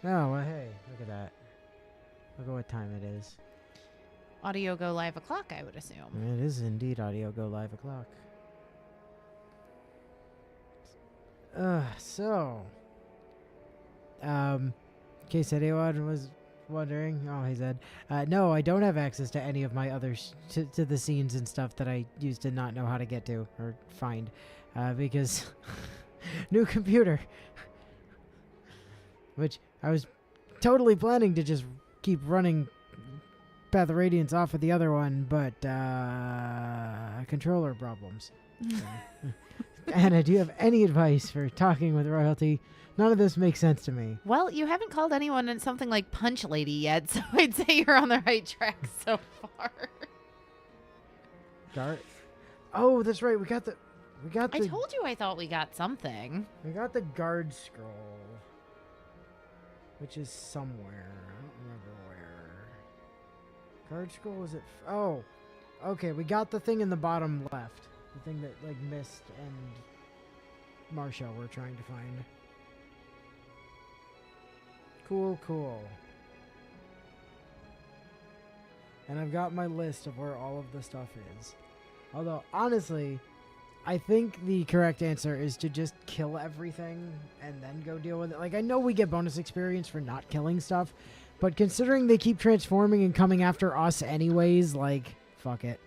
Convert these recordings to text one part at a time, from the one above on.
Oh, well, hey, look at that. Look at what time it is. Audio go live o'clock, I would assume. It is indeed audio go live o'clock. In case anyone was wondering, oh, hey Zed. No, I don't have access to any of my other to the scenes and stuff that I used to not know how to get to or find, because new computer, which I was totally planning to just keep running Path of Radiance off of the other one, but controller problems. Anna, do you have any advice for talking with royalty? None of this makes sense to me. Well, you haven't called anyone in something like Punch Lady yet, so I'd say you're on the right track so far. Oh, that's right. We got the. I told you I thought we got something. We got the guard scroll, which is somewhere. I don't remember where. Guard scroll is it? Oh, okay. We got the thing in the bottom left. The thing that like Mist and Marcia were trying to find. Cool. And I've got my list of where all of the stuff is. Although, honestly, I think the correct answer is to just kill everything and then go deal with it. Like, I know we get bonus experience for not killing stuff, but considering they keep transforming and coming after us anyways, like, fuck it.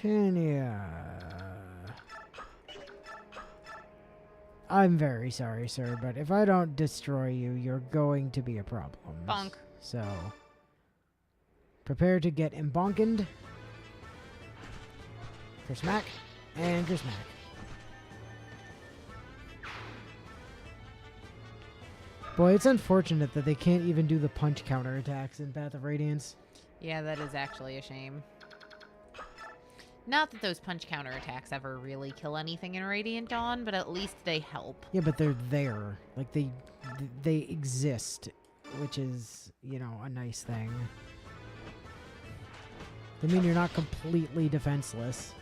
Titania. I'm very sorry, sir, but if I don't destroy you, you're going to be a problem. Bonk. So, prepare to get embonkened. Kersmack. And Kersmack. Boy, it's unfortunate that they can't even do the punch counterattacks in Path of Radiance. Yeah, that is actually a shame. Not that those punch counterattacks ever really kill anything in Radiant Dawn, but at least they help. Yeah, but they're there. Like, they exist, which is, you know, a nice thing. They mean you're not completely defenseless.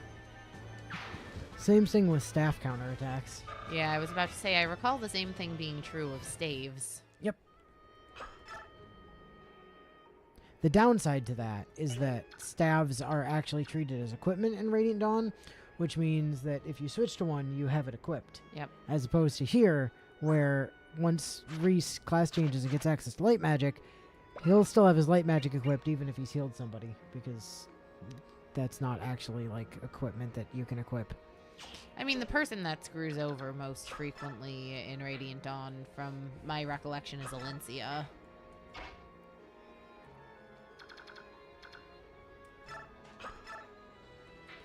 Same thing with staff counterattacks. Yeah, I was about to say, I recall the same thing being true of staves. Yep. The downside to that is that staves are actually treated as equipment in Radiant Dawn, which means that if you switch to one, you have it equipped. Yep. As opposed to here, where once Reese class changes and gets access to light magic, he'll still have his light magic equipped even if he's healed somebody, because that's not actually, like, equipment that you can equip. I mean, the person that screws over most frequently in Radiant Dawn, from my recollection, is Alencia.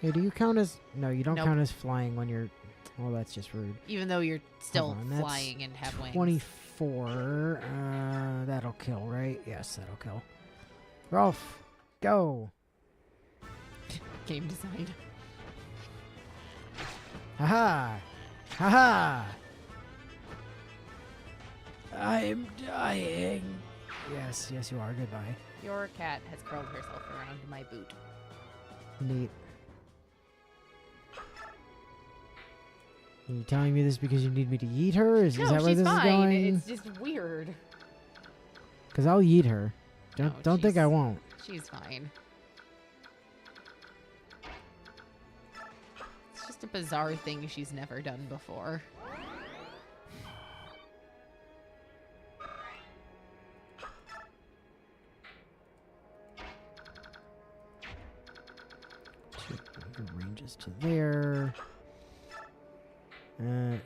Hey, do you count as... No, you don't Nope. count as flying when you're... Well, that's just rude. Even though you're still Hold on, that's flying and have wings. 24. That'll kill, right? Yes, that'll kill. Rolf, go. Game design. Haha! Haha! I'm dying. Yes, you are. Goodbye. Your cat has curled herself around my boot. Neat. Are you telling me this because you need me to yeet her? Is No, that where she's this fine. is going? It's just weird. Because I'll yeet her. Don't think I won't. She's fine. It's just a bizarre thing she's never done before. Ranges to there.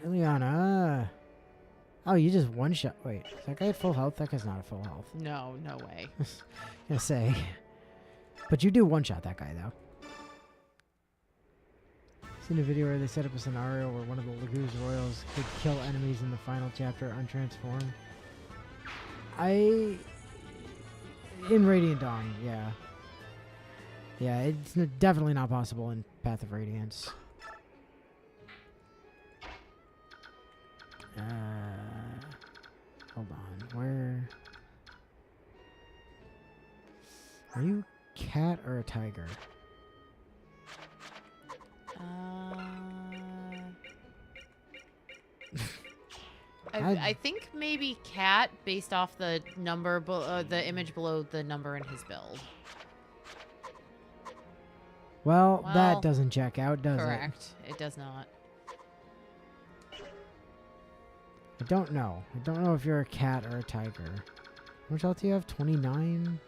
Ileana. Oh, you just one shot. Wait, is that guy at full health? That guy's not at full health. No way. Gonna say. But you do one shot that guy, though. Seen a video where they set up a scenario where one of the Lagoose Royals could kill enemies in the final chapter untransformed. In Radiant Dawn, yeah. Yeah, it's definitely not possible in Path of Radiance. Hold on. Where? Are you cat or a tiger? I think maybe cat based off the number, the image below the number in his build. Well, Well, that doesn't check out, does it? Correct. It does not. I don't know. I don't know if you're a cat or a tiger. How much health do you have? 29?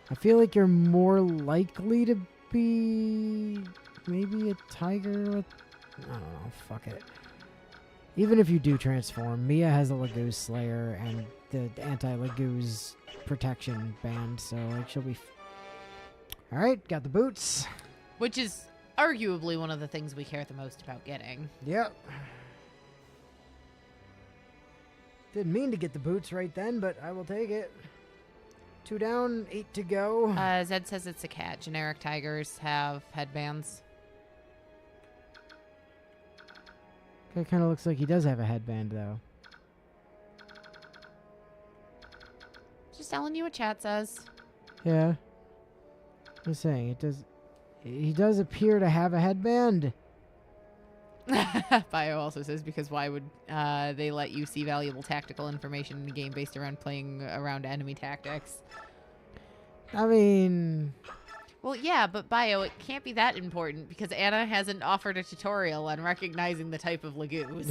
I feel like you're more likely to be maybe a tiger with... I don't know. Fuck it. Even if you do transform, Mia has a Laguz Slayer and the anti-Laguz protection band, so like she'll be... Alright, got the boots. Which is arguably one of the things we care the most about getting. Yep. Didn't mean to get the boots right then, but I will take it. 2 down, 8 to go. Zed says it's a cat. Generic tigers have headbands. Guy kind of looks like he does have a headband, though. Just telling you what chat says. Yeah. I'm saying, it does... He does appear to have a headband. Bio also says, because why would they let you see valuable tactical information in a game based around playing around enemy tactics? I mean... Well, yeah, but Bio, it can't be that important because Anna hasn't offered a tutorial on recognizing the type of Laguz we've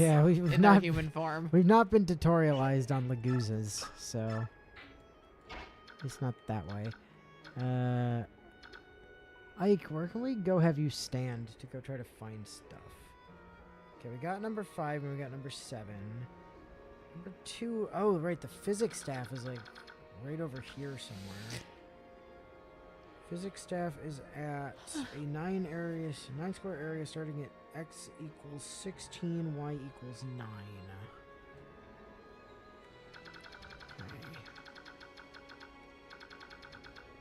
in not, their human form. We've not been tutorialized on Laguzes, so... It's not that way. Ike, where can we go have you stand to go try to find stuff? Okay, we got number 5 and we got number 7. Number 2... Oh, right, the physics staff is, like, right over here somewhere. Physics staff is at a 9 square area starting at x equals 16, y equals 9. Okay.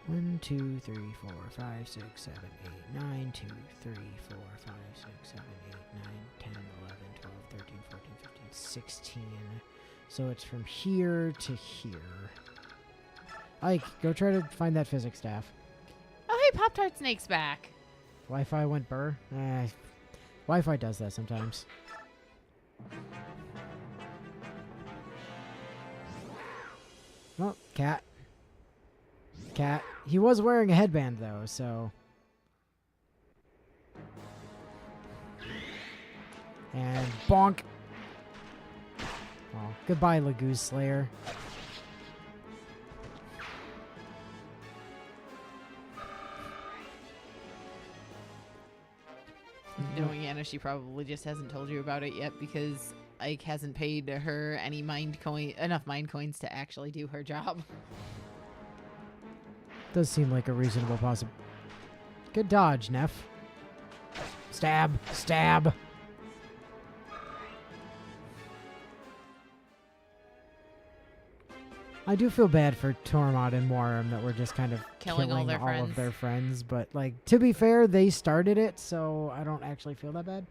1, 2, 3, 4, 5, 6, 7, 8, 9, 2, 3, 4, 5, 6, 7, 8, 9, 10, 11, 12, 13, 14, 15, 16. So it's from here to here. Ike, go try to find that physics staff. Oh, hey, Pop-Tart Snake's back. Wi-Fi went burr? Wi-Fi does that sometimes. Oh, cat. Cat. He was wearing a headband, though, so... And bonk. Oh, goodbye, Laguz Slayer. Knowing Anna, she probably just hasn't told you about it yet because Ike hasn't paid her any enough mind coins to actually do her job. Does seem like a reasonable possible. Good dodge, Neff. Stab. Stab. I do feel bad for Tormod and Moram that we're just kind of killing all of their friends. But, like, to be fair, they started it, so I don't actually feel that bad.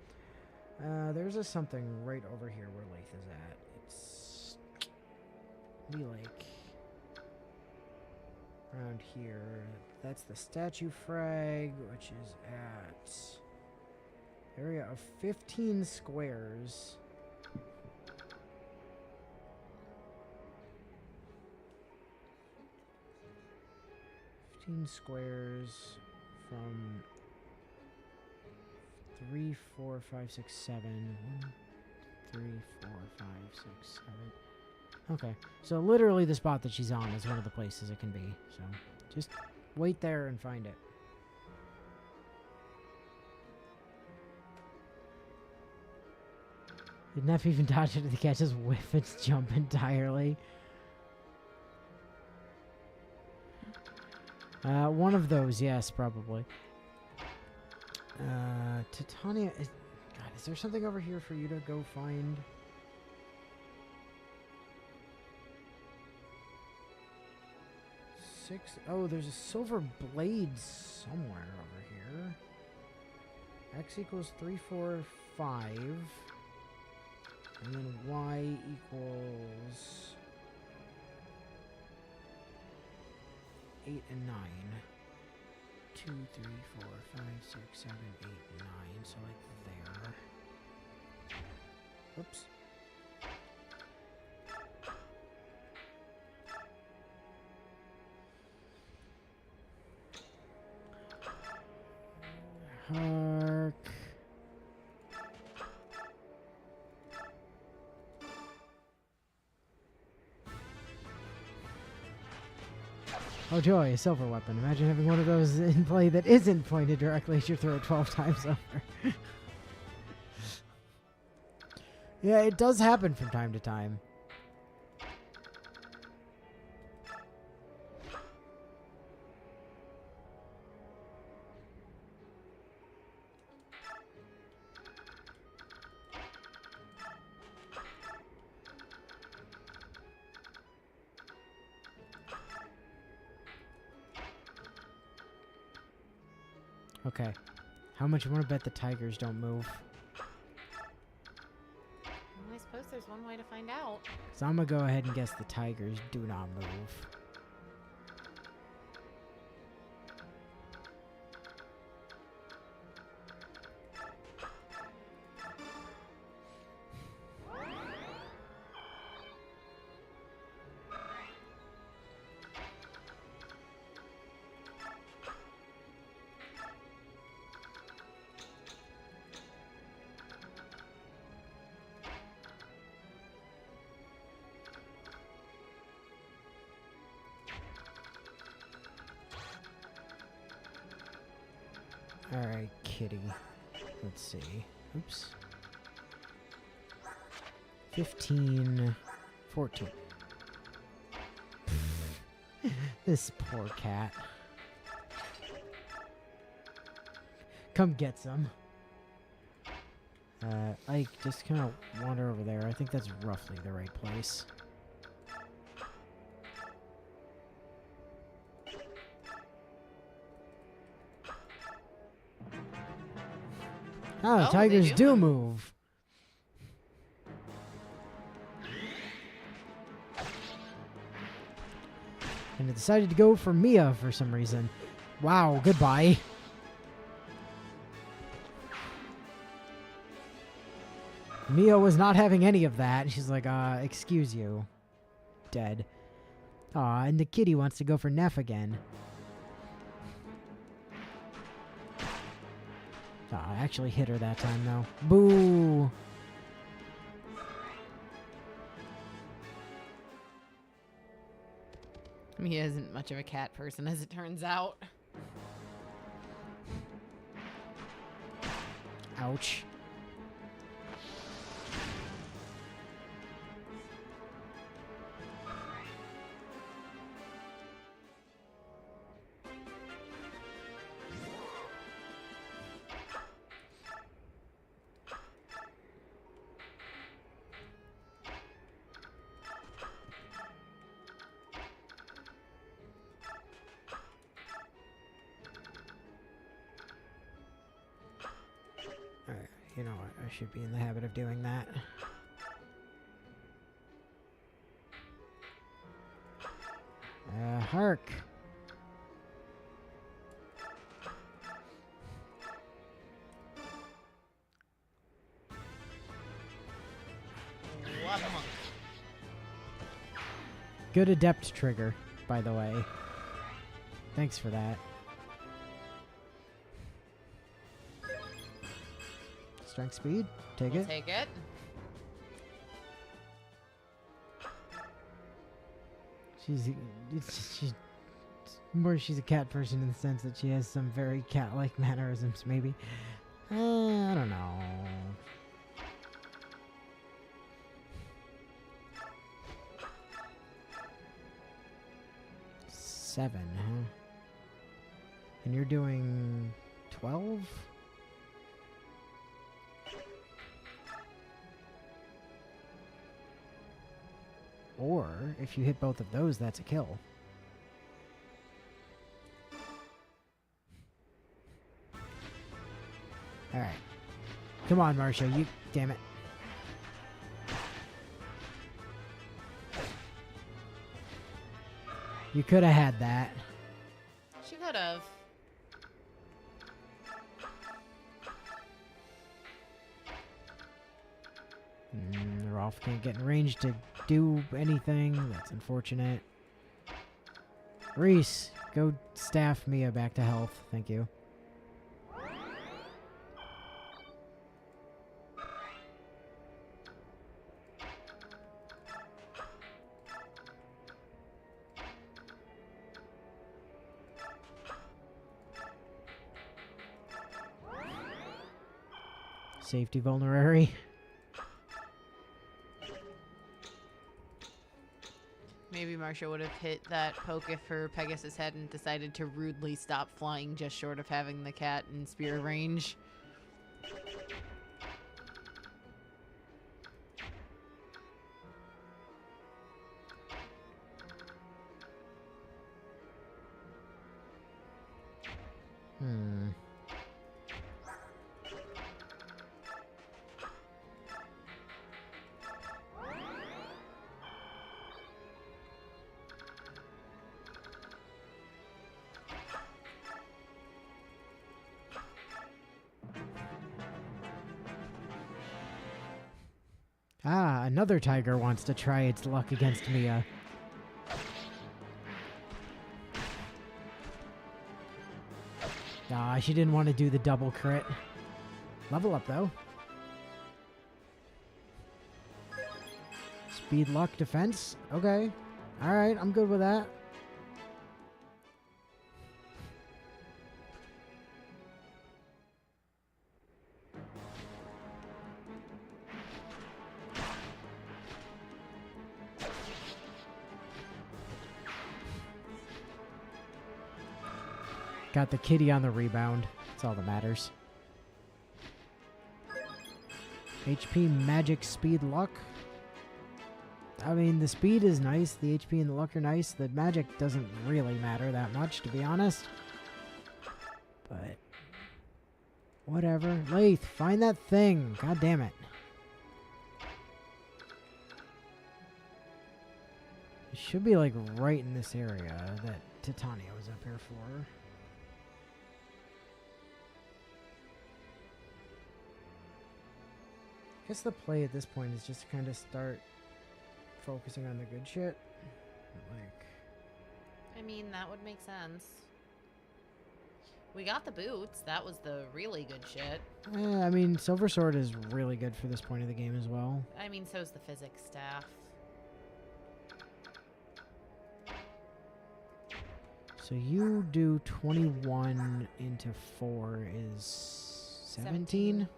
There's a something right over here where Lath is at. It's... be like... around here. That's the statue frag, which is at... area of 15 squares. 15 squares from 3, 4, 5, 6, 7. 1, 3, 4, 5, 6, 7. Okay, so literally the spot that she's on is one of the places it can be. So just wait there and find it. Did Neff even dodge it to catch his whiff and jump entirely? One of those, yes, probably. Titania... God, is there something over here for you to go find? Oh, there's a silver blade somewhere over here. X equals 3, 4, 5. And then Y equals 8 and 9. 2, 3, 4, 5, 6, 7, 8, 9. So like there. Whoops. Hark. Oh joy, a silver weapon. Imagine having one of those in play that isn't pointed directly at your throat 12 times over. Yeah, it does happen from time to time. Okay. How much you want to bet the tigers don't move? Well, I suppose there's one way to find out. So I'm going to go ahead and guess the tigers do not move. Alright, kitty. Let's see. Oops. 15, 14. This poor cat. Come get some. Ike, just kind of wander over there. I think that's roughly the right place. Oh, tigers do move. And it decided to go for Mia for some reason. Wow, goodbye. Mia was not having any of that. She's like, excuse you. Dead. Aw, and the kitty wants to go for Neff again. I actually hit her that time, though. Boo! He isn't much of a cat person, as it turns out. Ouch. Alright, you know what? I should be in the habit of doing that. Hark! What a monk. Good adept trigger, by the way. Thanks for that. Strength speed? Take We'll it. take it. She's she's a cat person in the sense that she has some very cat-like mannerisms, maybe. I don't know. Seven, huh? And you're doing 12? Or, if you hit both of those, that's a kill. Alright. Come on, Marcia, you... Damn it. You could have had that. She could have. Rolf can't get in range to do anything. That's unfortunate. Reese, go staff Mia back to health. Thank you. Safety vulnerary. Maybe Marsha would have hit that poke if her Pegasus hadn't decided to rudely stop flying just short of having the cat in spear range. Ah, another tiger wants to try its luck against Mia. Ah, she didn't want to do the double crit. Level up, though. Speed, luck, defense. Okay. Alright, I'm good with that. Got the kitty on the rebound. That's all that matters. HP, magic, speed, luck. I mean, the speed is nice. The HP and the luck are nice. The magic doesn't really matter that much, to be honest. But whatever. Lath, find that thing. God damn it. It should be like right in this area that Titania was up here for. I guess the play at this point is just to kind of start focusing on the good shit. Like, I mean, that would make sense. We got the boots. That was the really good shit. I mean, Silver Sword is really good for this point of the game as well. I mean, so's the physics staff. So you do 21 into 4 is 17?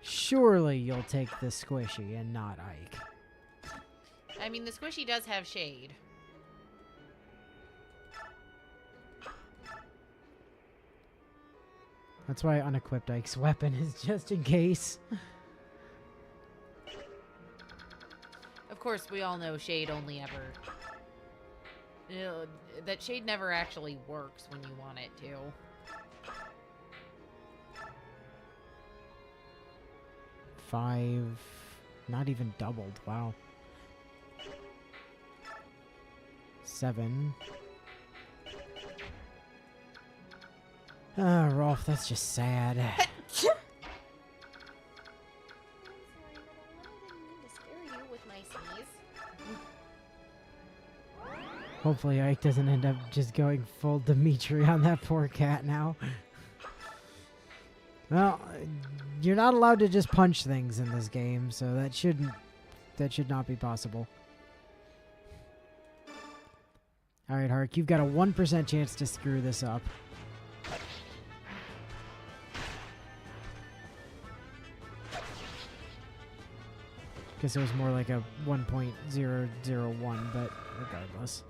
Surely you'll take the squishy and not Ike. I mean, the squishy does have shade. That's why unequipped Ike's weapon is just in case. Of course, we all know shade only ever... that shade never actually works when you want it to. Five, not even doubled. Wow. 7. Ah, Rolf, that's just sad. Hopefully Ike doesn't end up just going full Dimitri on that poor cat now. Well, you're not allowed to just punch things in this game, so that should not be possible. Alright, Hark, you've got a 1% chance to screw this up. Guess it was more like a 1.001, but regardless.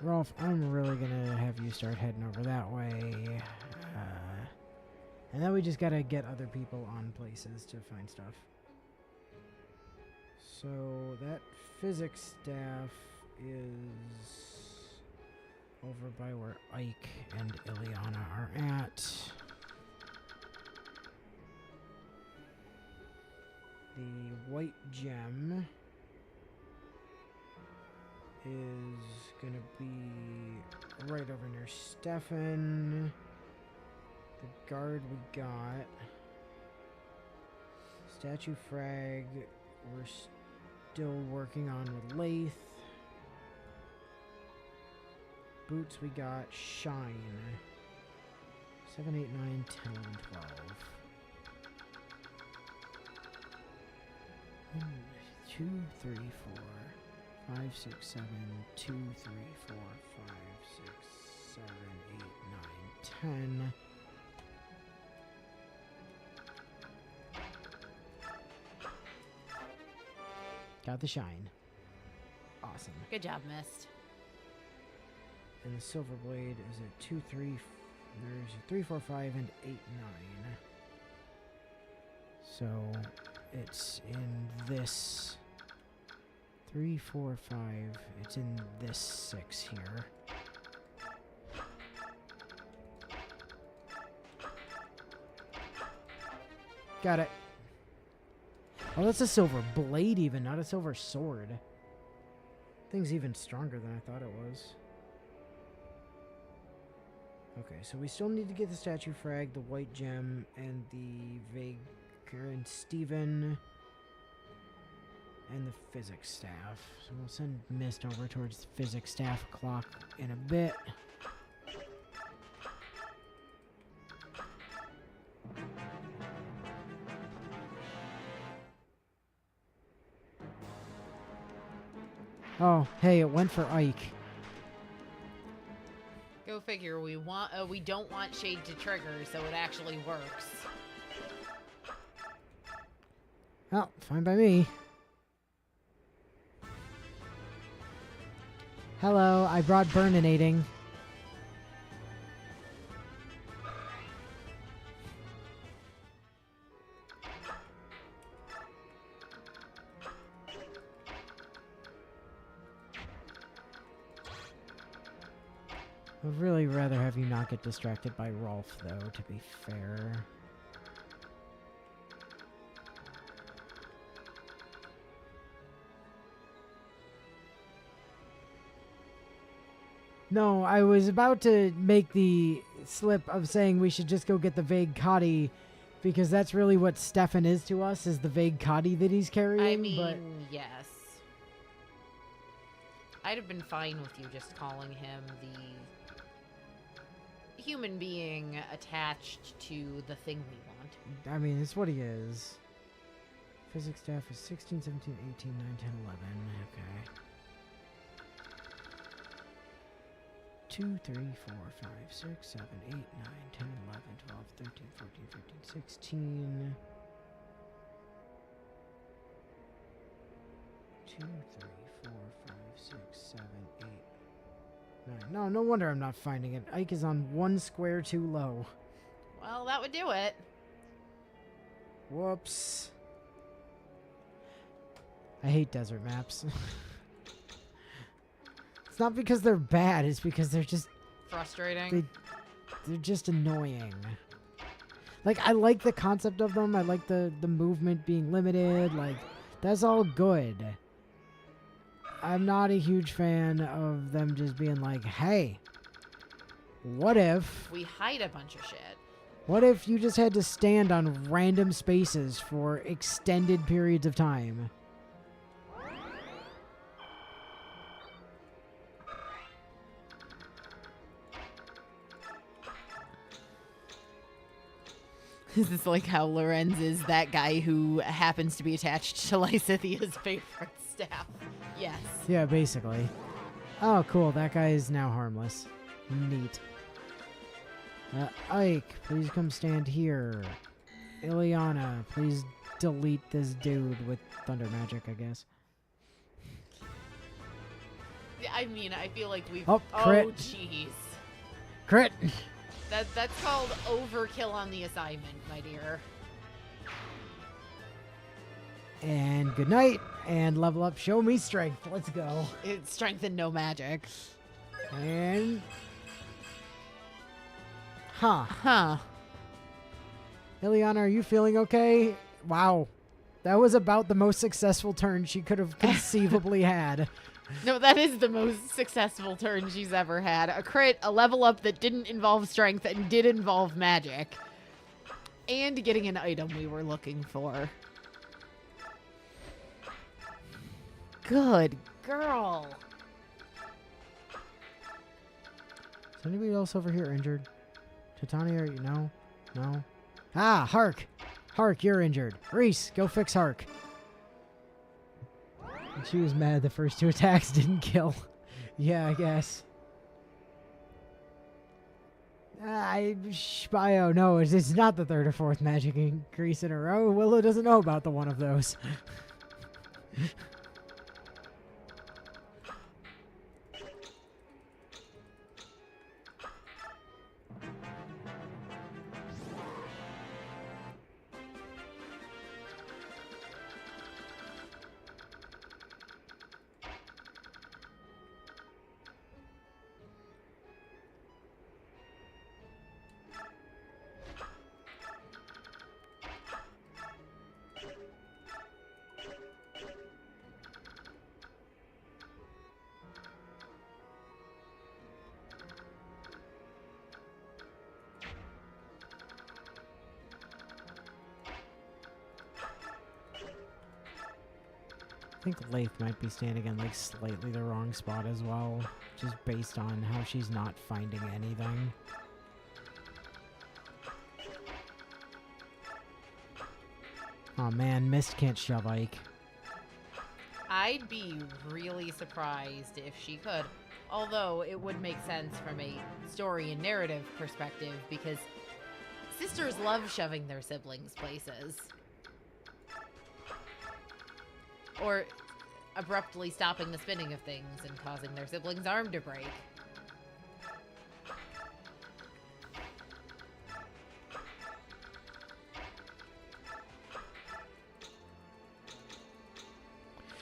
Rolf, I'm really gonna have you start heading over that way. And then we just gotta get other people on places to find stuff. So that physics staff is over by where Ike and Ileana are at. The white gem is gonna be right over near Stefan. The guard we got. Statue frag, we're still working on with Lathe. Boots, we got Shine. 7, 8, 9, 10, 11, 12. 1, 2, 3, 4, 5, 6, 7, 2, 3, 4, 5, 6, 7, 8, 9, 10. Got the shine. Awesome. Good job, Mist. And the silver blade is at 2, 3. There's a 3, 4, 5, and 8, 9. So it's in this 3, 4, 5. It's in this 6 here. Got it. Oh, that's a silver blade even, not a silver sword. Thing's even stronger than I thought it was. Okay, so we still need to get the statue frag, the white gem, and the Vaker and Steven, and the physics staff. So we'll send Mist over towards the physics staff clock in a bit. Oh, hey, it went for Ike. Go figure. We don't want Shade to trigger, so it actually works. Well, fine by me. Hello, I brought burninating. I'd really rather have you not get distracted by Rolf, though, to be fair. No, I was about to make the slip of saying we should just go get the vague Cotty, because that's really what Stefan is to us, is the vague Cotty that he's carrying. I mean, but yes. I'd have been fine with you just calling him the human being attached to the thing we want. I mean, it's what he is. Physics staff is 16, 17, 18, 9, 10, 11. Okay. 2, 3, 4, 5, 6, 7, 8, 9, 10, 11, 12, 13, 14, 15, 16. 2, 3, 4, 5, 6, 7, 8, 9. No, no wonder I'm not finding it. Ike is on one square too low. Well, that would do it. Whoops. I hate desert maps. It's not because they're bad, it's because they're just frustrating. They're just annoying. Like, I like the concept of them. I like the movement being limited. Like, that's all good. I'm not a huge fan of them just being like, hey, what if... we hide a bunch of shit. What if you just had to stand on random spaces for extended periods of time? This is like how Lorenz is that guy who happens to be attached to Lysithia's favorite staff. Yes. Yeah, basically. Oh, cool. That guy is now harmless. Neat. Ike, please come stand here. Ileana, please delete this dude with thunder magic, I guess. I mean, I feel like we've... Oh, crit. Oh, jeez. Crit! That's called overkill on the assignment, my dear. And good night. And level up. Show me strength. Let's go. It's strength and no magic. And... Huh. Huh. Ileana, are you feeling okay? Wow. That was about the most successful turn she could have conceivably had. No, that is the most successful turn she's ever had. A crit, a level up that didn't involve strength and did involve magic. And getting an item we were looking for. Good girl. Is anybody else over here injured? Titania, are you? No? No? Ah, Hark! Hark, you're injured. Reese, go fix Hark. And she was mad the first 2 attacks didn't kill. Yeah, I guess. Bio, no, it's not the 3rd or 4th magic increase in a row. Willow doesn't know about the one of those. I think Laith might be standing in like slightly the wrong spot as well, just based on how she's not finding anything. Oh man, Mist can't shove Ike. I'd be really surprised if she could. Although it would make sense from a story and narrative perspective because sisters love shoving their siblings places. Or abruptly stopping the spinning of things and causing their siblings' arm to break.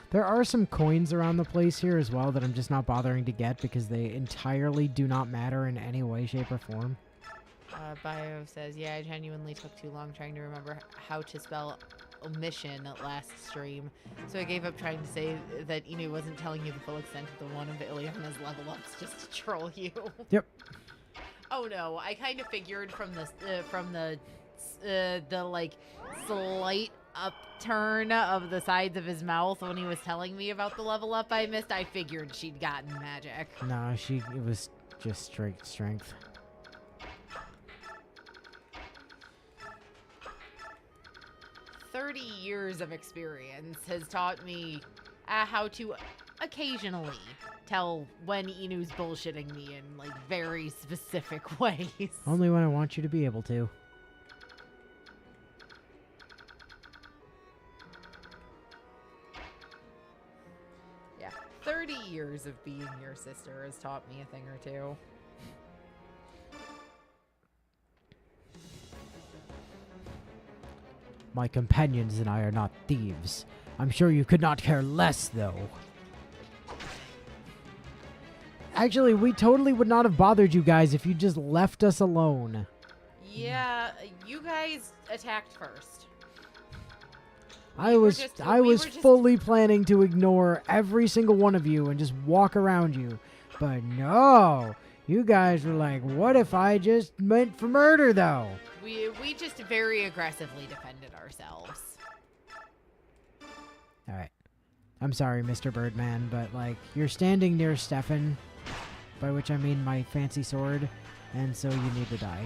There are some coins around the place here as well that I'm just not bothering to get because they entirely do not matter in any way, shape, or form. Bio says, yeah, I genuinely took too long trying to remember how to spell omission last stream, so I gave up trying to say that Inu wasn't telling you the full extent of the one of Ileana's level ups just to troll you. Yep. Oh no, I kind of figured from the like slight upturn of the sides of his mouth when he was telling me about the level up I missed, I figured she'd gotten magic. No, it was just straight strength. Years of experience has taught me how to occasionally tell when Inu's bullshitting me in like very specific ways. Only when I want you to be able to. Yeah, 30 years of being your sister has taught me a thing or two. My companions and I are not thieves. I'm sure you could not care less, though. Actually, we totally would not have bothered you guys if you just left us alone. Yeah, you guys attacked first. I was fully planning to ignore every single one of you and just walk around you. But no, you guys were like, what if I just went for murder, though? We just very aggressively defended ourselves. Alright. I'm sorry, Mr. Birdman, but, like, you're standing near Stefan, by which I mean my fancy sword, and so you need to die.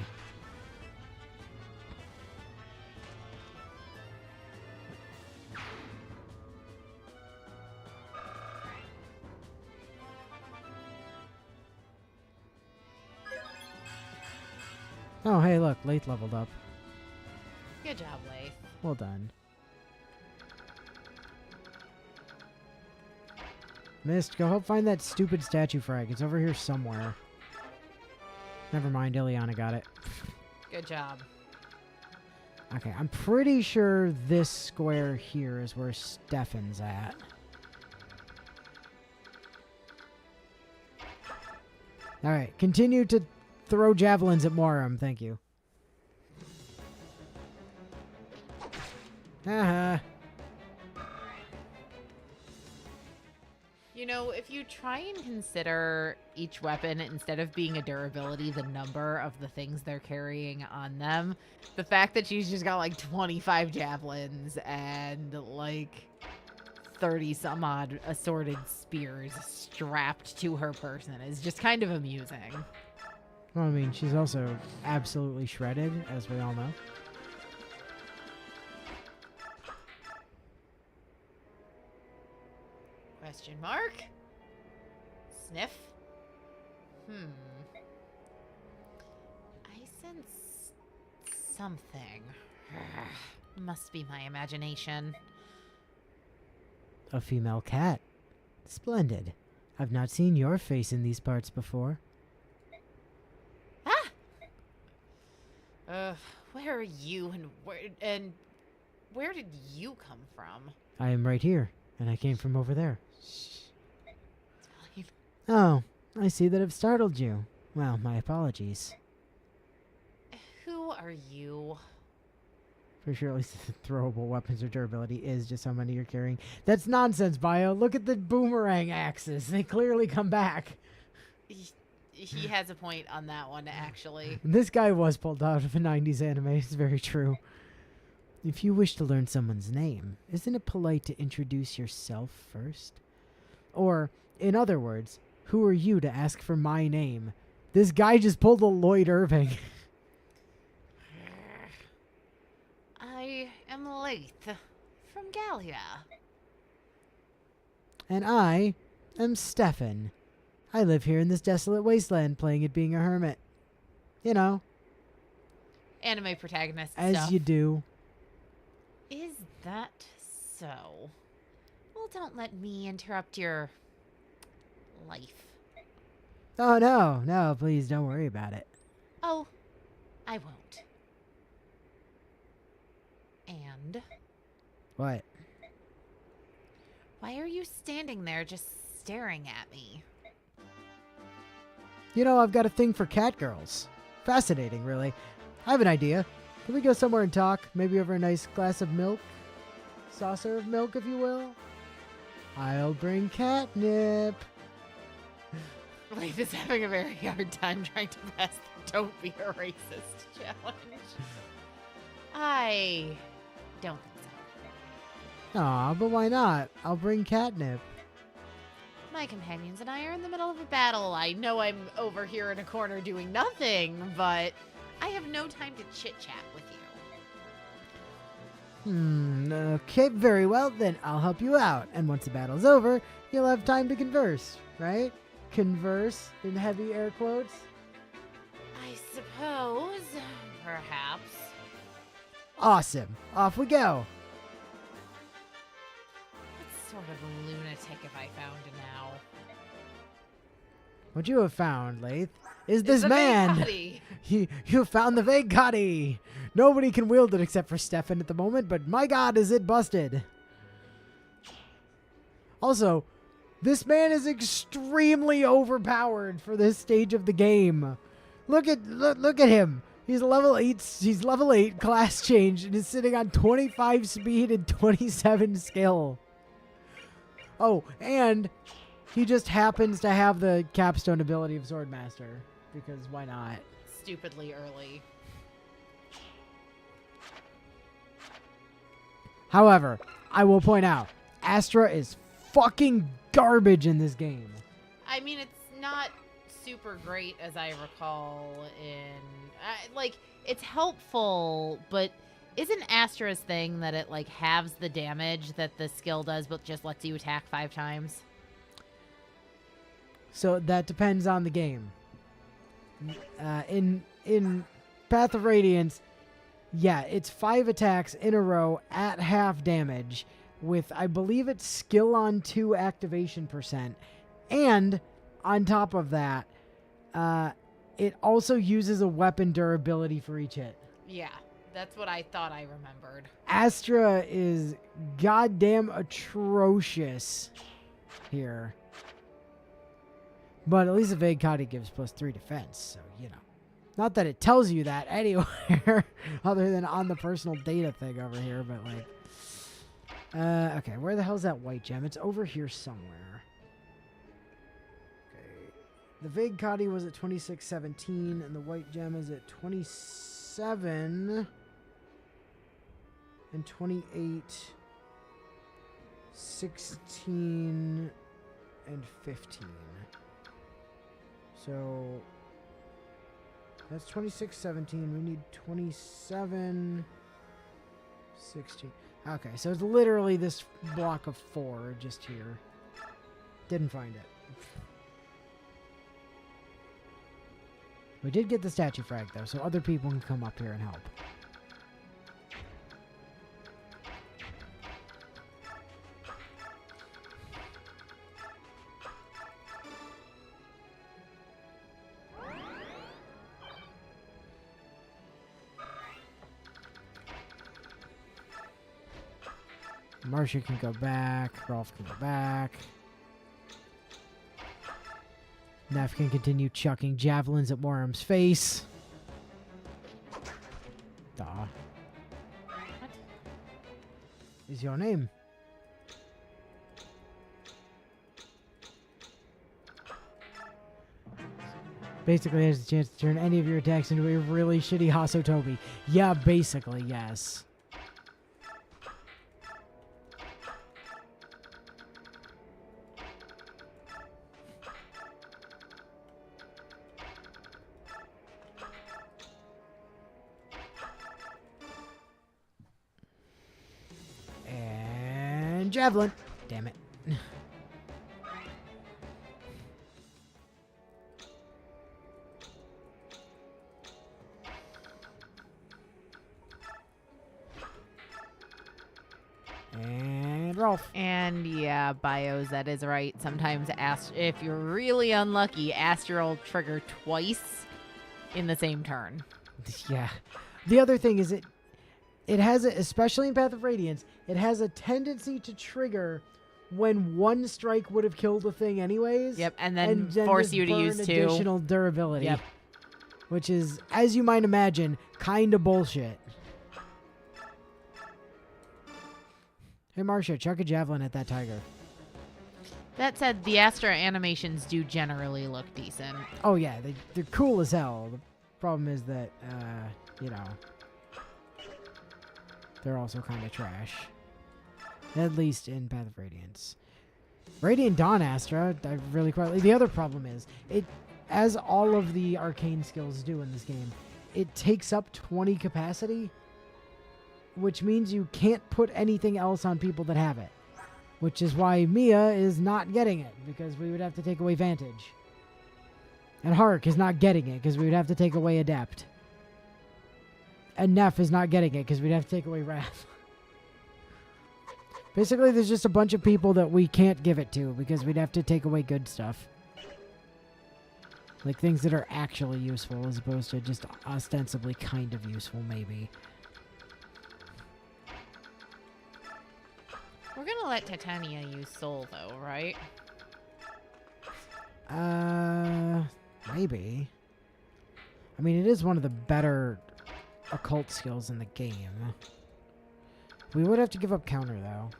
Oh, hey, look, Laith leveled up. Good job, Laith. Well done. Mist, go help find that stupid statue frag. It's over here somewhere. Never mind, Ileana got it. Good job. Okay, I'm pretty sure this square here is where Stefan's at. Alright, continue to throw javelins at Moram, thank you. Haha. You know, if you try and consider each weapon, instead of being a durability, the number of the things they're carrying on them, the fact that she's just got like 25 javelins and like 30 some odd assorted spears strapped to her person is just kind of amusing. Well, I mean, she's also absolutely shredded, as we all know. Question mark? Sniff? I sense something. Must be my imagination. A female cat. Splendid. I've not seen your face in these parts before. Where are you and where did you come from? I am right here, and I came from over there. Fine. Oh, I see that I've startled you. Well, my apologies. Who are you? For sure, at least throwable weapons or durability is just how many you're carrying. That's nonsense, Bio. Look at the boomerang axes. They clearly come back. He has a point on that one, actually. This guy was pulled out of a 90s anime. It's very true. If you wish to learn someone's name, isn't it polite to introduce yourself first? Or, in other words, who are you to ask for my name? This guy just pulled a Lloyd Irving. I am Laith from Gallia. And I am Stefan. I live here in this desolate wasteland playing at being a hermit. You know. Anime protagonist As stuff. you do. Is that so? Well, don't let me interrupt your life. Oh, no, please don't worry about it. Oh, I won't. And What? why are you standing there just staring at me? You know, I've got a thing for cat girls. Fascinating, really. I have an idea. Can we go somewhere and talk? Maybe over a nice glass of milk? Saucer of milk, if you will? I'll bring catnip. Life is having a very hard time trying to pass the don't be a racist challenge. I don't think so. Aw, but why not? I'll bring catnip. My companions and I are in the middle of a battle. I know I'm over here in a corner doing nothing, but I have no time to chit-chat with you. Okay, very well, then I'll help you out. And once the battle's over, you'll have time to converse, right? Converse in heavy air quotes. I suppose, perhaps. Awesome. Off we go. What sort of lunatic have I found now? What you have found, Laith, is this It's a man. Vagati. You found the Vagati. Nobody can wield it except for Stefan at the moment, but my god, is it busted. Also, this man is extremely overpowered for this stage of the game. Look at him. He's level 8. He's level 8 class change and is sitting on 25 speed and 27 skill. Oh, and he just happens to have the capstone ability of Swordmaster because why not? Stupidly early. However, I will point out, Astra is fucking garbage in this game. I mean, it's not super great as I recall in... like, it's helpful, but isn't Astra's thing that it, like, halves the damage that the skill does but just lets you attack 5 times? So that depends on the game. In Path of Radiance, yeah, it's 5 attacks in a row at half damage with, I believe it's skill on 2 activation %. And on top of that, it also uses a weapon durability for each hit. Yeah, that's what I thought I remembered. Astra is goddamn atrocious here. But at least the Vagati gives +3 defense, so, you know. Not that it tells you that anywhere, other than on the personal data thing over here, but, like... okay, where the hell's that white gem? It's over here somewhere. Okay. The Vagati was at 2617, and the white gem is at 27... and 28... 16 and 15. So that's 26, 17. We need 27, 16. Okay, so it's literally this block of 4 just here. Didn't find it. We did get the statue frag, though, so other people can come up here and help. Marcia can go back. Rolf can go back. Neff can continue chucking javelins at Worm's face. Duh. What? Is your name? Basically, there's a chance to turn any of your attacks into a really shitty Hasotobi. Yeah, basically, yes. And javelin. Damn it. And Rolf. And yeah, Bios, that is right. Sometimes if you're really unlucky, Astra will trigger twice in the same turn. Yeah. The other thing is it has, especially in Path of Radiance, it has a tendency to trigger when one strike would have killed a thing anyways. Yep, and then force just you to burn use 2. additional durability. Yep. Which is, as you might imagine, kind of bullshit. Hey, Marcia, chuck a javelin at that tiger. That said, the Astra animations do generally look decent. Oh, yeah, they're cool as hell. The problem is that, you know, they're also kind of trash. At least in Path of Radiance. Radiant Dawn Astra, I really quite like. The other problem is, as all of the arcane skills do in this game, it takes up 20 capacity, which means you can't put anything else on people that have it. Which is why Mia is not getting it, because we would have to take away Vantage. And Hark is not getting it, because we would have to take away Adept. And Neff is not getting it, because we'd have to take away Wrath. Basically, there's just a bunch of people that we can't give it to, because we'd have to take away good stuff. Like things that are actually useful, as opposed to just ostensibly kind of useful, maybe. We're gonna let Titania use Soul, though, right? Maybe. I mean, it is one of the better occult skills in the game. We would have to give up counter, though.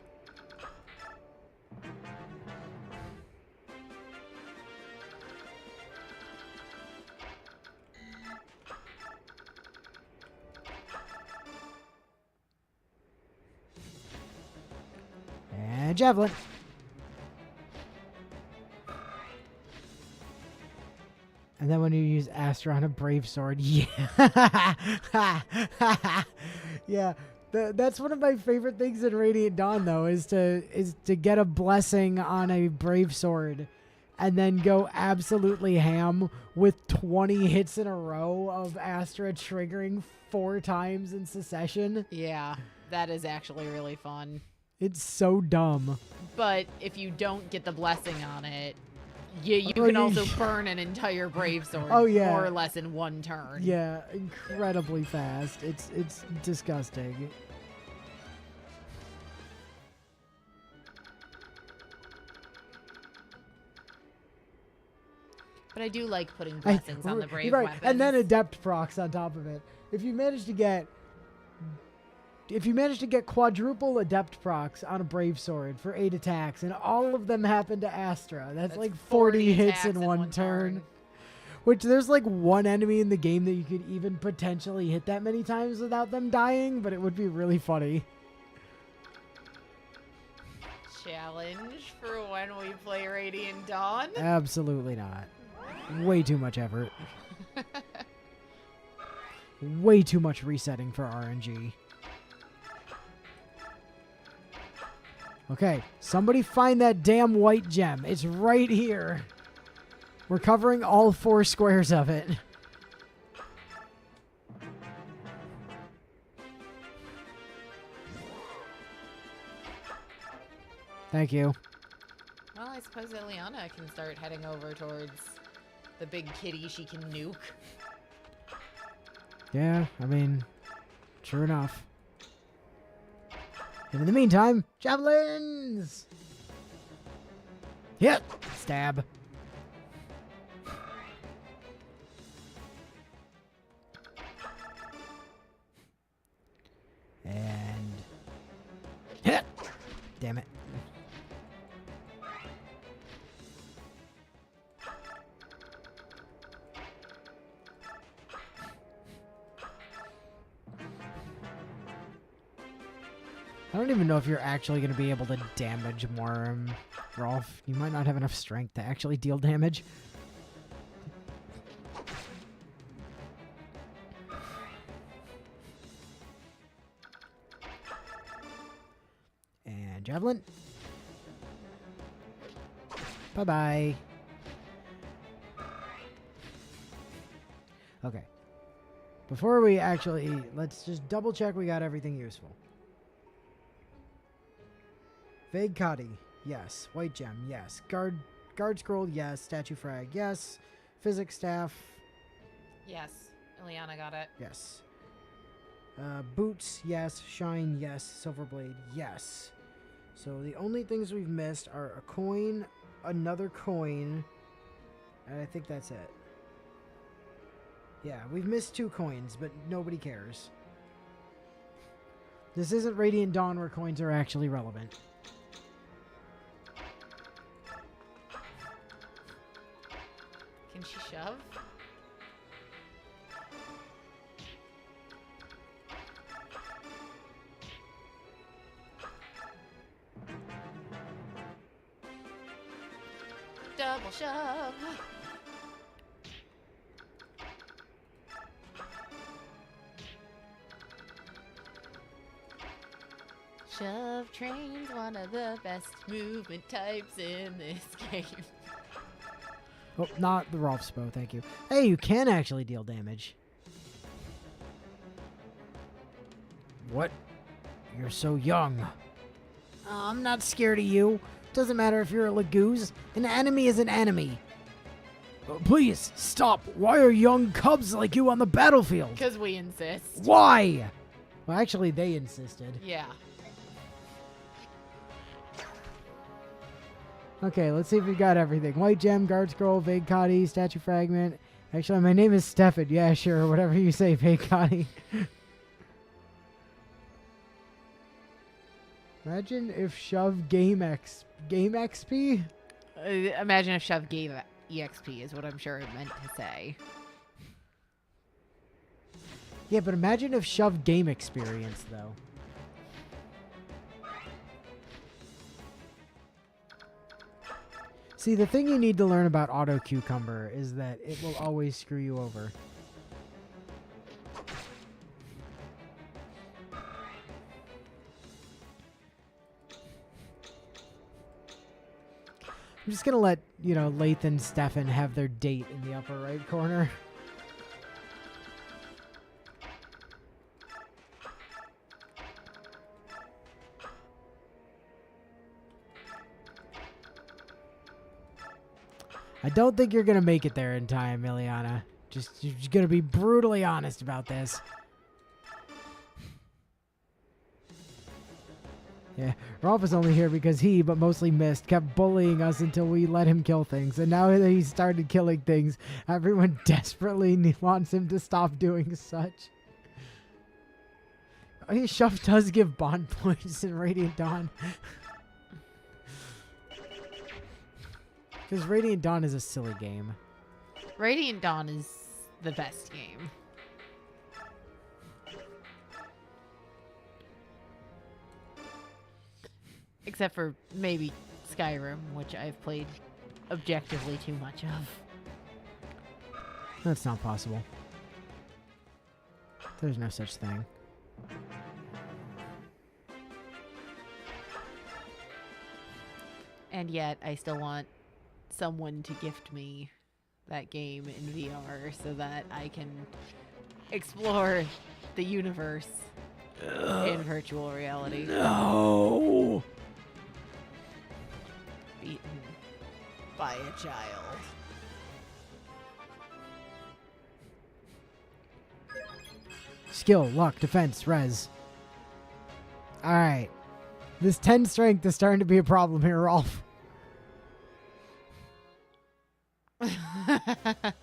And javelin. And then when you use Astra on a brave sword, yeah. Yeah. That's one of my favorite things in Radiant Dawn, though, is to get a blessing on a brave sword and then go absolutely ham with 20 hits in a row of Astra triggering 4 times in succession. Yeah, that is actually really fun. It's so dumb. But if you don't get the blessing on it, you can also burn an entire brave sword more or less in 1 turn. Yeah, incredibly fast. It's disgusting. But I do like putting blessings on the brave right. weapons. And then adept procs on top of it. If you manage to get quadruple adept procs on a brave sword for 8 attacks, and all of them happen to Astra, that's like 40 hits in one turn. Which there's like one enemy in the game that you could even potentially hit that many times without them dying, but it would be really funny. challenge for when we play Radiant Dawn? Absolutely not. Way too much effort. Way too much resetting for RNG. Okay, somebody find that damn white gem. It's right here. We're covering all 4 squares of it. Thank you. Well, I suppose Ileana can start heading over towards the big kitty she can nuke. Yeah, I mean, sure enough. And in the meantime, javelins! Hit! Stab. And hit! Damn it. I don't even know if you're actually going to be able to damage more, Rolf. You might not have enough strength to actually deal damage. And javelin. Bye-bye. Okay. Before we actually, let's just double check we got everything useful. Vague Cotty, yes. White Gem, yes. Guard Scroll, yes. Statue Frag, yes. Physics Staff, Yes, Ileana got it. yes. Boots, yes. Shine, yes. Silver Blade, yes. So the only things we've missed are a coin, another coin, and I think that's it. Yeah, we've missed 2 coins, but nobody cares. This isn't Radiant Dawn where coins are actually relevant. Can she shove? Double shove. Shove train's one of the best movement types in this game. Oh, not the Rolf's bow, thank you. Hey, you can actually deal damage. What? You're so young. I'm not scared of you. Doesn't matter if you're a Lagooz. An enemy is an enemy. Please, stop. Why are young cubs like you on the battlefield? Because we insist. Why? Well, actually, they insisted. Yeah. Okay, let's see if we got everything. White Gem, Guard Scroll, Vague Cotty, Statue Fragment. Actually, my name is Stefan. Yeah, sure, whatever you say, Vague Cotty. Imagine if Shove Game XP? Imagine if Shove gave EXP is what I'm sure it meant to say. Yeah, but imagine if Shove Game Experience, though. See, the thing you need to learn about Auto Cucumber is that it will always screw you over. I'm just going to let, Lath and Stefan have their date in the upper right corner. I don't think you're going to make it there in time, Ileana. You're just going to be brutally honest about this. Yeah, Rolf is only here because he, but mostly Mist, kept bullying us until we let him kill things. And now that he started killing things, everyone desperately wants him to stop doing such. Oh, yeah, Shove does give bond points in Radiant Dawn. Because Radiant Dawn is a silly game. Radiant Dawn is the best game. Except for maybe Skyrim, which I've played objectively too much of. That's not possible. There's no such thing. And yet, I still want someone to gift me that game in VR so that I can explore the universe in virtual reality. No! Beaten by a child. Skill, luck, defense, res. Alright. This 10 strength is starting to be a problem here, Rolf. If it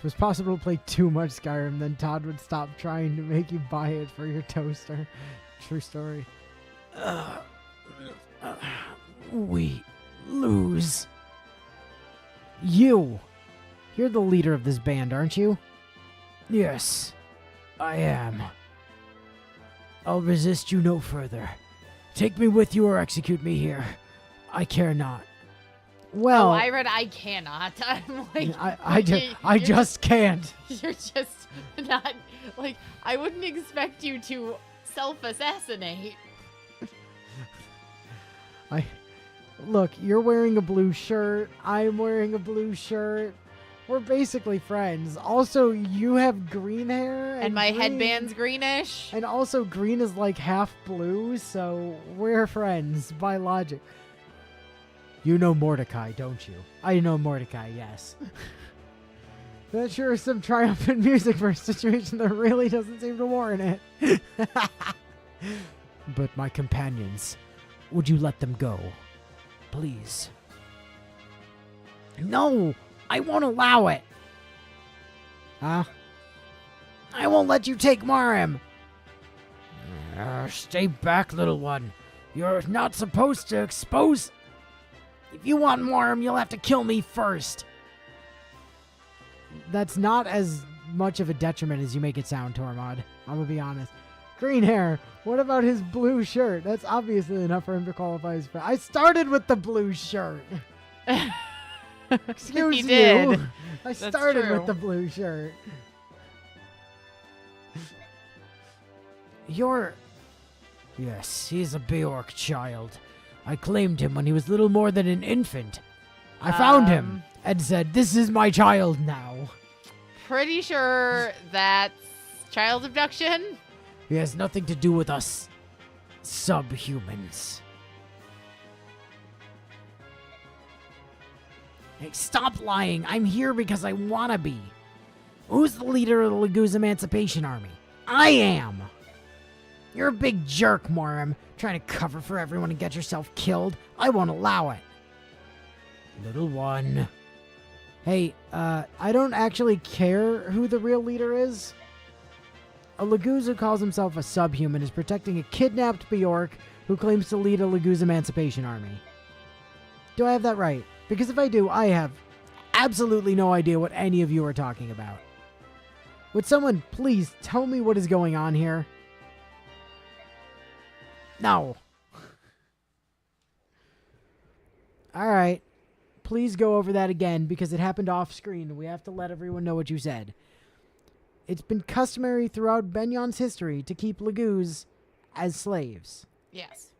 was possible to play too much Skyrim, then Todd would stop trying to make you buy it for your toaster. True story. We lose. You're the leader of this band, aren't you? Yes, I am. I'll resist you no further. Take me with you or execute me here. I care not. Well, I read I cannot. I'm like, I just can't. You're just not, like, I wouldn't expect you to self-assassinate. Look, you're wearing a blue shirt. I'm wearing a blue shirt. We're basically friends. Also, you have green hair. And my headband's greenish. And also, green is like half blue, so we're friends by logic. You know Mordecai, don't you? I know Mordecai, yes. That sure is some triumphant music for a situation that really doesn't seem to warrant it. But my companions, would you let them go? Please. No! I won't allow it! Huh? I won't let you take Marim! Stay back, little one. You're not supposed to expose... If you want Marim, you'll have to kill me first. That's not as much of a detriment as you make it sound, Tormod. I'm gonna be honest. Green hair. What about his blue shirt? That's obviously enough for him to qualify as friend. I started with the blue shirt. Excuse you. Did. I started true. with the blue shirt. You're... Yes, he's a Beorc child. I claimed him when he was little more than an infant. I found him and said, "This is my child now." Pretty sure that's child abduction. He has nothing to do with us subhumans. Hey, stop lying. I'm here because I want to be. Who's the leader of the Laguz Emancipation Army? I am. You're a big jerk, Morim, trying to cover for everyone and get yourself killed. I won't allow it. Little one. Hey, I don't actually care who the real leader is. A Laguz who calls himself a subhuman is protecting a kidnapped Beorc who claims to lead a Laguz Emancipation Army. Do I have that right? Because if I do, I have absolutely no idea what any of you are talking about. Would someone please tell me what is going on here? No. Alright. Please go over that again because it happened off screen. We have to let everyone know what you said. It's been customary throughout Benyon's history to keep Laguz as slaves. Yes.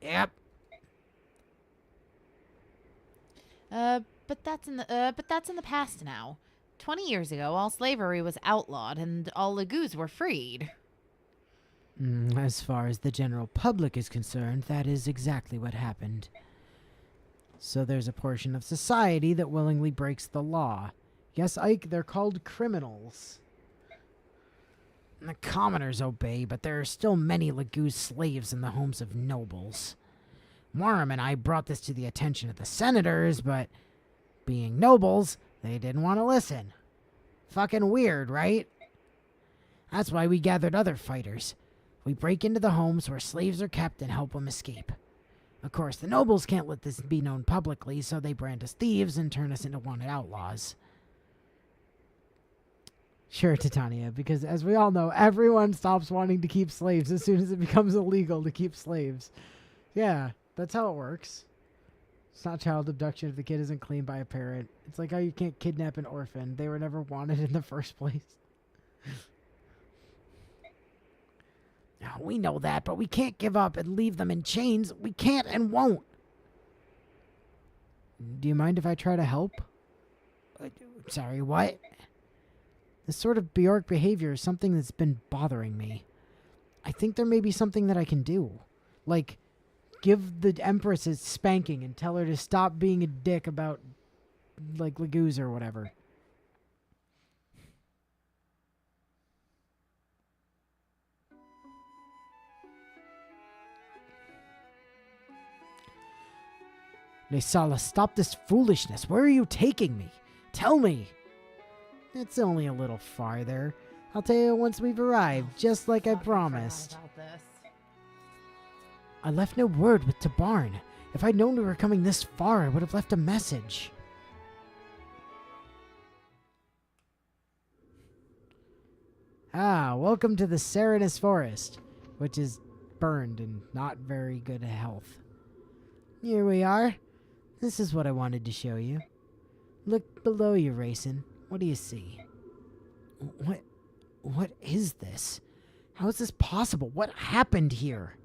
Yep. But that's in the past now. 20 years ago, all slavery was outlawed and all Laguz were freed. As far as the general public is concerned, that is exactly what happened. So there's a portion of society that willingly breaks the law. Yes, Ike, they're called criminals. The commoners obey, but there are still many Laguz slaves in the homes of nobles. Morim and I brought this to the attention of the senators, but being nobles, they didn't want to listen. Fucking weird, right? That's why we gathered other fighters. We break into the homes where slaves are kept and help them escape. Of course, the nobles can't let this be known publicly, so they brand us thieves and turn us into wanted outlaws. Sure, Titania, because as we all know, everyone stops wanting to keep slaves as soon as it becomes illegal to keep slaves. Yeah, that's how it works. It's not child abduction if the kid isn't cleaned by a parent. It's like how you can't kidnap an orphan. They were never wanted in the first place. We know that, but we can't give up and leave them in chains. We can't and won't. Do you mind if I try to help? Sorry, what? This sort of Bjork behavior is something that's been bothering me. I think there may be something that I can do. Like, give the Empress a spanking and tell her to stop being a dick about, like, Laguz or whatever. Nesala, stop this foolishness. Where are you taking me? Tell me. It's only a little farther. I'll tell you once we've arrived, just like I promised. About this. I left no word with Tabarn. If I'd known we were coming this far, I would have left a message. Welcome to the Serenus Forest, which is burned and not very good health. Here we are. This is what I wanted to show you. Look below you, Racin. What do you see? What is this? How is this possible? What happened here?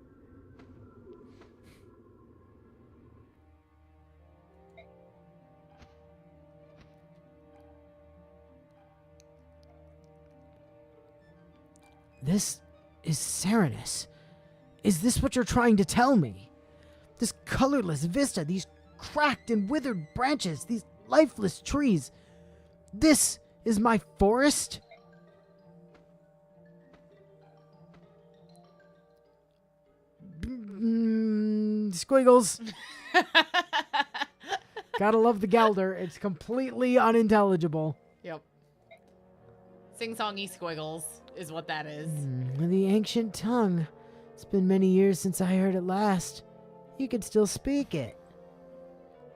This is Serenus. Is this what you're trying to tell me? This colorless vista, these cracked and withered branches, these lifeless trees. This is my forest? Squiggles. Gotta love the Gelder. It's completely unintelligible. Yep. Sing-songy squiggles is what that is. The ancient tongue. It's been many years since I heard it last. You can still speak it.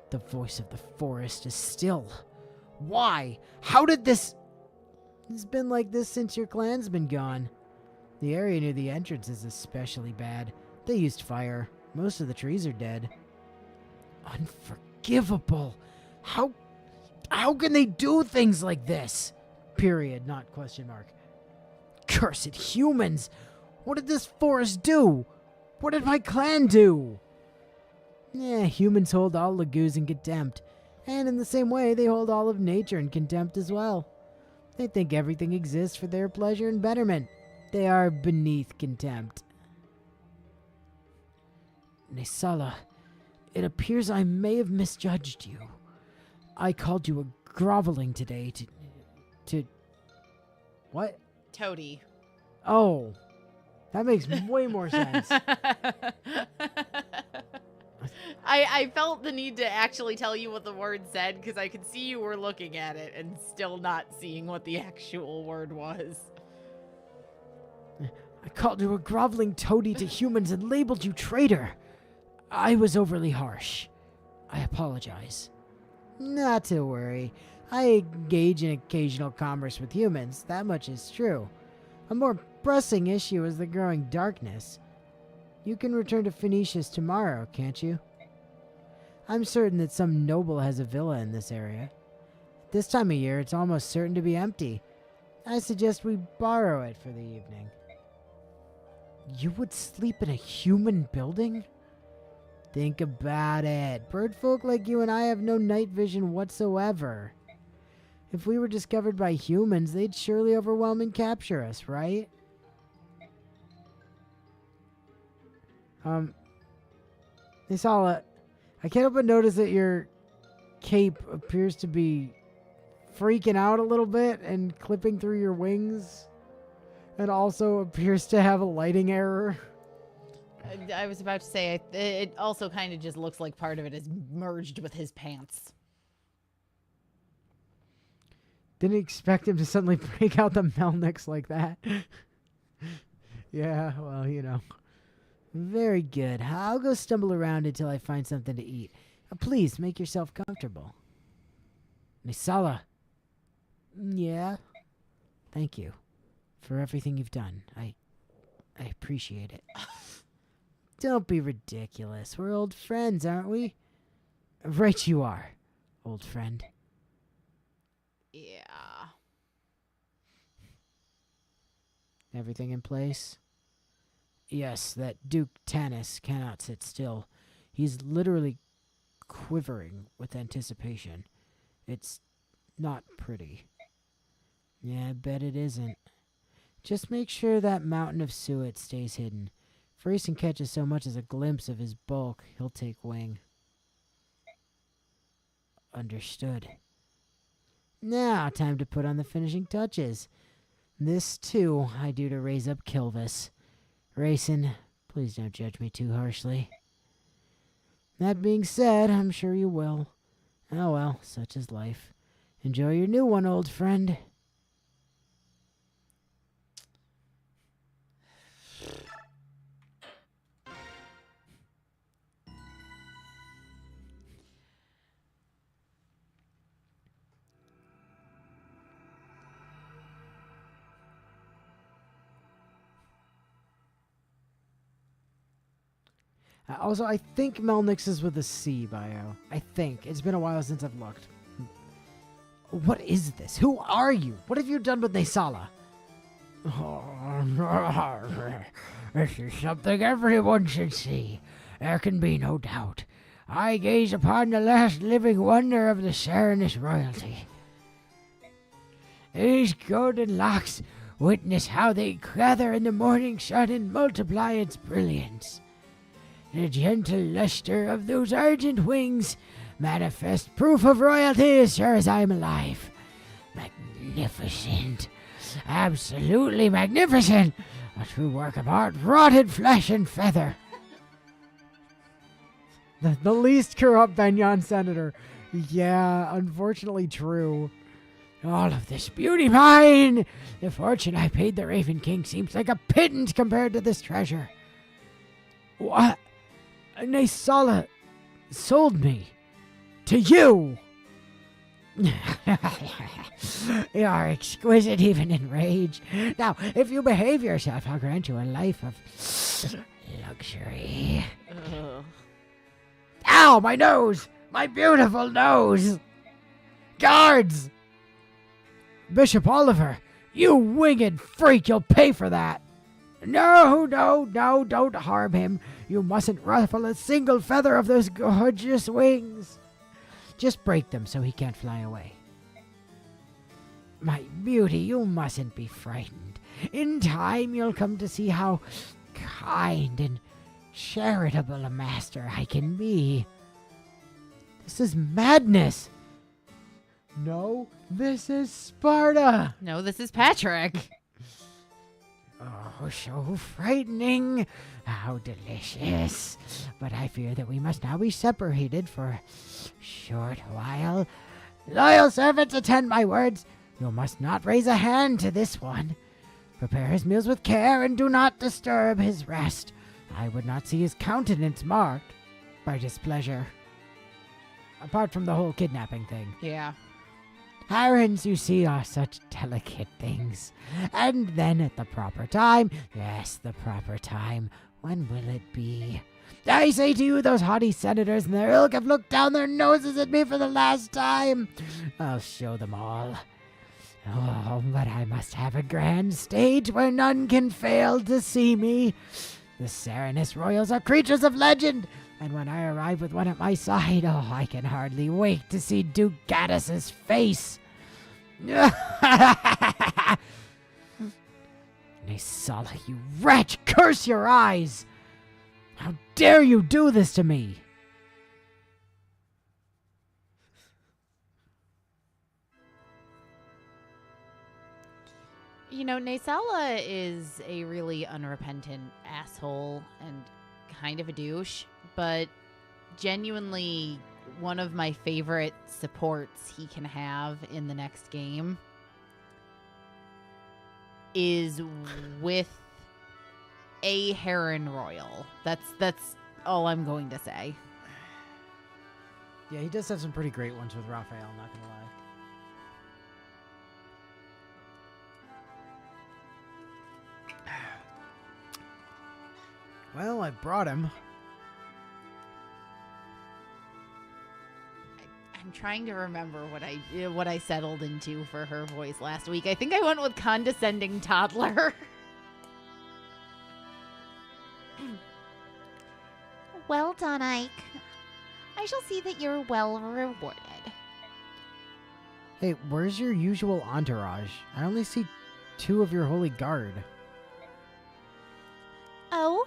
The voice of the forest is still. Why? How did this... It's been like this since your clan's been gone. The area near the entrance is especially bad. They used fire. Most of the trees are dead. Unforgivable. How can they do things like this? Period, not question mark. Cursed humans! What did this forest do? What did my clan do? Humans hold all Laguz in contempt. And in the same way, they hold all of nature in contempt as well. They think everything exists for their pleasure and betterment. They are beneath contempt. Nesala, it appears I may have misjudged you. I called you a groveling today to... What? Toady. Oh. That makes way more sense. I felt the need to actually tell you what the word said because I could see you were looking at it and still not seeing what the actual word was. I called you a groveling toady to humans and labeled you traitor. I was overly harsh. I apologize. Not to worry. I engage in occasional commerce with humans. That much is true. A more pressing issue is the growing darkness. You can return to Phoenicius tomorrow, can't you? I'm certain that some noble has a villa in this area. This time of year, it's almost certain to be empty. I suggest we borrow it for the evening. You would sleep in a human building? Think about it. Birdfolk like you and I have no night vision whatsoever. If we were discovered by humans, they'd surely overwhelm and capture us, right? Nisala, I can't help but notice that your cape appears to be freaking out a little bit and clipping through your wings. And also appears to have a lighting error. I was about to say, it also kind of just looks like part of it is merged with his pants. Didn't expect him to suddenly break out the Melniks like that. Yeah, well, you know. Very good. I'll go stumble around until I find something to eat. Please, make yourself comfortable. Nisala. Yeah? Thank you for everything you've done. I appreciate it. Don't be ridiculous. We're old friends, aren't we? Right you are, old friend. Yeah. Everything in place? Yes, that Duke Tanis cannot sit still. He's literally quivering with anticipation. It's not pretty. Yeah, I bet it isn't. Just make sure that mountain of suet stays hidden. If Rayson catches so much as a glimpse of his bulk, he'll take wing. Understood. Now, time to put on the finishing touches. This, too, I do to raise up Kilvis. Rayson, please don't judge me too harshly. That being said, I'm sure you will. Oh well, such is life. Enjoy your new one, old friend. Also, I think Melnix is with a C bio. I think. It's been a while since I've looked. What is this? Who are you? What have you done with Nesala? This is something everyone should see. There can be no doubt. I gaze upon the last living wonder of the Serenus royalty. These golden locks witness how they gather in the morning sun and multiply its brilliance. The gentle luster of those ardent wings manifest proof of royalty as sure as I'm alive. Magnificent. Absolutely magnificent. A true work of art, wrought in flesh and feather. The least corrupt Benyon senator. Yeah, unfortunately true. All of this beauty mine! The fortune I paid the Raven King seems like a pittance compared to this treasure. What? Nesala sold me. To you! You are exquisite even in rage. Now, if you behave yourself, I'll grant you a life of luxury. Ow, my nose! My beautiful nose! Guards! Bishop Oliver, you winged freak, you'll pay for that. No, don't harm him. You mustn't ruffle a single feather of those gorgeous wings. Just break them so he can't fly away. My beauty, you mustn't be frightened. In time, you'll come to see how kind and charitable a master I can be. This is madness. No, this is Sparta. No, this is Patrick. Oh, so frightening. How delicious. But I fear that we must now be separated for a short while. Loyal servants, attend my words. You must not raise a hand to this one. Prepare his meals with care and do not disturb his rest. I would not see his countenance marked by displeasure. Apart from the whole kidnapping thing. Yeah. Errands, you see, are such delicate things. And then at the proper time, yes, the proper time, when will it be? I say to you, those haughty senators and their ilk have looked down their noses at me for the last time. I'll show them all. Oh, but I must have a grand stage where none can fail to see me. The Serenus royals are creatures of legend, and when I arrive with one at my side, oh, I can hardly wait to see Duke Gaddis's face. Nesala, you wretch, curse your eyes! How dare you do this to me? You know, Nesala is a really unrepentant asshole and kind of a douche, but genuinely one of my favorite supports he can have in the next game is with a Heron Royal. That's all I'm going to say. Yeah, he does have some pretty great ones with Raphael, not gonna lie. Well, I brought him. I'm trying to remember what I settled into for her voice last week. I think I went with condescending toddler. Well done, Ike. I shall see that you're well rewarded. Hey, where's your usual entourage? I only see 2 of your holy guard. Oh?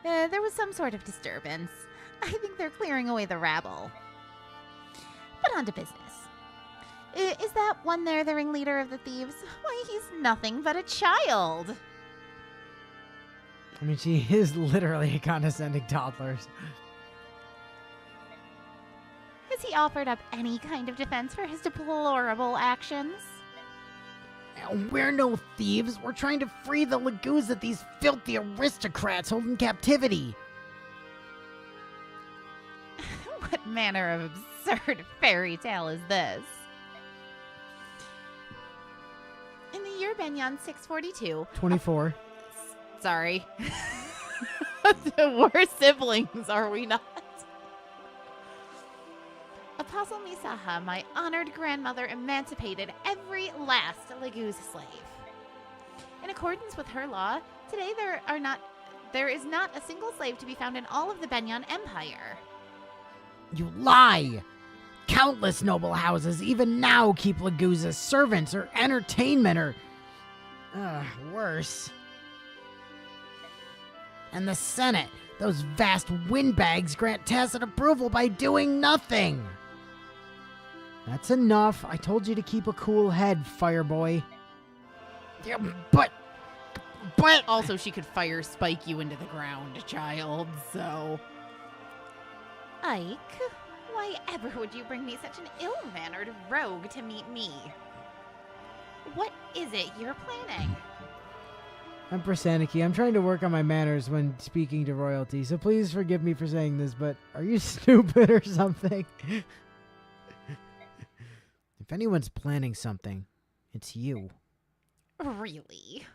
There was some sort of disturbance. I think they're clearing away the rabble. But on to business. Is that one there the ringleader of the thieves? Why, he's nothing but a child. I mean, she is literally a condescending toddler. Has he offered up any kind of defense for his deplorable actions? We're no thieves. We're trying to free the Lagoos that these filthy aristocrats hold in captivity. What manner of absurd fairy tale is this? In the year Benyon 642... 24. Sorry. We're siblings, are we not? Apostle Misaha, my honored grandmother, emancipated every last Laguz slave. In accordance with her law, today there is not a single slave to be found in all of the Benyon Empire. You lie! Countless noble houses even now keep Laguz as servants or entertainment or... worse. And the Senate, those vast windbags grant tacit approval by doing nothing! That's enough. I told you to keep a cool head, Fireboy. Yeah, but... Also, she could fire spike you into the ground, child, so... Ike, why ever would you bring me such an ill-mannered rogue to meet me? What is it you're planning? Empress Aniki, I'm trying to work on my manners when speaking to royalty, so please forgive me for saying this, but are you stupid or something? If anyone's planning something, it's you. Really?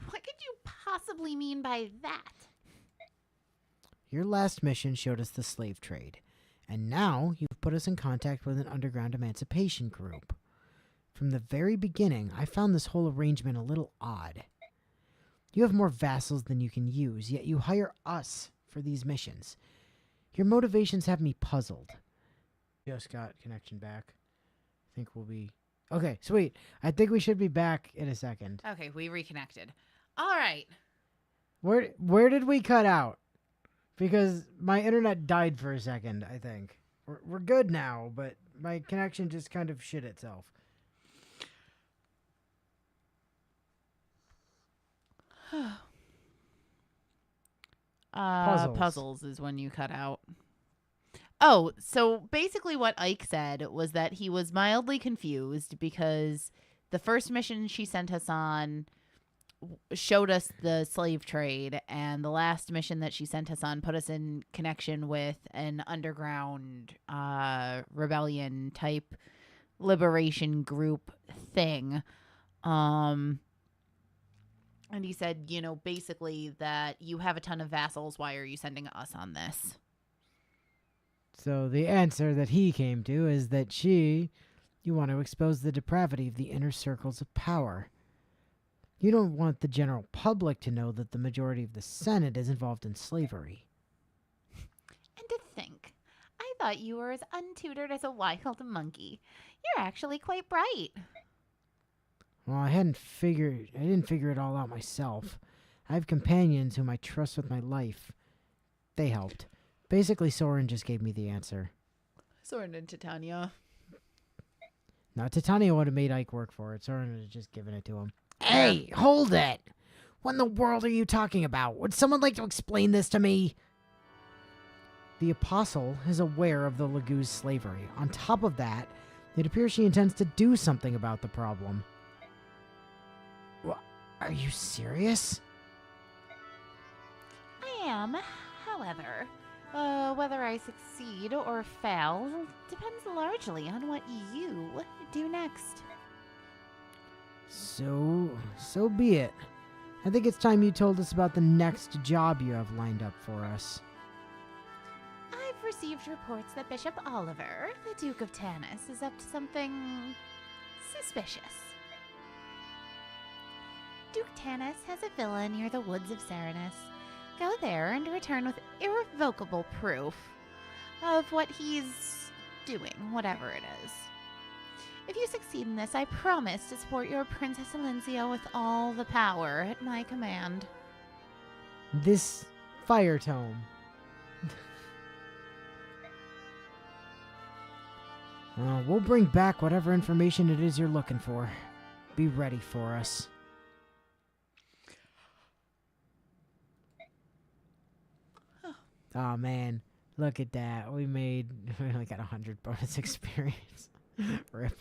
What could you possibly mean by that? Your last mission showed us the slave trade, and now you've put us in contact with an underground emancipation group. From the very beginning, I found this whole arrangement a little odd. You have more vassals than you can use, yet you hire us for these missions. Your motivations have me puzzled. Just got connection back. I think we'll be... Okay, sweet. I think we should be back in a second. Okay, we reconnected. All right. Where did we cut out? Because my internet died for a second, I think. We're good now, but my connection just kind of shit itself. Puzzles is when you cut out. Oh, so basically what Ike said was that he was mildly confused because the first mission she sent us on showed us the slave trade, and the last mission that she sent us on put us in connection with an underground rebellion type liberation group thing. And he said, you know, basically that you have a ton of vassals. Why are you sending us on this? So the answer that he came to is that you want to expose the depravity of the inner circles of power. You don't want the general public to know that the majority of the Senate is involved in slavery. And to think, I thought you were as untutored as a wild monkey. You're actually quite bright. Well, I didn't figure it all out myself. I have companions whom I trust with my life. They helped. Basically, Soren just gave me the answer. Soren and Titania. Now, Titania would have made Ike work for it. Soren would have just given it to him. Hey, hold it! What in the world are you talking about? Would someone like to explain this to me? The Apostle is aware of the Laguz slavery. On top of that, it appears she intends to do something about the problem. Are you serious? I am, however. Whether I succeed or fail depends largely on what you do next. So be it. I think it's time you told us about the next job you have lined up for us. I've received reports that Bishop Oliver, the Duke of Tanis, is up to something suspicious. Duke Tanis has a villa near the woods of Serenus. Go there and return with irrevocable proof of what he's doing, whatever it is. If you succeed in this, I promise to support your Princess Alencia with all the power at my command. This fire tome. We'll bring back whatever information it is you're looking for. Be ready for us. Oh man, look at that. We only got 100 bonus experience. Rip.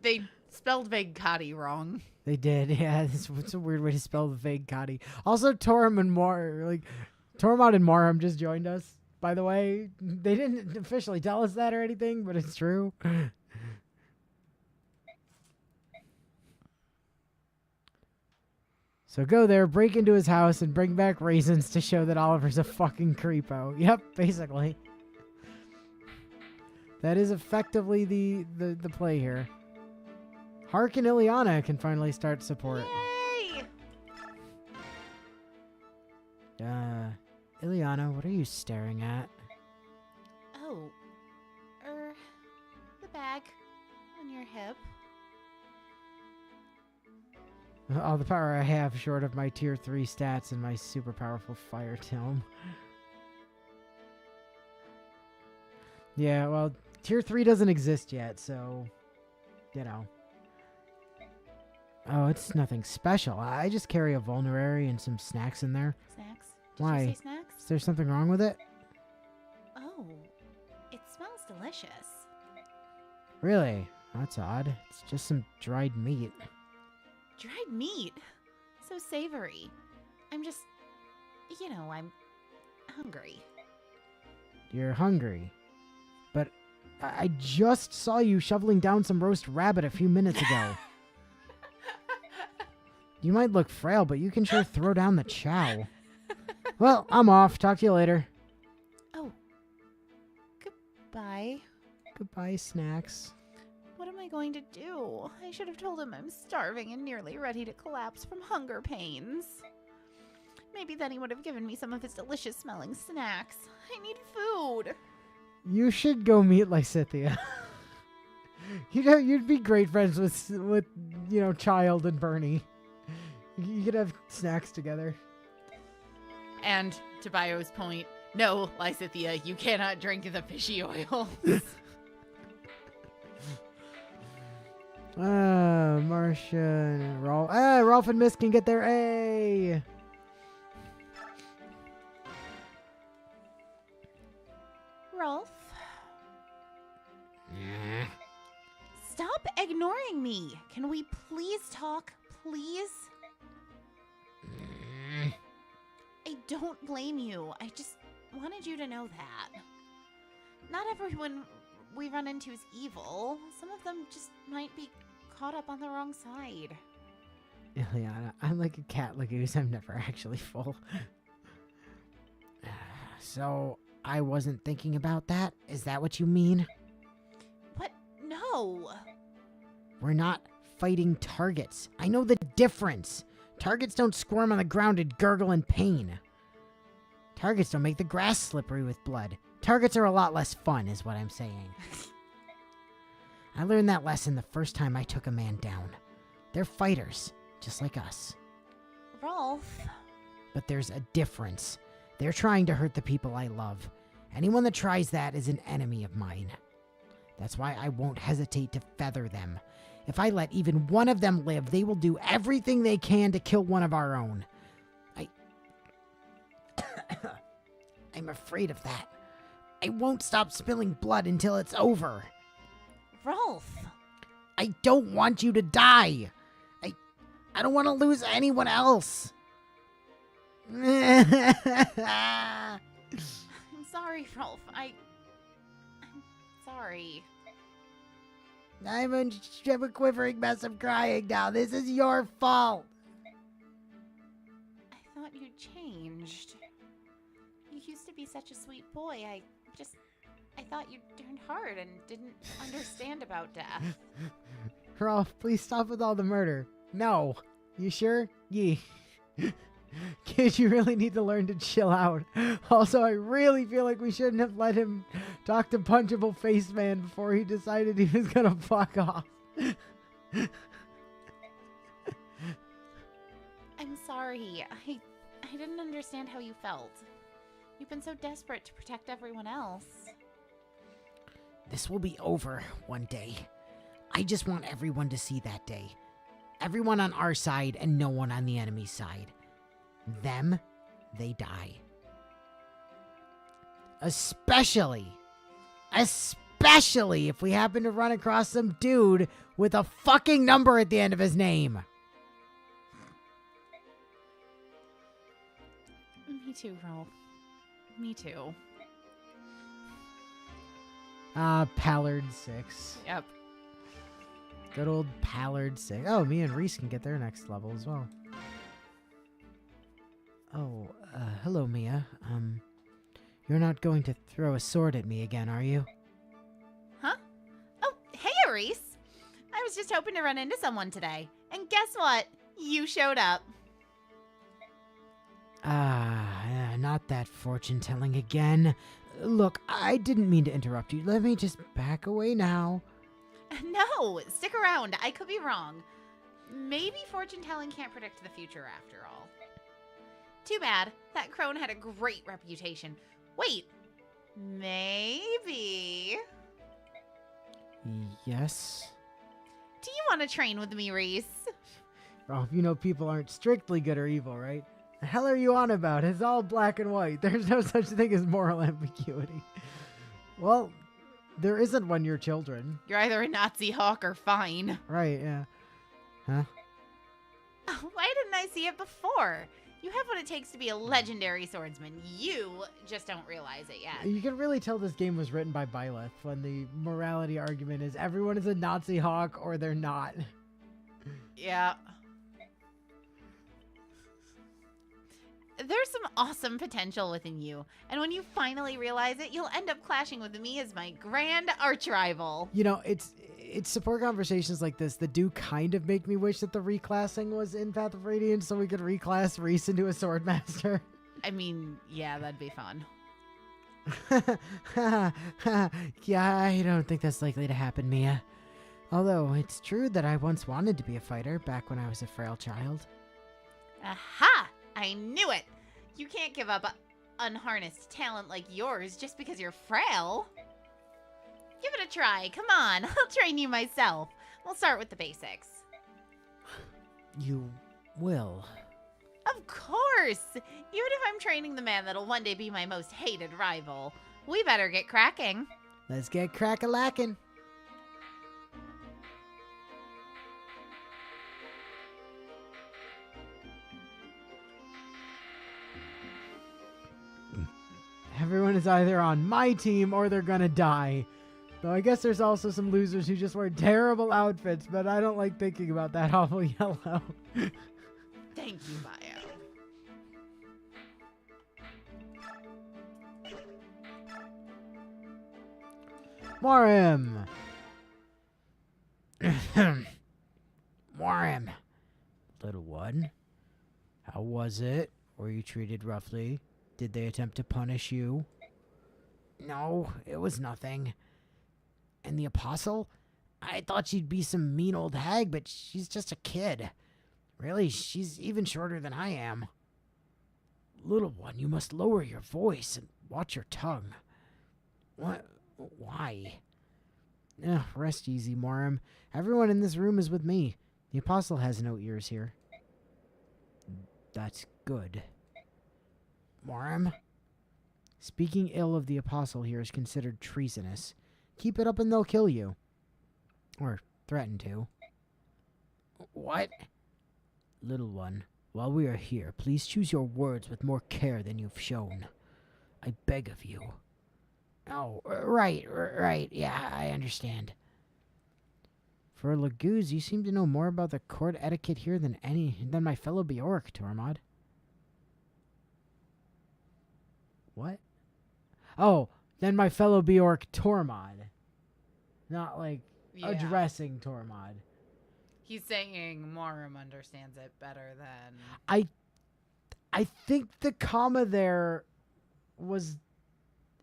They spelled Vegkati wrong. They did, yeah. It's a weird way to spell the vague Kati. Also, Tormod and Marham just joined us, by the way. They didn't officially tell us that or anything, but it's true. So go there, break into his house, and bring back raisins to show that Oliver's a fucking creepo. Yep, basically. That is effectively the play here. Hark and Ileana can finally start support. Yay! Ileana, what are you staring at? Oh, the bag on your hip. All the power I have short of my tier 3 stats and my super powerful fire tome. Yeah, well, tier 3 doesn't exist yet, so, you know. Oh, it's nothing special. I just carry a vulnerary and some snacks in there. Snacks? Did Why? you say snacks? Is there something wrong with it? Oh, it smells delicious. Really? That's odd. It's just some dried meat. Dried meat? So savory. I'm just, I'm hungry. You're hungry. But I just saw you shoveling down some roast rabbit a few minutes ago. You might look frail, but you can sure throw down the chow. Well, I'm off. Talk to you later. Oh. Goodbye. Goodbye, snacks. What am I going to do? I should have told him I'm starving and nearly ready to collapse from hunger pains. Maybe then he would have given me some of his delicious smelling snacks. I need food. You should go meet Lysithia. You'd be great friends with Child and Bernie. You could have snacks together. And to Bio's point, no, Lysithia, you cannot drink the fishy oil. Marcia and Rolf. Rolf and Miss can get their A. Rolf? Stop ignoring me. Can we please talk, please? I don't blame you. I just wanted you to know that. Not everyone we run into is evil. Some of them just might be caught up on the wrong side. Ileana, I'm like a cat lagoose. I'm never actually full. So, I wasn't thinking about that? Is that what you mean? What? No. We're not fighting targets. I know the difference. Targets don't squirm on the ground and gurgle in pain. Targets don't make the grass slippery with blood. Targets are a lot less fun, is what I'm saying. I learned that lesson the first time I took a man down. They're fighters, just like us. Rolf. But there's a difference. They're trying to hurt the people I love. Anyone that tries that is an enemy of mine. That's why I won't hesitate to feather them. If I let even one of them live, they will do everything they can to kill one of our own. I'm afraid of that. I won't stop spilling blood until it's over. Rolf. I don't want you to die. I don't want to lose anyone else. I'm sorry, Rolf. I'm sorry. I'm a quivering mess of crying now. This is your fault. thought you'd changed. You used to be such a sweet boy. I thought you turned hard and didn't understand about death. Rolf, please stop with all the murder. No. You sure? Yee. Kid, you really need to learn to chill out. Also, I really feel like we shouldn't have let him talk to Punchable Face Man before he decided he was gonna fuck off. I'm sorry. I didn't understand how you felt. You've been so desperate to protect everyone else. This will be over one day. I just want everyone to see that day. Everyone on our side and no one on the enemy's side. Them, they die. Especially if we happen to run across some dude with a fucking number at the end of his name. Me too, Rolf. Me too. Pallard 6. Yep. Good old Pallard 6. Oh, me and Reese can get their next level as well. Oh, hello, Mia. You're not going to throw a sword at me again, are you? Huh? Oh, hey, Reese. I was just hoping to run into someone today. And guess what? You showed up. Not that fortune-telling again. Look, I didn't mean to interrupt you. Let me just back away now. No, stick around. I could be wrong. Maybe fortune-telling can't predict the future after all. Too bad. That crone had a great reputation. Wait, maybe... Yes? Do you want to train with me, Reese? Rolf, you know people aren't strictly good or evil, right? The hell are you on about? It's all black and white. There's no such thing as moral ambiguity. Well, there isn't when you're children. You're either a Nazi hawk or fine. Right, yeah. Huh? Why didn't I see it before? You have what it takes to be a legendary swordsman. You just don't realize it yet. You can really tell this game was written by Byleth when the morality argument is everyone is a Nazi hawk or they're not. Yeah. There's some awesome potential within you, and when you finally realize it, you'll end up clashing with me as my grand arch rival. You know, it's support conversations like this that do kind of make me wish that the reclassing was in Path of Radiance so we could reclass Reese into a swordmaster. I mean, yeah, that'd be fun. Yeah, I don't think that's likely to happen, Mia. Although, it's true that I once wanted to be a fighter back when I was a frail child. Aha! I knew it! You can't give up unharnessed talent like yours just because you're frail. Give it a try. Come on. I'll train you myself. We'll start with the basics. You will. Of course! Even if I'm training the man that'll one day be my most hated rival. We better get cracking. Let's get crack-a-lackin'. Everyone is either on my team or they're gonna die. Though I guess there's also some losers who just wear terrible outfits, but I don't like thinking about that awful yellow. Thank you, Bio. Morim! Morim. Little one, how was it? Were you treated roughly? Did they attempt to punish you? No, it was nothing. And the apostle? I thought she'd be some mean old hag, but she's just a kid. Really, she's even shorter than I am. Little one, you must lower your voice and watch your tongue. What? Why? Rest easy, Morim. Everyone in this room is with me. The apostle has no ears here. That's good. Morim? Speaking ill of the apostle here is considered treasonous. Keep it up and they'll kill you. Or threaten to. What? Little one, while we are here, please choose your words with more care than you've shown. I beg of you. Oh, right. Yeah, I understand. For Laguz, you seem to know more about the court etiquette here than my fellow Bjork, Tormod. What? Oh, then my fellow Bjork Tormod. Not like addressing Tormod. He's saying Morum understands it better than... I think the comma there was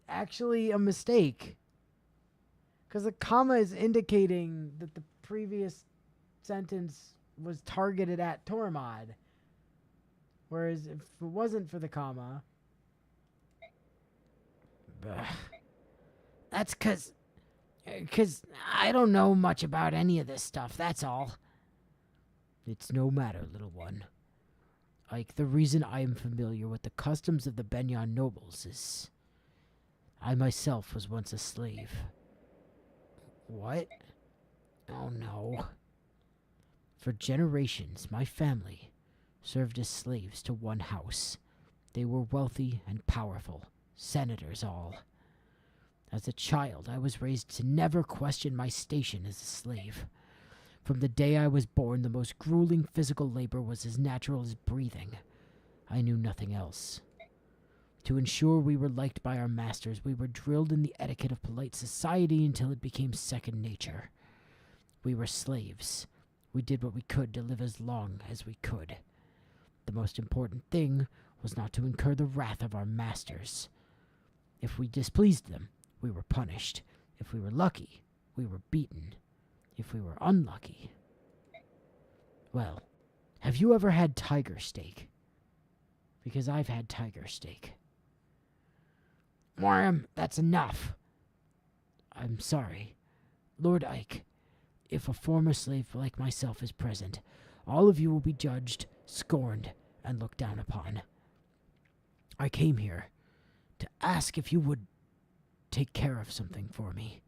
actually a mistake. Because the comma is indicating that the previous sentence was targeted at Tormod. Whereas if it wasn't for the comma... That's 'cause I don't know much about any of this stuff, that's all. It's no matter, little one. Like, the reason I am familiar with the customs of the Benyon nobles is I myself was once a slave. What? Oh no. For generations, my family served as slaves to one house. They were wealthy and powerful, senators all. As a child, I was raised to never question my station as a slave. From the day I was born, the most grueling physical labor was as natural as breathing. I knew nothing else. To ensure we were liked by our masters, we were drilled in the etiquette of polite society until it became second nature. We were slaves. We did what we could to live as long as we could. The most important thing was not to incur the wrath of our masters. If we displeased them, we were punished. If we were lucky, we were beaten. If we were unlucky... Well, have you ever had tiger steak? Because I've had tiger steak. Morum, that's enough. I'm sorry. Lord Ike, if a former slave like myself is present, all of you will be judged, scorned, and looked down upon. I came here to ask if you would take care of something for me.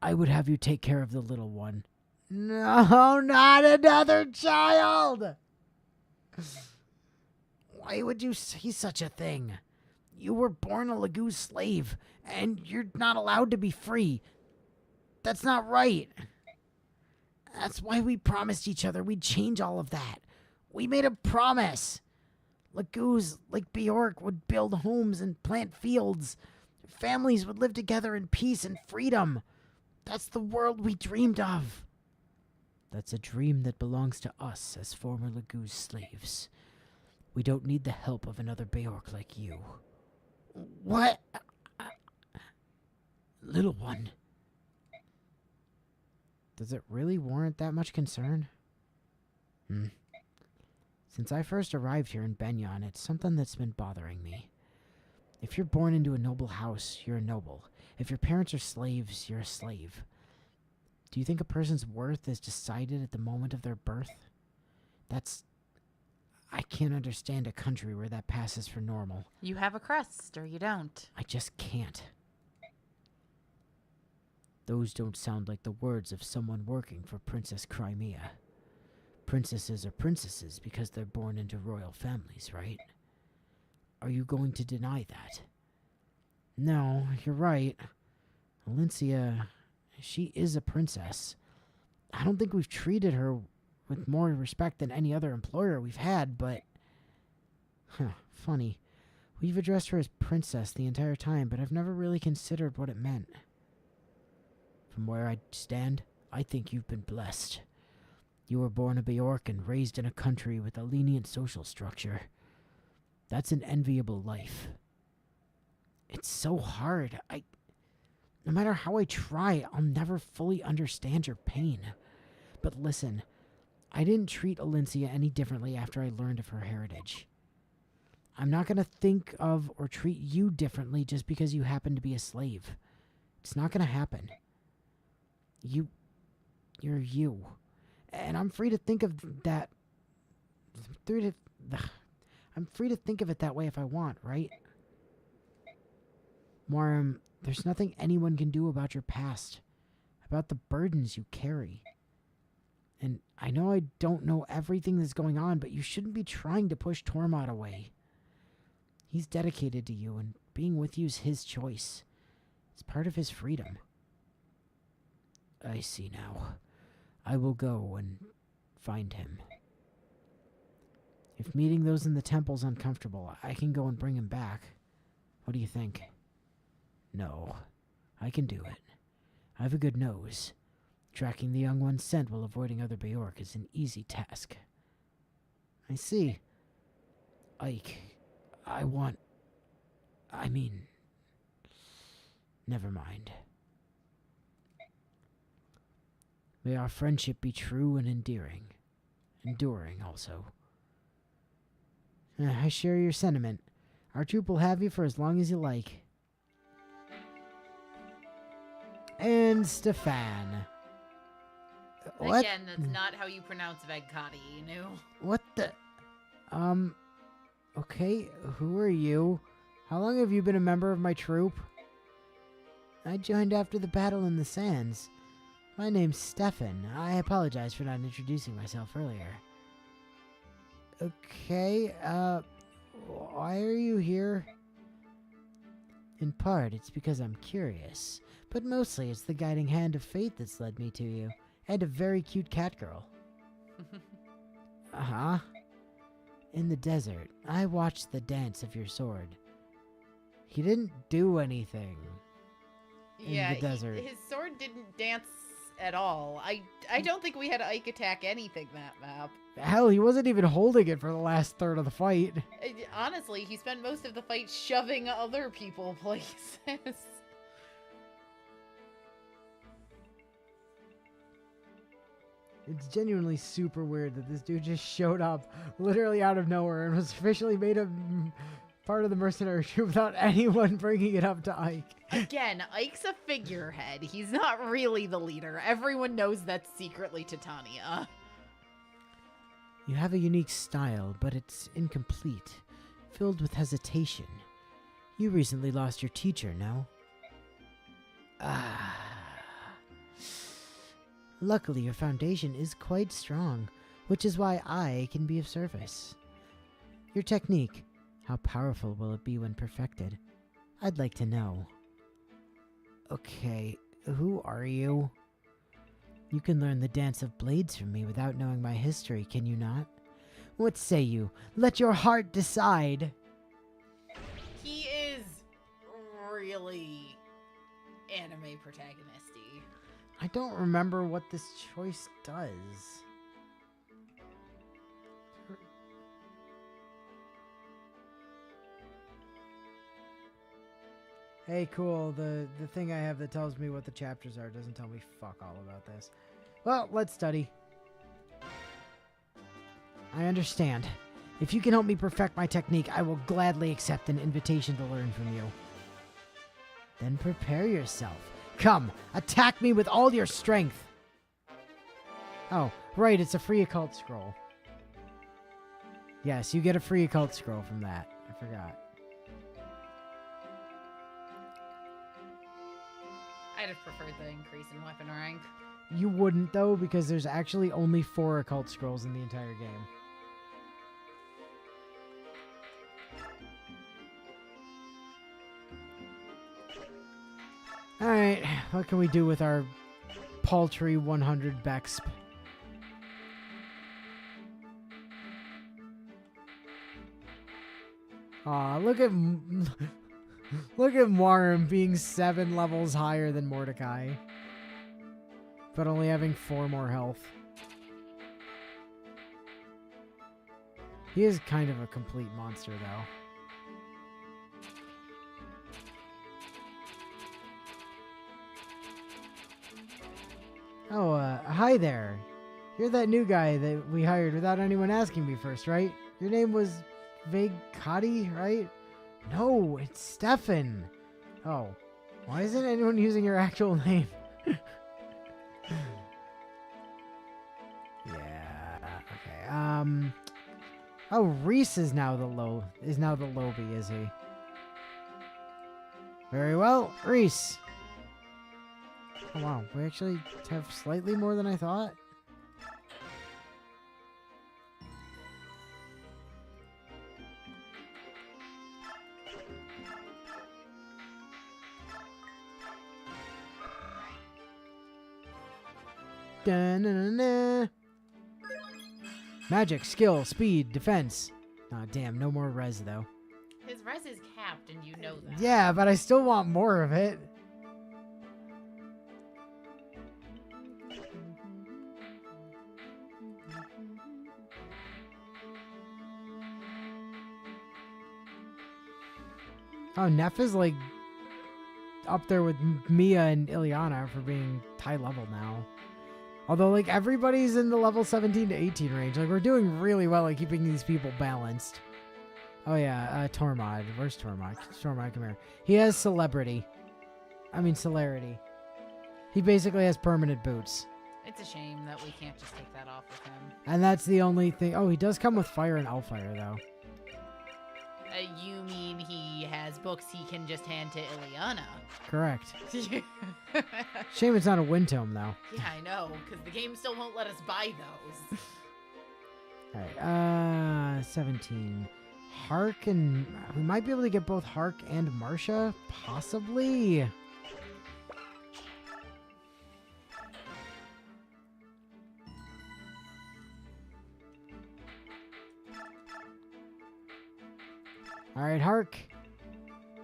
I would have you take care of the little one. No, not another child! Why would you say such a thing? You were born a Lagoo's slave, and you're not allowed to be free. That's not right. That's why we promised each other we'd change all of that. We made a promise. Lagoos like Bjork would build homes and plant fields. Families would live together in peace and freedom. That's the world we dreamed of. That's a dream that belongs to us as former Lagoo's slaves. We don't need the help of another Bjork like you. What? Little one. Does it really warrant that much concern? Since I first arrived here in Benyon, it's something that's been bothering me. If you're born into a noble house, you're a noble. If your parents are slaves, you're a slave. Do you think a person's worth is decided at the moment of their birth? I can't understand a country where that passes for normal. You have a crest, or you don't. I just can't. Those don't sound like the words of someone working for Princess Crimea. Princesses are princesses because they're born into royal families, right? Are you going to deny that? No, you're right. Alicia, she is a princess. I don't think we've treated her with more respect than any other employer we've had, but... funny. We've addressed her as princess the entire time, but I've never really considered what it meant. From where I stand, I think you've been blessed. You were born a Bjork and raised in a country with a lenient social structure. That's an enviable life. It's so hard. No matter how I try, I'll never fully understand your pain. But listen, I didn't treat Alicia any differently after I learned of her heritage. I'm not going to think of or treat you differently just because you happen to be a slave. It's not going to happen. You're you. And I'm free to think of that... I'm free to think of it that way if I want, right? Morum, there's nothing anyone can do about your past, about the burdens you carry. And I know I don't know everything that's going on, but you shouldn't be trying to push Tormod away. He's dedicated to you, and being with you is his choice. It's part of his freedom. I see now. I will go and find him. If meeting those in the temple's uncomfortable, I can go and bring him back. What do you think? No, I can do it. I have a good nose. Tracking the young one's scent while avoiding other Bjork is an easy task. I see. Ike, never mind. May our friendship be true and endearing. Enduring, also. I share your sentiment. Our troop will have you for as long as you like. And Stefan. What? Again, that's not how you pronounce Vegkati, you know? What the? Okay, who are you? How long have you been a member of my troop? I joined after the battle in the sands. My name's Stefan. I apologize for not introducing myself earlier. Okay, why are you here? In part, it's because I'm curious, but mostly it's the guiding hand of fate that's led me to you, and a very cute cat girl. Uh-huh. In the desert, I watched the dance of your sword. He didn't do anything in the desert. His sword didn't dance at all. I don't think we had Ike attack anything that map. Hell, he wasn't even holding it for the last third of the fight. Honestly, he spent most of the fight shoving other people places. It's genuinely super weird that this dude just showed up literally out of nowhere and was officially made a part of the mercenary troop without anyone bringing it up to Ike. Again, Ike's a figurehead. He's not really the leader. Everyone knows that's secretly Titania. You have a unique style, but it's incomplete, filled with hesitation. You recently lost your teacher, no? Ah. Luckily, your foundation is quite strong, which is why I can be of service. Your technique, how powerful will it be when perfected? I'd like to know. Okay, who are you? You can learn the dance of blades from me without knowing my history, can you not? What say you? Let your heart decide! He is really anime protagonisty. I don't remember what this choice does. Hey, cool. The thing I have that tells me what the chapters are doesn't tell me fuck all about this. Well, let's study. I understand. If you can help me perfect my technique, I will gladly accept an invitation to learn from you. Then prepare yourself. Come, attack me with all your strength. Oh, right, it's a free occult scroll. Yes, you get a free occult scroll from that. I forgot. I'd have preferred the increase in weapon rank. You wouldn't, though, because there's actually only 4 occult scrolls in the entire game. Alright, what can we do with our paltry 100 Bexp? Aw, look at Marim being 7 levels higher than Mordecai. But only having 4 more health. He is kind of a complete monster, though. Oh, hi there. You're that new guy that we hired without anyone asking me first, right? Your name was Vegkati, right? No, it's Stefan. Oh, why isn't anyone using your actual name? Yeah, okay. Oh, Reese is now the Lobby, is he? Very well, Reese. Oh wow, we actually have slightly more than I thought. Da-na-na-na. Magic, skill, speed, defense. Aw, damn, no more res though. His His res is capped, and you know that. Yeah, but I still want more of it. Oh, Neff is like up there with Mia and Ileana for being high level now. Although, like, everybody's in the level 17 to 18 range. Like, we're doing really well at keeping these people balanced. Oh, yeah, Tormod. Where's Tormod? Tormod, come here. He has celerity. He basically has permanent boots. It's a shame that we can't just take that off with him. And that's the only thing. Oh, he does come with fire and Elfire, though. You mean he has books he can just hand to Ileana? Correct. Yeah, Shame it's not a wind tome, though. I know, because the game still won't let us buy those. Alright, 17. Hark and... We might be able to get both Hark and Marcia? Possibly. Alright, Hark.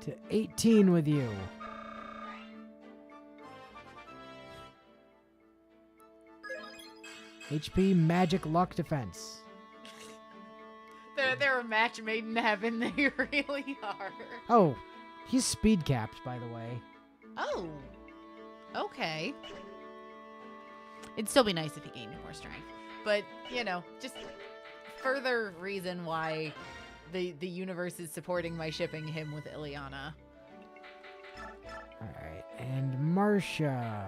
To 18 with you. HP, magic, luck, defense. They're a match made in heaven. They really are. Oh, he's speed capped, by the way. Oh. Okay. It'd still be nice if he gained more strength. But, you know, just further reason why the universe is supporting my shipping him with Ileana. Alright, and Marcia.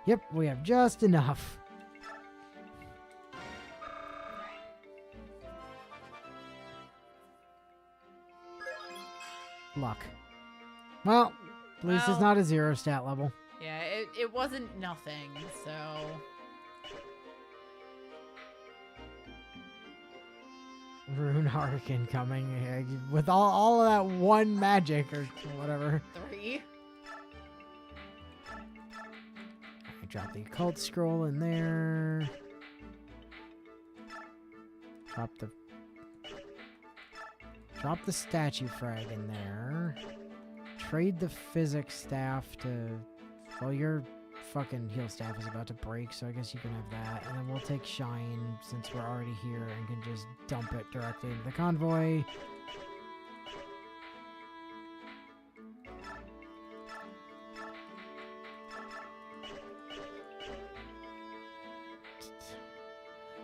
Yep, we have just enough. Luck. Well, at least it's Well- not a 0 stat level. Yeah, it wasn't nothing, so... Rune Harkin coming with all of that one magic or whatever. 3. I drop the occult scroll in there. Drop the statue frag in there. Trade the physics staff to... Well, your fucking heal staff is about to break, so I guess you can have that. And then we'll take Shine, since we're already here, and can just dump it directly into the convoy.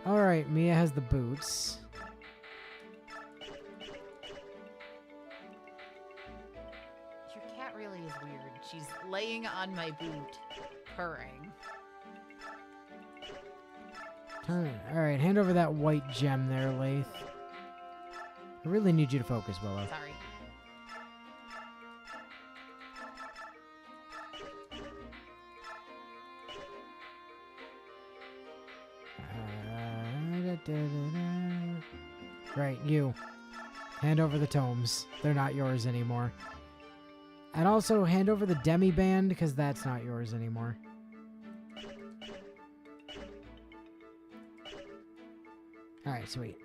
Alright, Mia has the boots. Your cat really is weird. She's laying on my boot, purring. Alright, hand over that white gem there, Lath. I really need you to focus, Willow. Sorry. Right, you. Hand over the tomes. They're not yours anymore. And also, hand over the demi-band, because that's not yours anymore. Alright, sweet.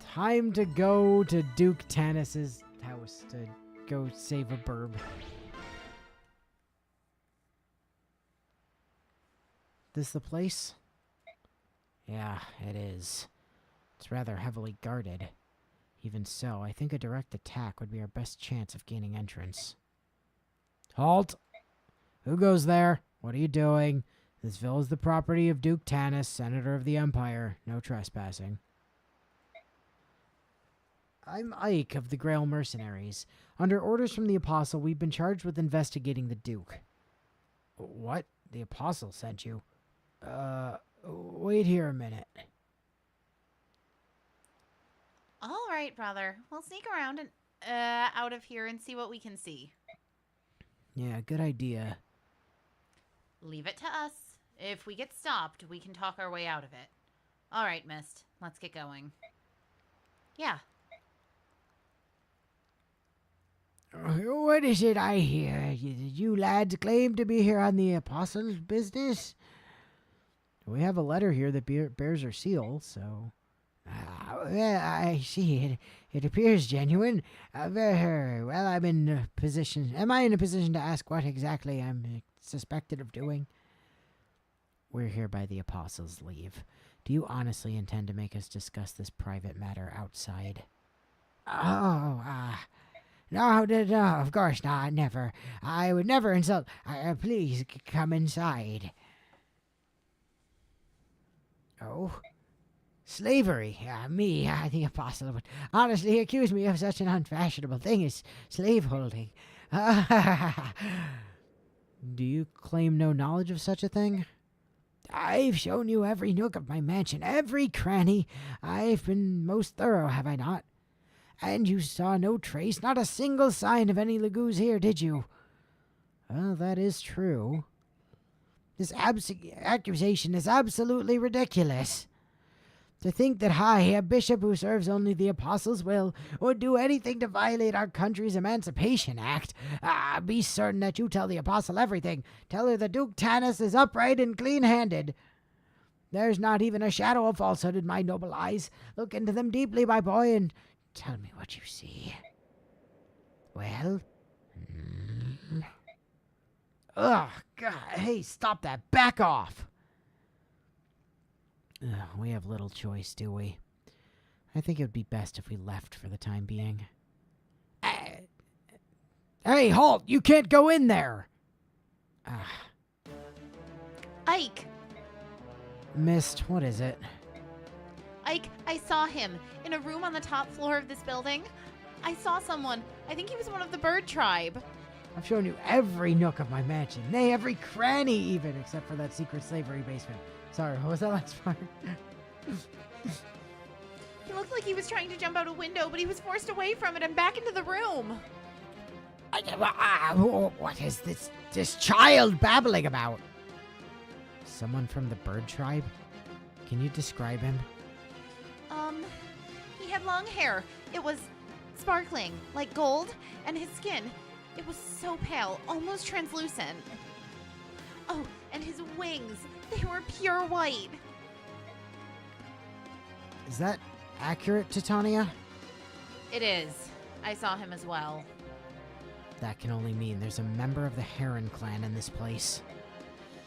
Time to go to Duke Tanis's house to go save a burb. This the place? Yeah, it is. It's rather heavily guarded. Even so, I think a direct attack would be our best chance of gaining entrance. Halt! Who goes there? What are you doing? This villa is the property of Duke Tanis, Senator of the Empire. No trespassing. I'm Ike of the Grail Mercenaries. Under orders from the Apostle, we've been charged with investigating the Duke. What? The Apostle sent you? Wait here a minute. All right, brother. We'll sneak around and out of here and see what we can see. Yeah, good idea. Leave it to us. If we get stopped, we can talk our way out of it. All right, Mist. Let's get going. Yeah. What is it I hear? You lads claim to be here on the Apostle's business? We have a letter here that bears our seal, so... well, I see. It appears genuine. Very well. I'm in a position. Am I in a position to ask what exactly I'm suspected of doing? We're here by the Apostles' leave. Do you honestly intend to make us discuss this private matter outside? Oh, no, of course not. Never. I would never insult. Please come inside. Oh. Slavery. Me, the apostle, would honestly accuse me of such an unfashionable thing as slaveholding. Do you claim no knowledge of such a thing? I've shown you every nook of my mansion, every cranny. I've been most thorough, have I not? And you saw no trace, not a single sign of any Lagoos here, did you? Well, that is true. This accusation is absolutely ridiculous. To think that I, a bishop who serves only the Apostles' will, would do anything to violate our country's Emancipation Act. Be certain that you tell the Apostle everything. Tell her that Duke Tanis is upright and clean-handed. There's not even a shadow of falsehood in my noble eyes. Look into them deeply, my boy, and tell me what you see. Well? Ugh, God, hey, stop that. Back off. We have little choice, do we? I think it would be best if we left for the time being. Hey, halt! You can't go in there! Ike! Mist, what is it? Ike, I saw him in a room on the top floor of this building. I saw someone. I think he was one of the bird tribe. I've shown you every nook of my mansion. Nay, every cranny even, except for that secret slavery basement. Sorry, what was that last part? He looked like he was trying to jump out a window, but he was forced away from it and back into the room. What is this child babbling about? Someone from the bird tribe? Can you describe him? He had long hair. It was sparkling, like gold, and his skin, it was so pale, almost translucent. Oh, and his wings, they were pure white. Is that accurate, Titania? It is. I saw him as well. That can only mean there's a member of the Heron clan in this place.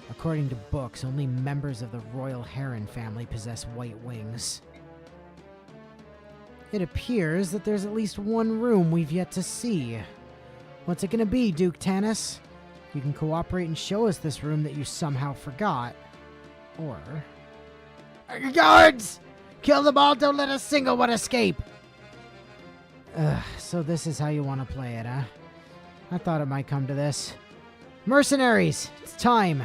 According to books, only members of the royal Heron family possess white wings. It appears that there's at least one room we've yet to see. What's it gonna be, Duke Tanis? You can cooperate and show us this room that you somehow forgot. Or... Guards! Kill them all, don't let a single one escape! So this is how you want to play it, huh? I thought it might come to this. Mercenaries! It's time!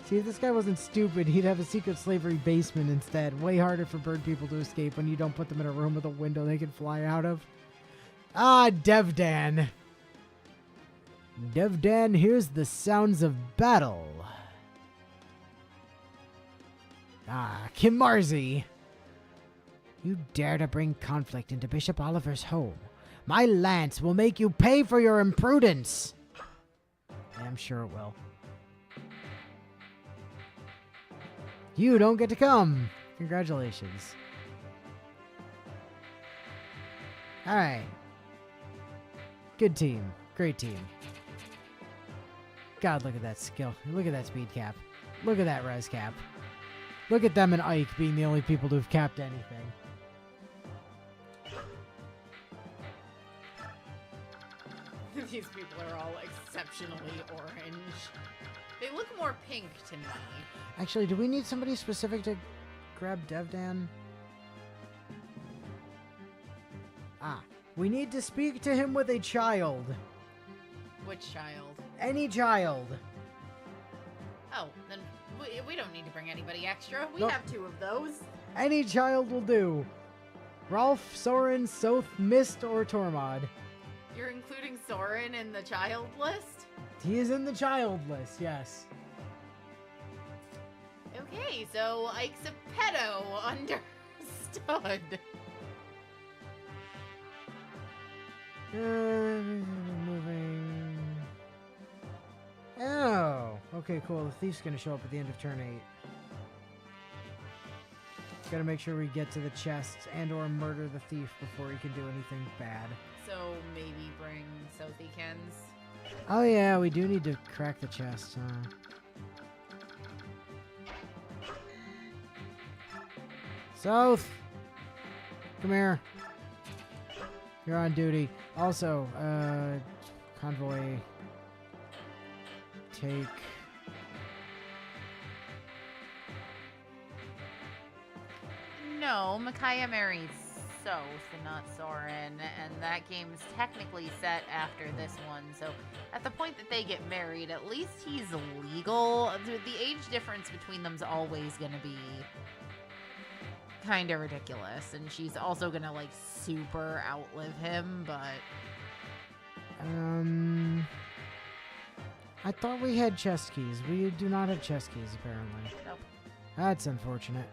See, if this guy wasn't stupid, he'd have a secret slavery basement instead. Way harder for bird people to escape when you don't put them in a room with a window they can fly out of. Devdan. Devdan hears the sounds of battle. Kimarzi. You dare to bring conflict into Bishop Oliver's home. My lance will make you pay for your imprudence. I'm sure it will. You don't get to come. Congratulations. Alright. Good team. Great team. God, look at that skill. Look at that speed cap. Look at that res cap. Look at them and Ike being the only people to have capped anything. These people are all exceptionally orange. They look more pink to me. Actually, do we need somebody specific to grab Devdan? We need to speak to him with a child. Which child? Any child. Oh, then we don't need to bring anybody extra. We Nope. have 2 of those. Any child will do. Rolf, Soren, Soth, Mist, or Tormod. You're including Soren in the child list? He is in the child list, yes. Okay, so Ike's a pedo. Understood. Moving. Oh, Okay, cool. The thief's gonna show up at the end of turn 8. Gotta make sure we get to the chests and or murder the thief before he can do anything bad. So maybe bring Sothikins. Oh yeah, we do need to crack the chest. South! Come here. You're on duty. Also, convoy. Take... No, Micaiah marries Soth and not Soren, and that game is technically set after this one. So at the point that they get married, at least he's legal. The age difference between them's always going to be kind of ridiculous, and she's also going to like super outlive him, but I thought we had chest keys. We do not have chest keys, apparently. nope. That's unfortunate.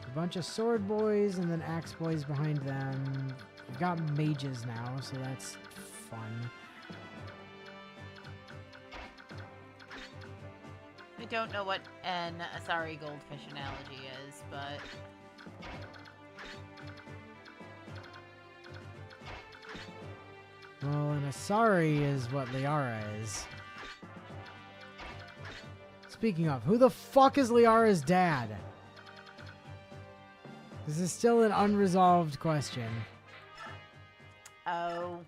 A bunch of sword boys and then axe boys behind them. We've got mages now, so that's fun. I don't know what an Asari goldfish analogy is, but Well, an Asari is what Liara is. Speaking of, who the fuck is Liara's dad? This is still an unresolved question. oh.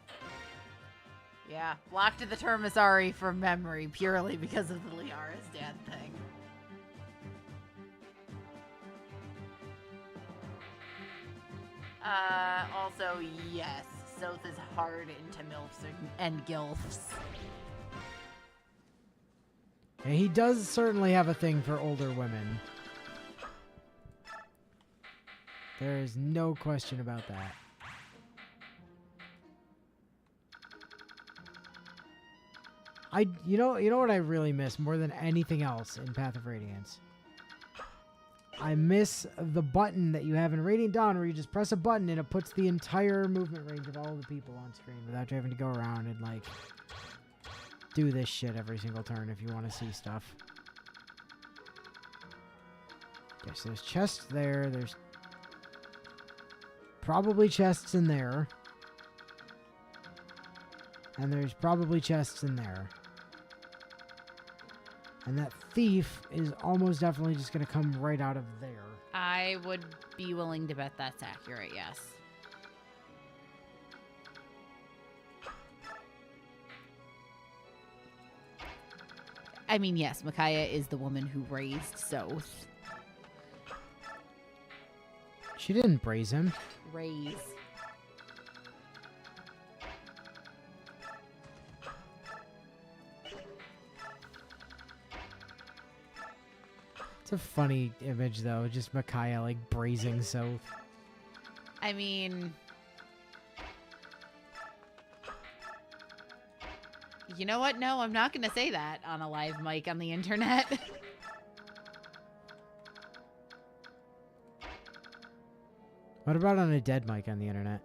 Yeah, blocked the term Asari from memory purely because of the Liara's dad thing. Also, yes, Soth is hard into MILFs and GILFs. And he does certainly have a thing for older women. There is no question about that. You know what I really miss more than anything else in Path of Radiance? I miss the button that you have in Radiant Dawn where you just press a button and it puts the entire movement range of all the people on screen without you having to go around and like do this shit every single turn if you want to see stuff. Okay, so there's chests there. There's probably chests in there. And there's probably chests in there. And that thief is almost definitely just going to come right out of there. I would be willing to bet that's accurate, yes. I mean, yes, Micaiah is the woman who raised Soth. She didn't braise him. Raise. It's a funny image, though. Just Micaiah, like, braising Soth. I mean, you know what? No, I'm not going to say that on a live mic on the internet. What about on a dead mic on the internet?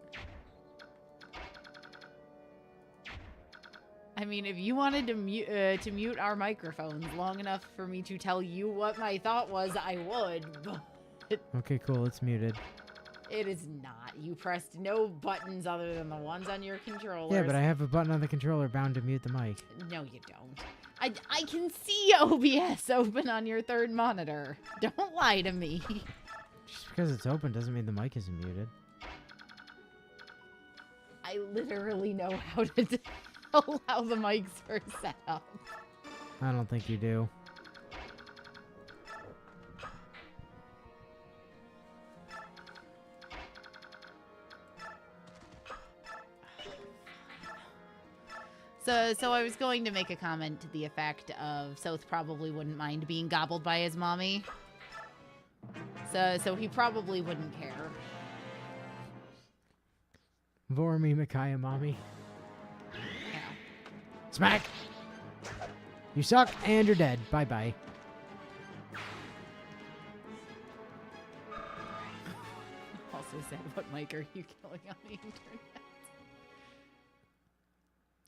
I mean, if you wanted to mute our microphones long enough for me to tell you what my thought was, I would, but Okay, cool. It's muted. it is not. You pressed no buttons other than the ones on your controllers. Yeah, but I have a button on the controller bound to mute the mic. No, you don't. I can see OBS open on your third monitor. Don't lie to me. Just because it's open doesn't mean the mic isn't muted. I literally know how to tell how the mics are set up. I don't think you do. So I was going to make a comment to the effect of Soth probably wouldn't mind being gobbled by his mommy. So he probably wouldn't care. Vormy, Micaiah, mommy. Yeah. Smack! You suck and you're dead. Bye-bye. so sad. What Mike are you killing on the internet?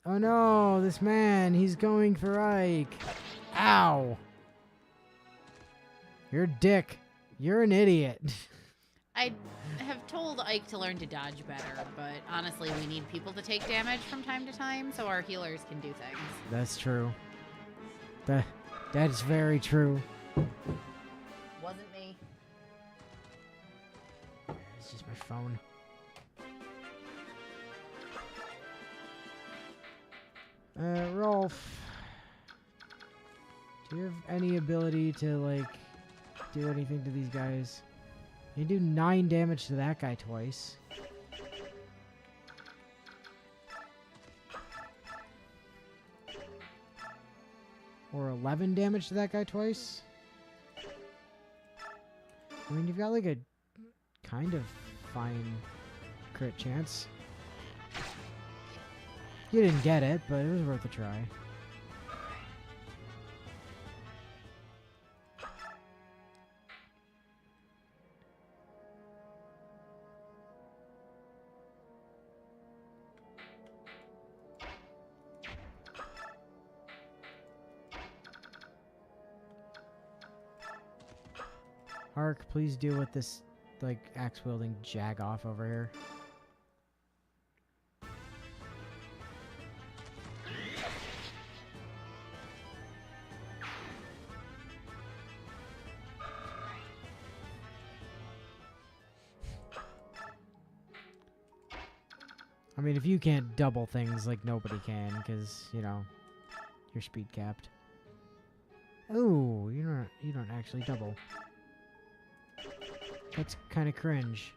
Oh no, this man, he's going for Ike. Ow. You're a dick. You're an idiot. I have told Ike to learn to dodge better, but honestly, we need people to take damage from time to time so our healers can do things. That's true. That's very true. Wasn't me. It's just my phone. Rolf. Do you have any ability to, like, do anything to these guys? You do 9 damage to that guy twice. Or 11 damage to that guy twice. I mean, you've got like a kind of fine crit chance. You didn't get it, but it was worth a try. Ark, please deal with this, like, axe-wielding jag-off over here. I mean, if you can't double things, like, nobody can, because, you know, you're speed capped. Oh, you don't actually double. That's kind of cringe.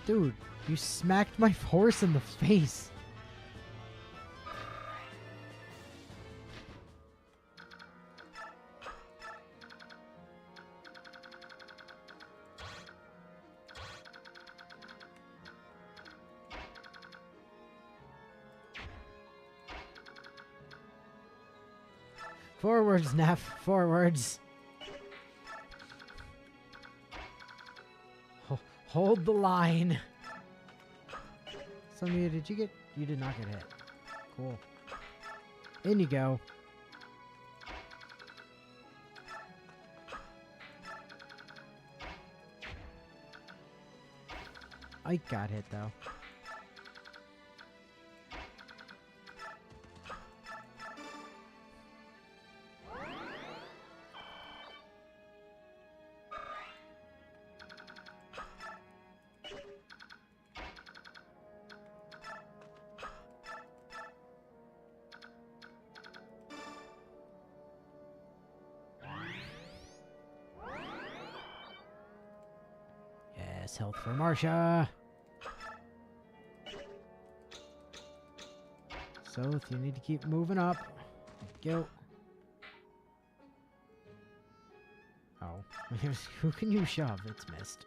Dude, you smacked my horse in the face. Forwards, Neff. Forwards. Hold the line. Some of you, did you get... You did not get hit. Cool. In you go. Ike got hit, though. Yes, health for Marsha. So, you need to keep moving up. Go. Oh. Who can you shove? It's missed.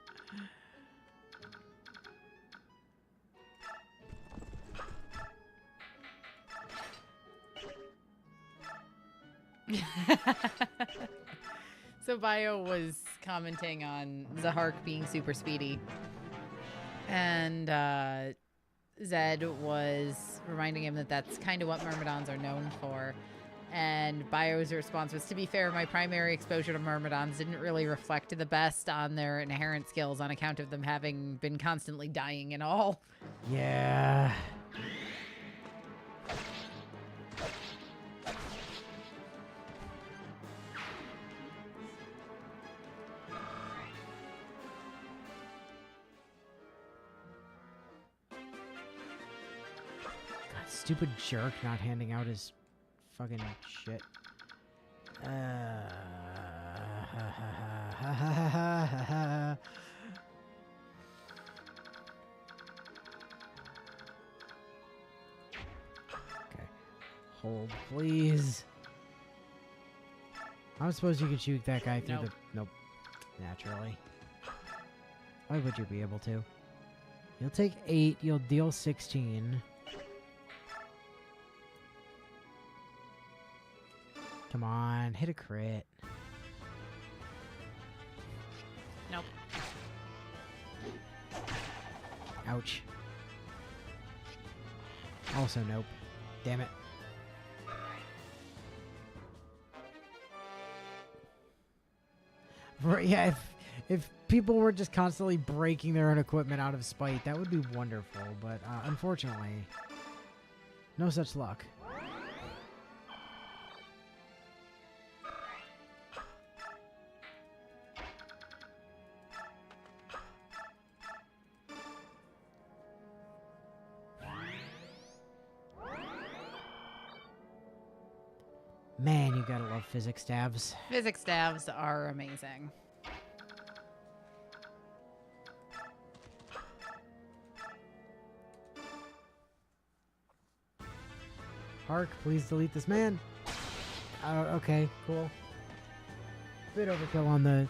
So Bio was commenting on Zahark being super speedy. And Zed was reminding him that that's kind of what Myrmidons are known for. And Bio's response was, to be fair, my primary exposure to Myrmidons didn't really reflect the best on their inherent skills on account of them having been constantly dying and all. Yeah. God, stupid jerk not handing out his fucking shit. Okay. Hold, please. I don't suppose you can shoot that guy through Nope. the... Nope. Naturally. Why would you be able to? You'll take 8, you'll deal 16. Come on, hit a crit. Nope. Ouch. Also nope. Damn it. Yeah, if people were just constantly breaking their own equipment out of spite, that would be wonderful, but unfortunately, no such luck. Man, you gotta love physics stabs. Physics stabs are amazing. Hark, please delete this man. Okay, cool. Bit overkill on the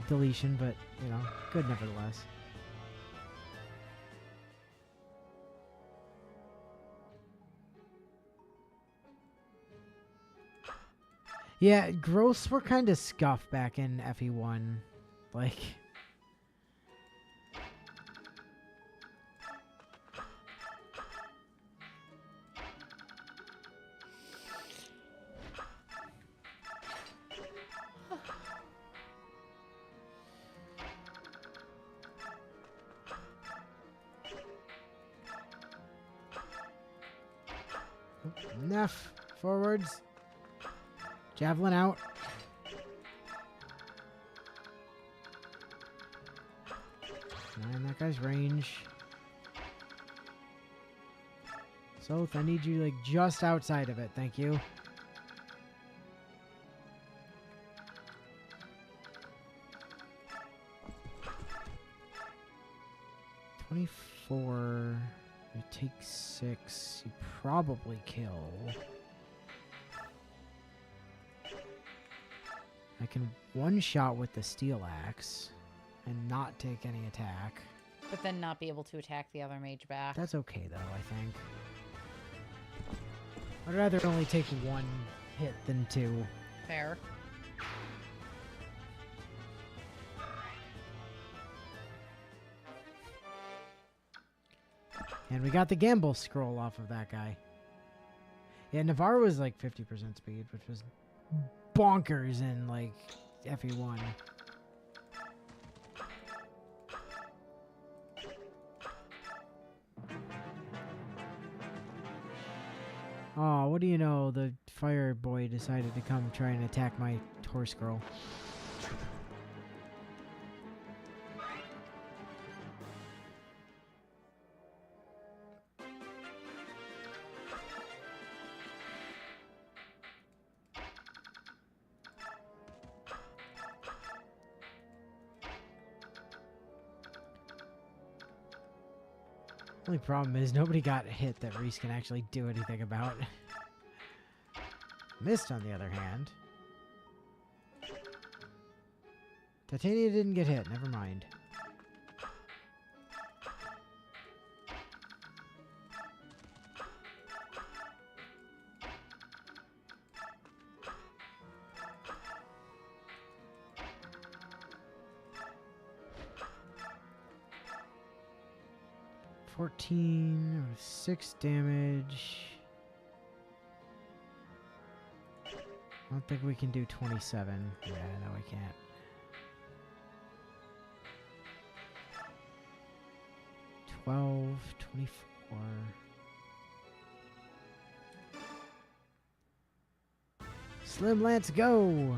deletion, but you know, good nevertheless. Yeah, growths were kind of scuffed back in FE1. Like, enough. Forwards. Javelin out. Man, that guy's range. Soth, I need you like just outside of it, thank you. $24. You take 6. You probably kill. I can one-shot with the steel axe and not take any attack. But then not be able to attack the other mage back. That's okay, though, I think. I'd rather only take 1 hit than 2. Fair. And we got the gamble scroll off of that guy. Yeah, Navarre was like 50% speed, which was bonkers in like FE1. Oh, what do you know? The fire boy decided to come try and attack my horse girl. Only problem is nobody got a hit that Reese can actually do anything about. Missed, on the other hand. Titania didn't get hit, never mind. $14 or 6 damage. I don't think we can do 27. Yeah, no, we can't. $12, $24. Slim Lance, go!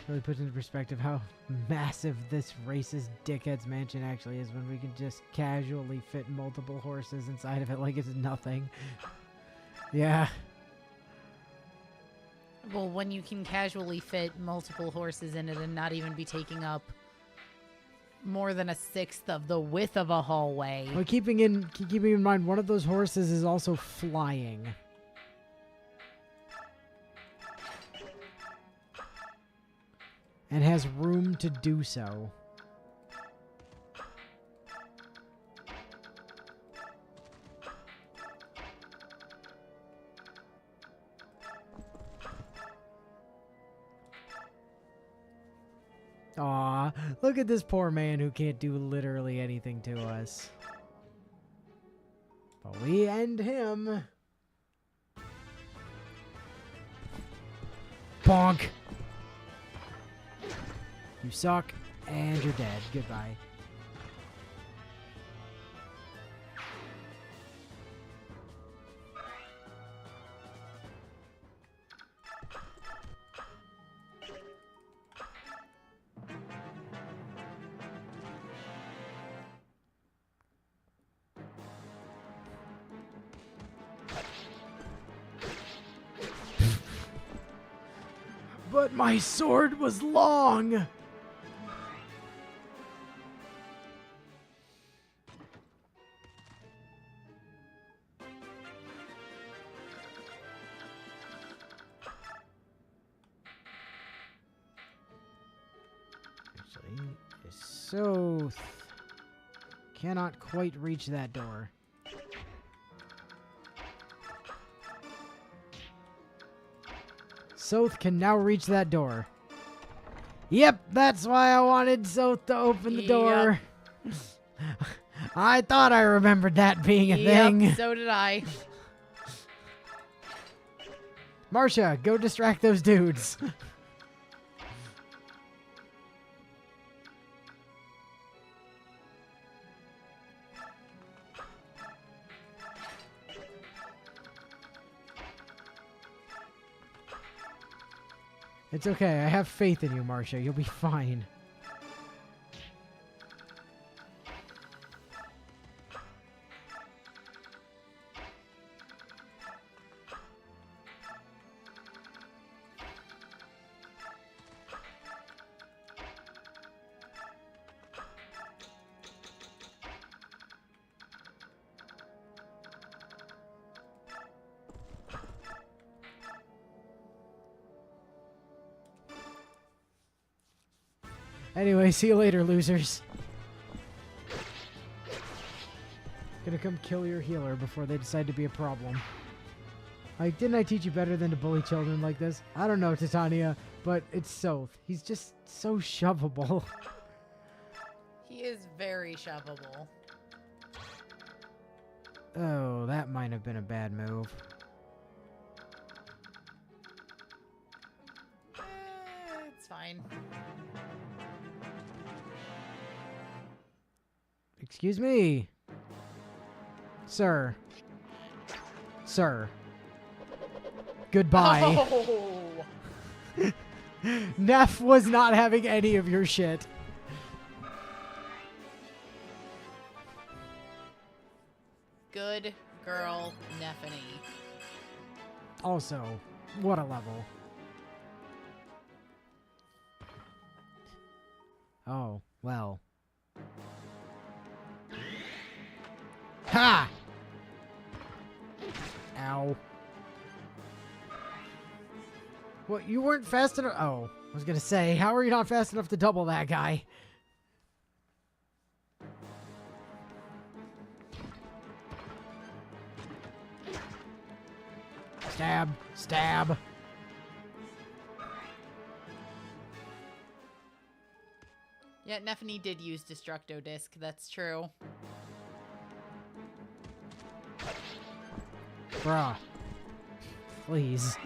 Really puts into perspective how massive this racist dickhead's mansion actually is when we can just casually fit multiple horses inside of it like it's nothing. Yeah. Well, when you can casually fit multiple horses in it and not even be taking up more than a sixth of the width of a hallway. But keeping in mind, one of those horses is also flying. And has room to do so. Aw, look at this poor man who can't do literally anything to us. But we end him. Bonk! You suck, and you're dead. Goodbye. But my sword was long! Actually, so cannot quite reach that door. Soth can now reach that door. Yep, that's why I wanted Soth to open the door. I thought I remembered that being a thing. So did I. Marcia, go distract those dudes. It's okay. I have faith in you, Marcia. You'll be fine. Anyway, see you later, losers. Gonna come kill your healer before they decide to be a problem. Like, didn't I teach you better than to bully children like this? I don't know, Titania, but it's Soth. He's just so shovable. He is very shovable. Oh, that might have been a bad move. It's fine. Excuse me. Sir. Sir. Goodbye. Oh. Neff was not having any of your shit. Good girl, Neffany. Also, what a level. Oh, well. Ha! Ow. What, you weren't fast enough? Oh, I was gonna say, how are you not fast enough to double that guy? Stab, stab. Yeah, Neffany did use Destructo Disc, that's true. Bruh. Please.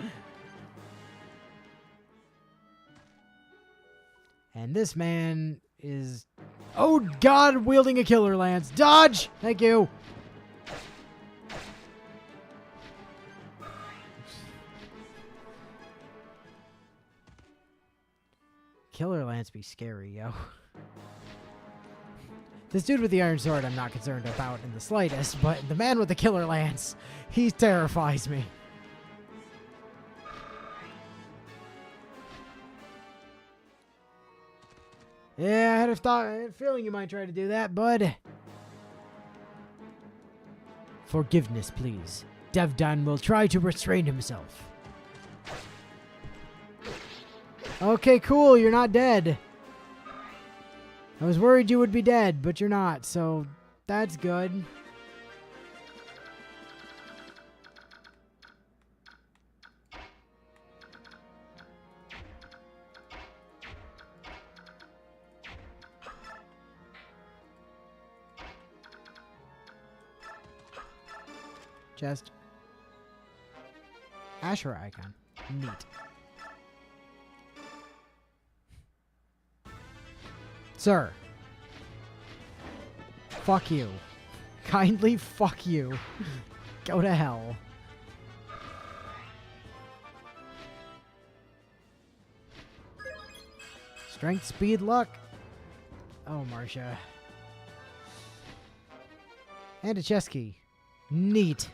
And this man is... Oh, God, wielding a killer lance. Dodge! Thank you. Killer lance be scary, yo. This dude with the iron sword I'm not concerned about in the slightest, but the man with the killer lance, he terrifies me. Yeah, I had a feeling you might try to do that, bud. Forgiveness, please. Devdan will try to restrain himself. Okay, cool. You're not dead. I was worried you would be dead, but you're not, so that's good. Chest. Asher icon. Neat. Sir. Fuck you. Kindly fuck you. Go to hell. Strength, speed, luck. Oh, Marcia. And a chest key. Neat.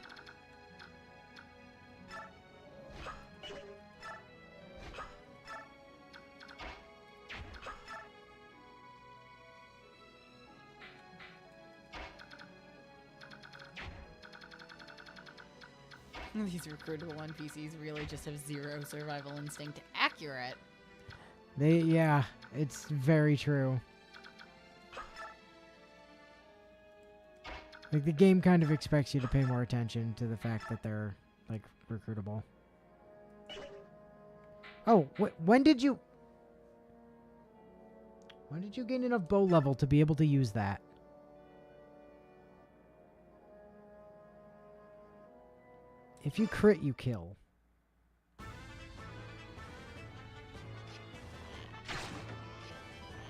These recruitable NPCs really just have zero survival instinct. Accurate. Yeah, it's very true. Like, the game kind of expects you to pay more attention to the fact that they're, like, recruitable. Oh, when did you gain enough bow level to be able to use that? If you crit, you kill.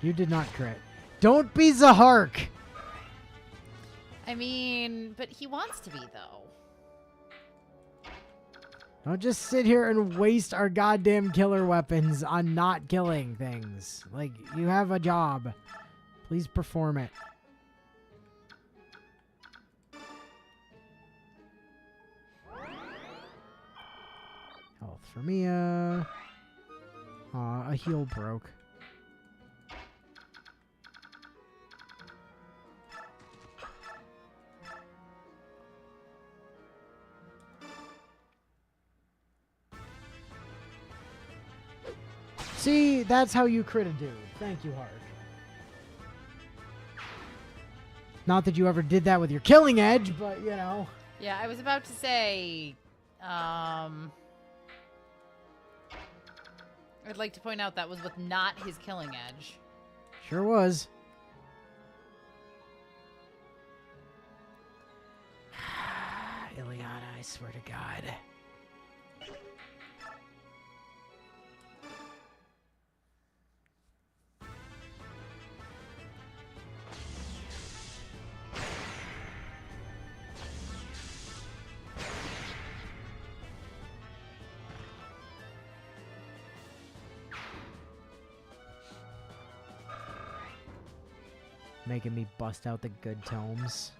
You did not crit. Don't be Zahark! I mean, but he wants to be, though. Don't just sit here and waste our goddamn killer weapons on not killing things. Like, you have a job. Please perform it. Health for Mia. Aw, a heal broke. See, that's how you crit a dude. Thank you, Hark. Not that you ever did that with your killing edge, but, you know. Yeah, I was about to say, I'd like to point out that was with not his killing edge. Sure was. Ileana, I swear to God. Making me bust out the good tomes.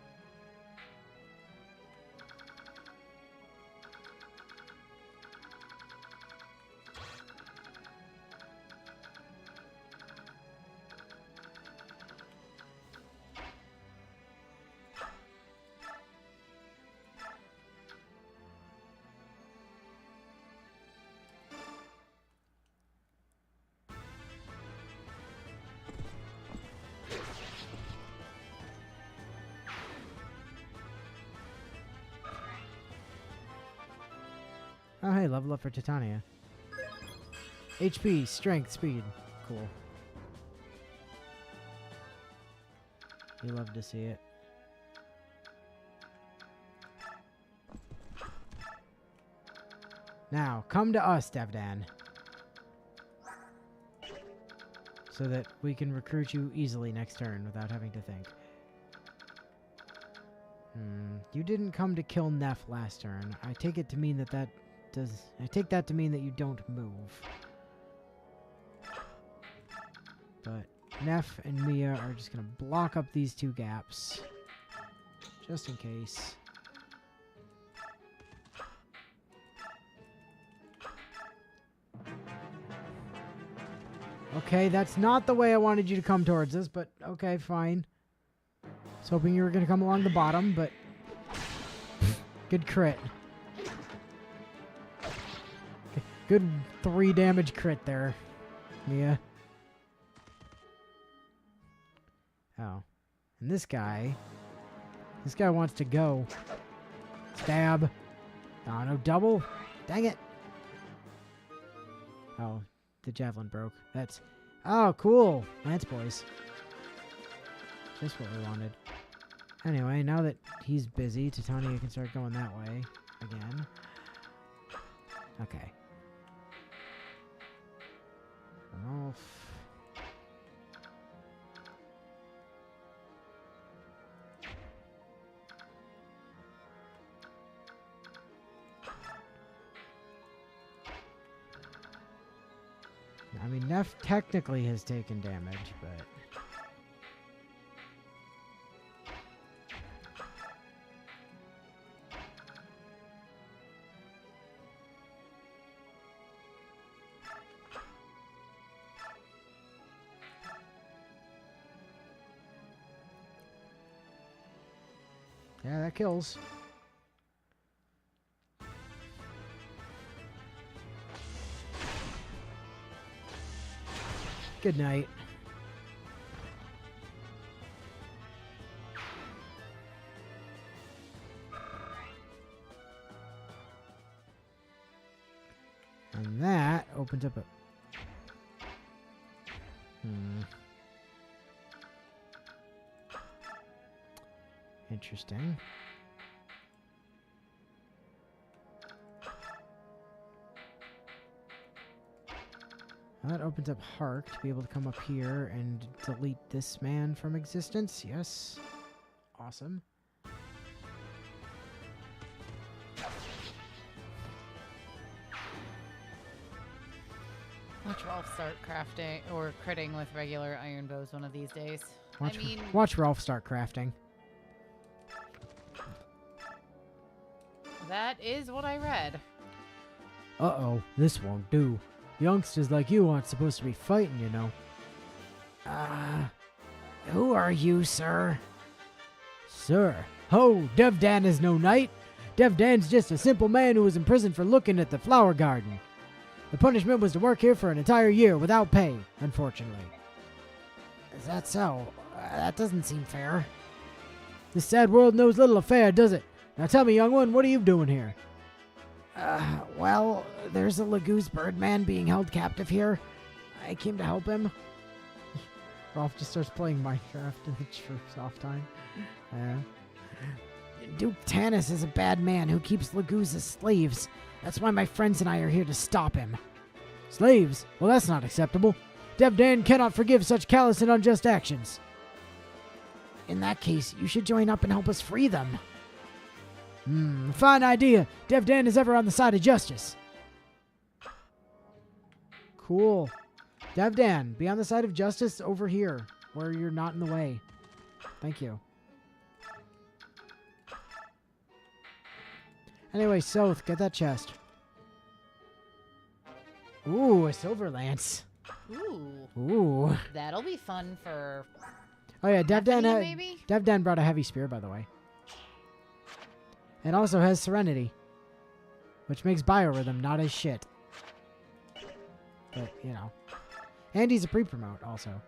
Oh, hey, level up for Titania. HP, strength, speed. Cool. You love to see it. Now, come to us, Devdan. So that we can recruit you easily next turn without having to think. You didn't come to kill Neff last turn. I take it to mean that I take that to mean that you don't move. But Neff and Mia are just gonna block up these two gaps. Just in case. Okay, that's not the way I wanted you to come towards us, but okay, fine. I was hoping you were going to come along the bottom, but good crit. Good 3 damage crit there, Mia. Oh. And this guy wants to go. Stab. Oh, no double. Dang it. Oh, the javelin broke. That's... Oh, cool. Lance boys. Just what we wanted. Anyway, now that he's busy, Titania can start going that way again. Okay. Rolf. I mean, Neff technically has taken damage, but... Yeah, that kills. Good night. And that opens up a... Interesting. That opens up Hark to be able to come up here and delete this man from existence. Yes. Awesome. Watch Rolf start crafting or critting with regular iron bows one of these days. Watch Rolf start crafting. That is what I read. Uh-oh, this won't do. Youngsters like you aren't supposed to be fighting, you know. Who are you, sir? Sir. Ho, Devdan is no knight. Devdan's just a simple man who was imprisoned for looking at the flower garden. The punishment was to work here for an entire year without pay, unfortunately. Is that so? That doesn't seem fair. This sad world knows little of fair, does it? Now tell me, young one, what are you doing here? Well, there's a Lagoose Birdman being held captive here. I came to help him. Rolf just starts playing Minecraft in the troops off time. Duke Tanis is a bad man who keeps Lagoos as slaves. That's why my friends and I are here to stop him. Slaves? Well, that's not acceptable. Devdan cannot forgive such callous and unjust actions. In that case, you should join up and help us free them. Fine idea. Devdan is ever on the side of justice. Cool. Devdan, be on the side of justice over here, where you're not in the way. Thank you. Anyway, Soth, get that chest. Ooh, a silver lance. Ooh. That'll be fun for... Oh yeah, Devdan, maybe? Devdan brought a heavy spear, by the way. And also has Serenity, which makes Biorhythm not as shit. But, you know. And he's a pre-promote, also.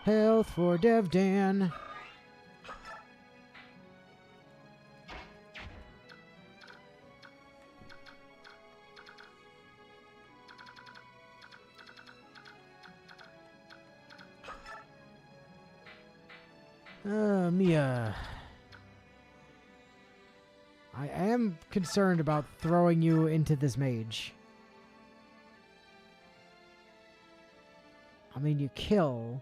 Health for Devdan. Mia. I am concerned about throwing you into this mage. I mean, you kill.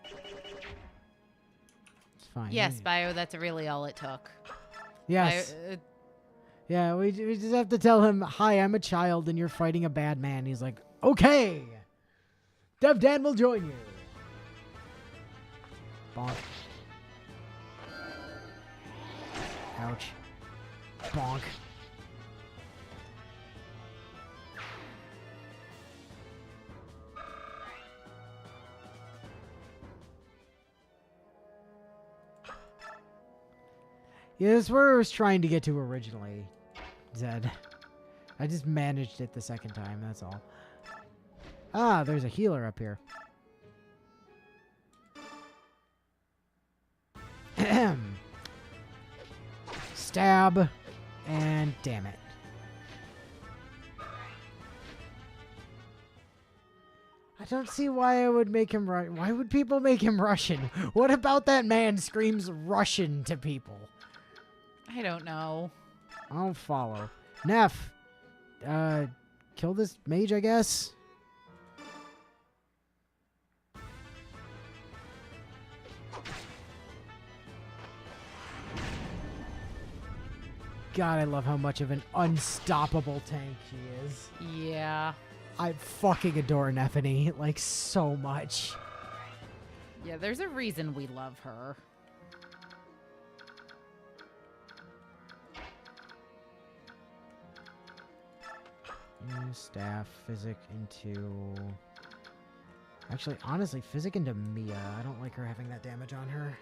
It's fine. Yes, Bio, that's really all it took. Yes. Yeah, we just have to tell him, hi, I'm a child and you're fighting a bad man. He's like, okay. Devdan will join you. Bonk. Ouch. Bonk. Yeah, that's where I was trying to get to originally, Zed. I just managed it the second time, that's all. Ah, there's a healer up here. Ahem. Stab. And damn it. I don't see why I would make him why would people make him Russian? What about that man screams Russian to people? I don't know. I don't follow. Neff. Kill this mage, I guess? God, I love how much of an unstoppable tank she is. Yeah. I fucking adore Neffany, like, so much. Yeah, there's a reason we love her. Use staff, physic into... Actually, honestly, physic into Mia. I don't like her having that damage on her.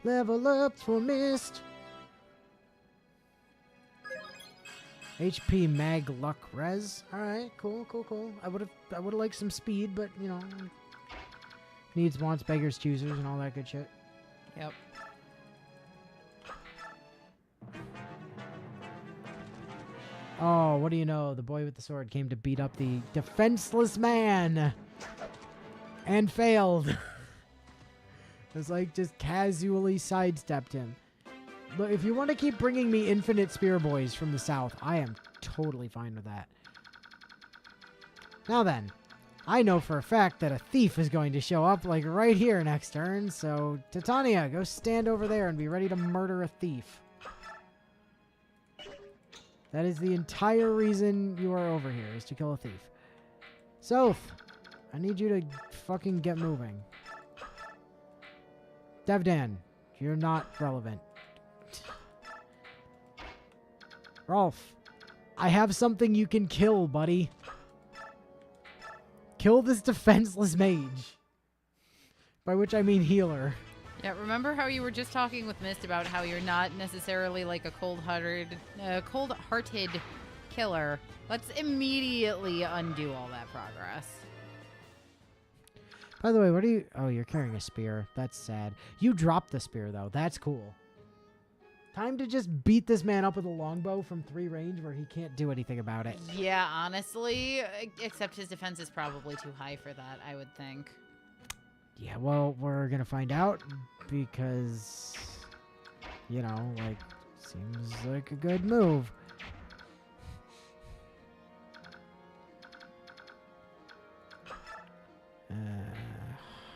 Level up for Mist. HP Mag Luck Res. Alright, cool. I would've liked some speed, but you know. Needs, wants, beggars, choosers, and all that good shit. Yep. Oh, what do you know? The boy with the sword came to beat up the defenseless man. And failed. It's like just casually sidestepped him. But if you want to keep bringing me infinite spear boys from the south, I am totally fine with that. Now then, I know for a fact that a thief is going to show up like right here next turn, so Titania, go stand over there and be ready to murder a thief. That is the entire reason you are over here, is to kill a thief. Soth, I need you to fucking get moving. Devdan, you're not relevant. Rolf, I have something you can kill, buddy. Kill this defenseless mage. By which I mean healer. Yeah, remember how you were just talking with Mist about how you're not necessarily like a cold-hearted killer? Let's immediately undo all that progress. By the way, what are you... Oh, you're carrying a spear. That's sad. You dropped the spear, though. That's cool. Time to just beat this man up with a longbow from 3 range where he can't do anything about it. Yeah, honestly, except his defense is probably too high for that, I would think. Yeah, well, we're gonna find out because, you know, like, seems like a good move.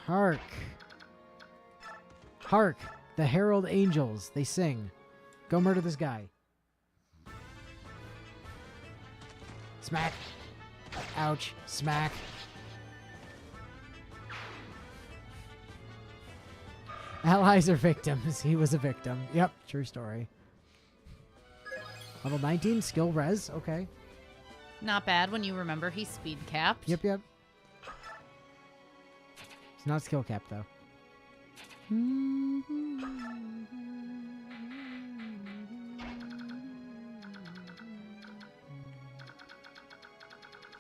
Hark. Hark, the herald angels, they sing. Go murder this guy. Smack. Ouch. Smack. Allies are victims. He was a victim. Yep, true story. Level 19, skill res. Okay. Not bad when you remember he's speed capped. Yep. It's not skill cap, though.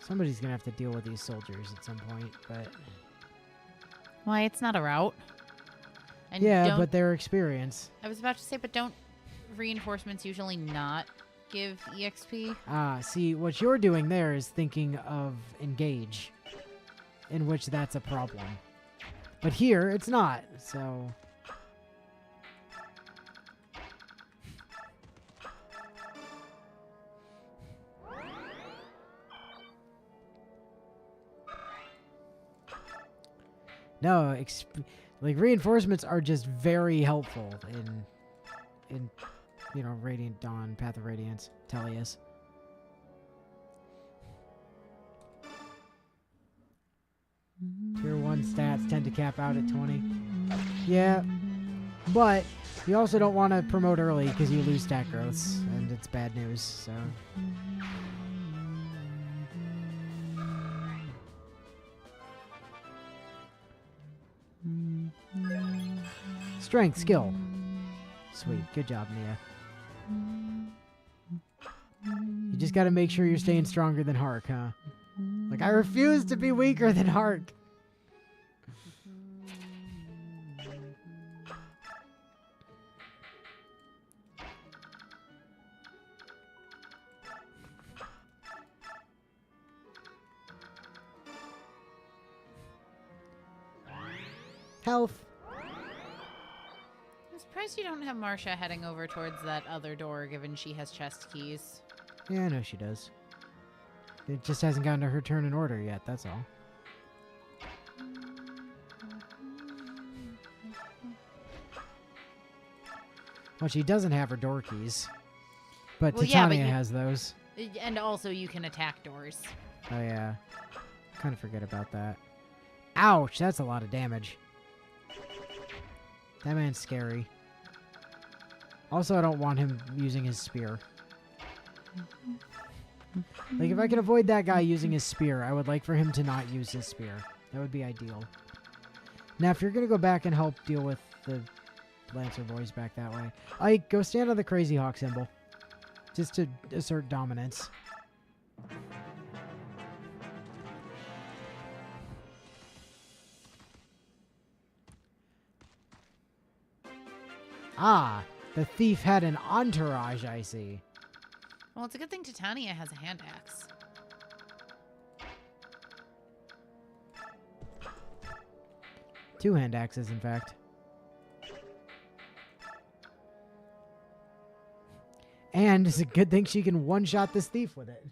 Somebody's gonna have to deal with these soldiers at some point, but... Why, it's not a route. And yeah, but their experience. I was about to say, but don't reinforcements usually not give EXP? Ah, see, what you're doing there is thinking of engage, in which that's a problem. But here, it's not, so... No, like, reinforcements are just very helpful in you know, Radiant Dawn, Path of Radiance, Tellius. stats tend to cap out at 20. Yeah, but you also don't want to promote early because you lose stat growths, and it's bad news, so... Strength, skill. Sweet, good job, Nia. You just gotta make sure you're staying stronger than Hark, huh? Like, I refuse to be weaker than Hark! Health. I'm surprised you don't have Marcia heading over towards that other door, given she has chest keys. Yeah, I know she does. It just hasn't gotten to her turn in order yet, that's all. Well, she doesn't have her door keys. But Well, Titania yeah, but has those. And also, you can attack doors. Oh, yeah. Kind of forget about that. Ouch, that's a lot of damage. That man's scary. Also, I don't want him using his spear. Like, if I could avoid that guy using his spear, I would like for him to not use his spear. That would be ideal. Now, if you're going to go back and help deal with the Lancer boys back that way, Ike, go stand on the Crazy Hawk symbol. Just to assert dominance. Ah, the thief had an entourage, I see. Well, it's a good thing Titania has a hand axe. Two hand axes, in fact. And it's a good thing she can one-shot this thief with it.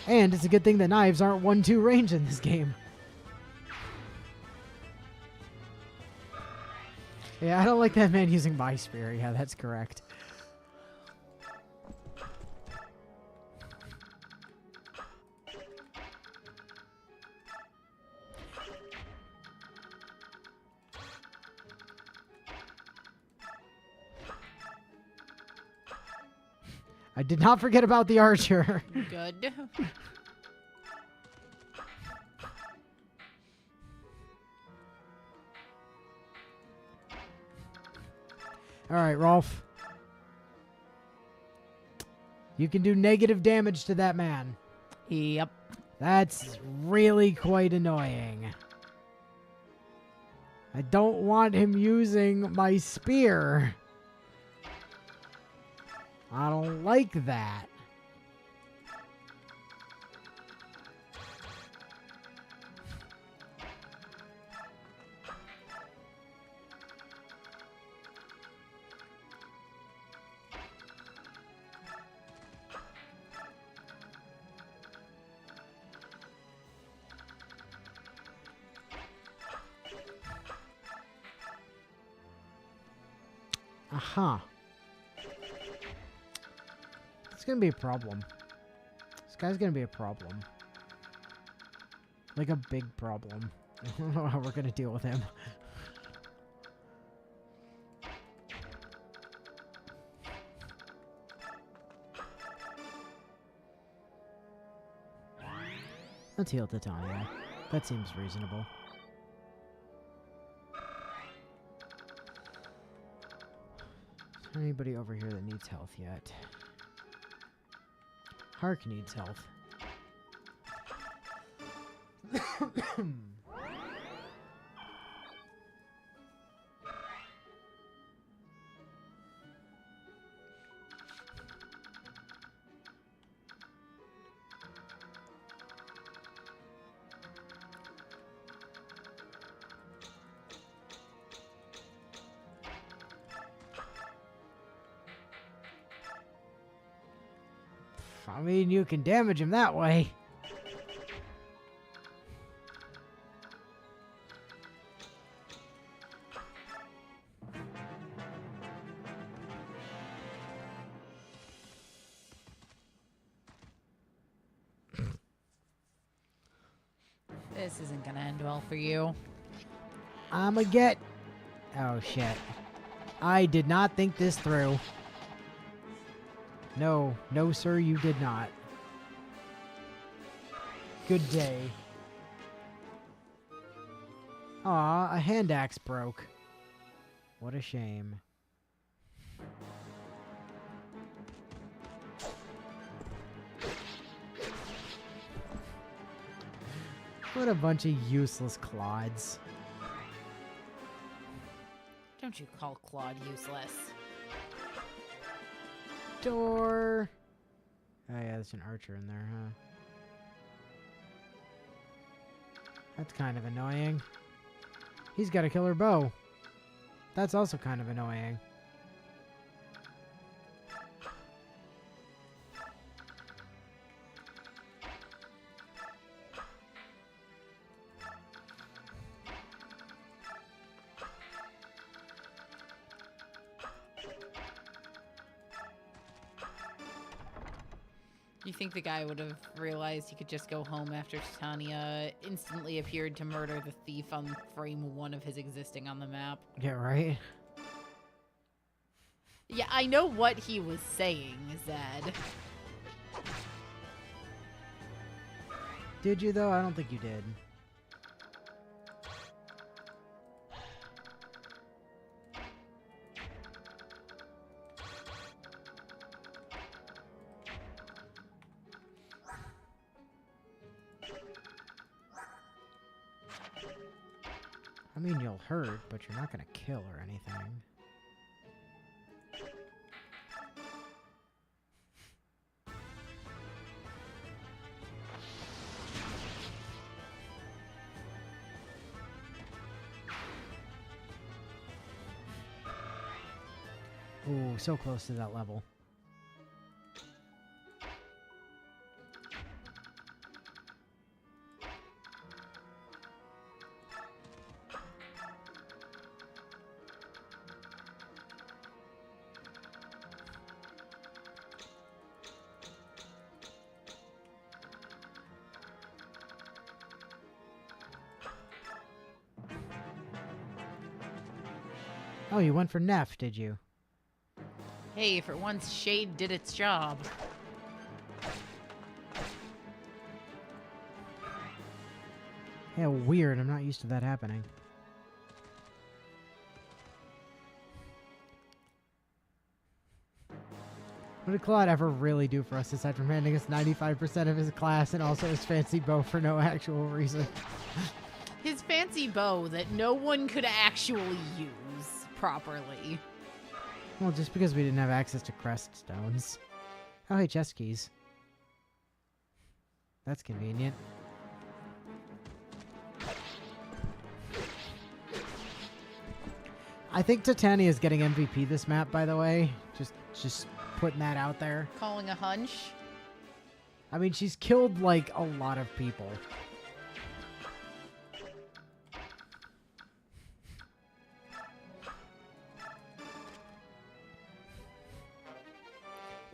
And it's a good thing that knives aren't 1-2 range in this game. Yeah, I don't like that man using my spear. Yeah, that's correct. I did not forget about the archer. Good. All right, Rolf. You can do negative damage to that man. Yep. That's really quite annoying. I don't want him using my spear. I don't like that. Aha. It's gonna be a problem. This guy's gonna be a problem. Like a big problem. I don't know how we're gonna deal with him. Let's heal Titania. That seems reasonable. Is there anybody over here that needs health yet? Hark needs health. I mean, you can damage him that way. This isn't gonna end well for you. I'ma get... Oh, shit. I did not think this through. No. No, sir, you did not. Good day. Aw, a hand axe broke. What a shame. What a bunch of useless clods. Don't you call Claude useless. Door. Oh yeah, there's an archer in there, huh? That's kind of annoying. He's got a killer bow. That's also kind of annoying. You think the guy would have realized he could just go home after Titania instantly appeared to murder the thief on frame 1 of his existing on the map? Yeah, right? Yeah, I know what he was saying, Zed. Did you, though? I don't think you did. I mean, you'll hurt, but you're not gonna kill or anything. Ooh, so close to that level. Oh, you went for Neff, did you? Hey, for once, Shade did its job. Yeah, weird. I'm not used to that happening. What did Claude ever really do for us aside from handing us 95% of his class and also his fancy bow for no actual reason? His fancy bow that no one could actually use properly. Well, just because we didn't have access to crest stones. Oh, hey, chest keys. That's convenient. I think Titania is getting MVP this map, by the way. Just putting that out there. Calling a hunch. I mean, she's killed, like, a lot of people.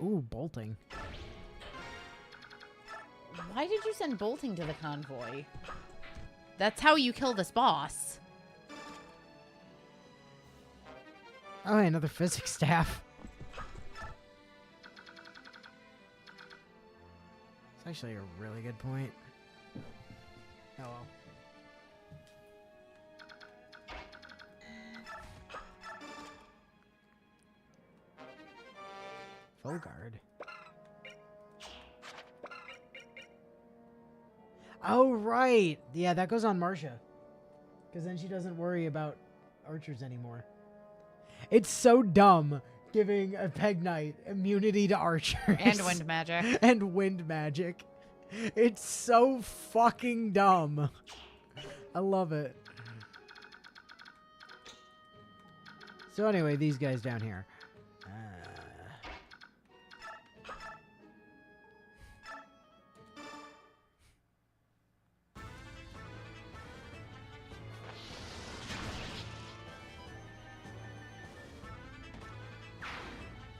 Ooh, bolting. Why did you send bolting to the convoy? That's how you kill this boss. Oh, hey, another physics staff. It's actually a really good point. Oh well. Full guard. Oh, right. Yeah, that goes on Marcia. Because then she doesn't worry about archers anymore. It's so dumb giving a Peg Knight immunity to archers. And wind magic. And wind magic. It's so fucking dumb. I love it. So anyway, these guys down here.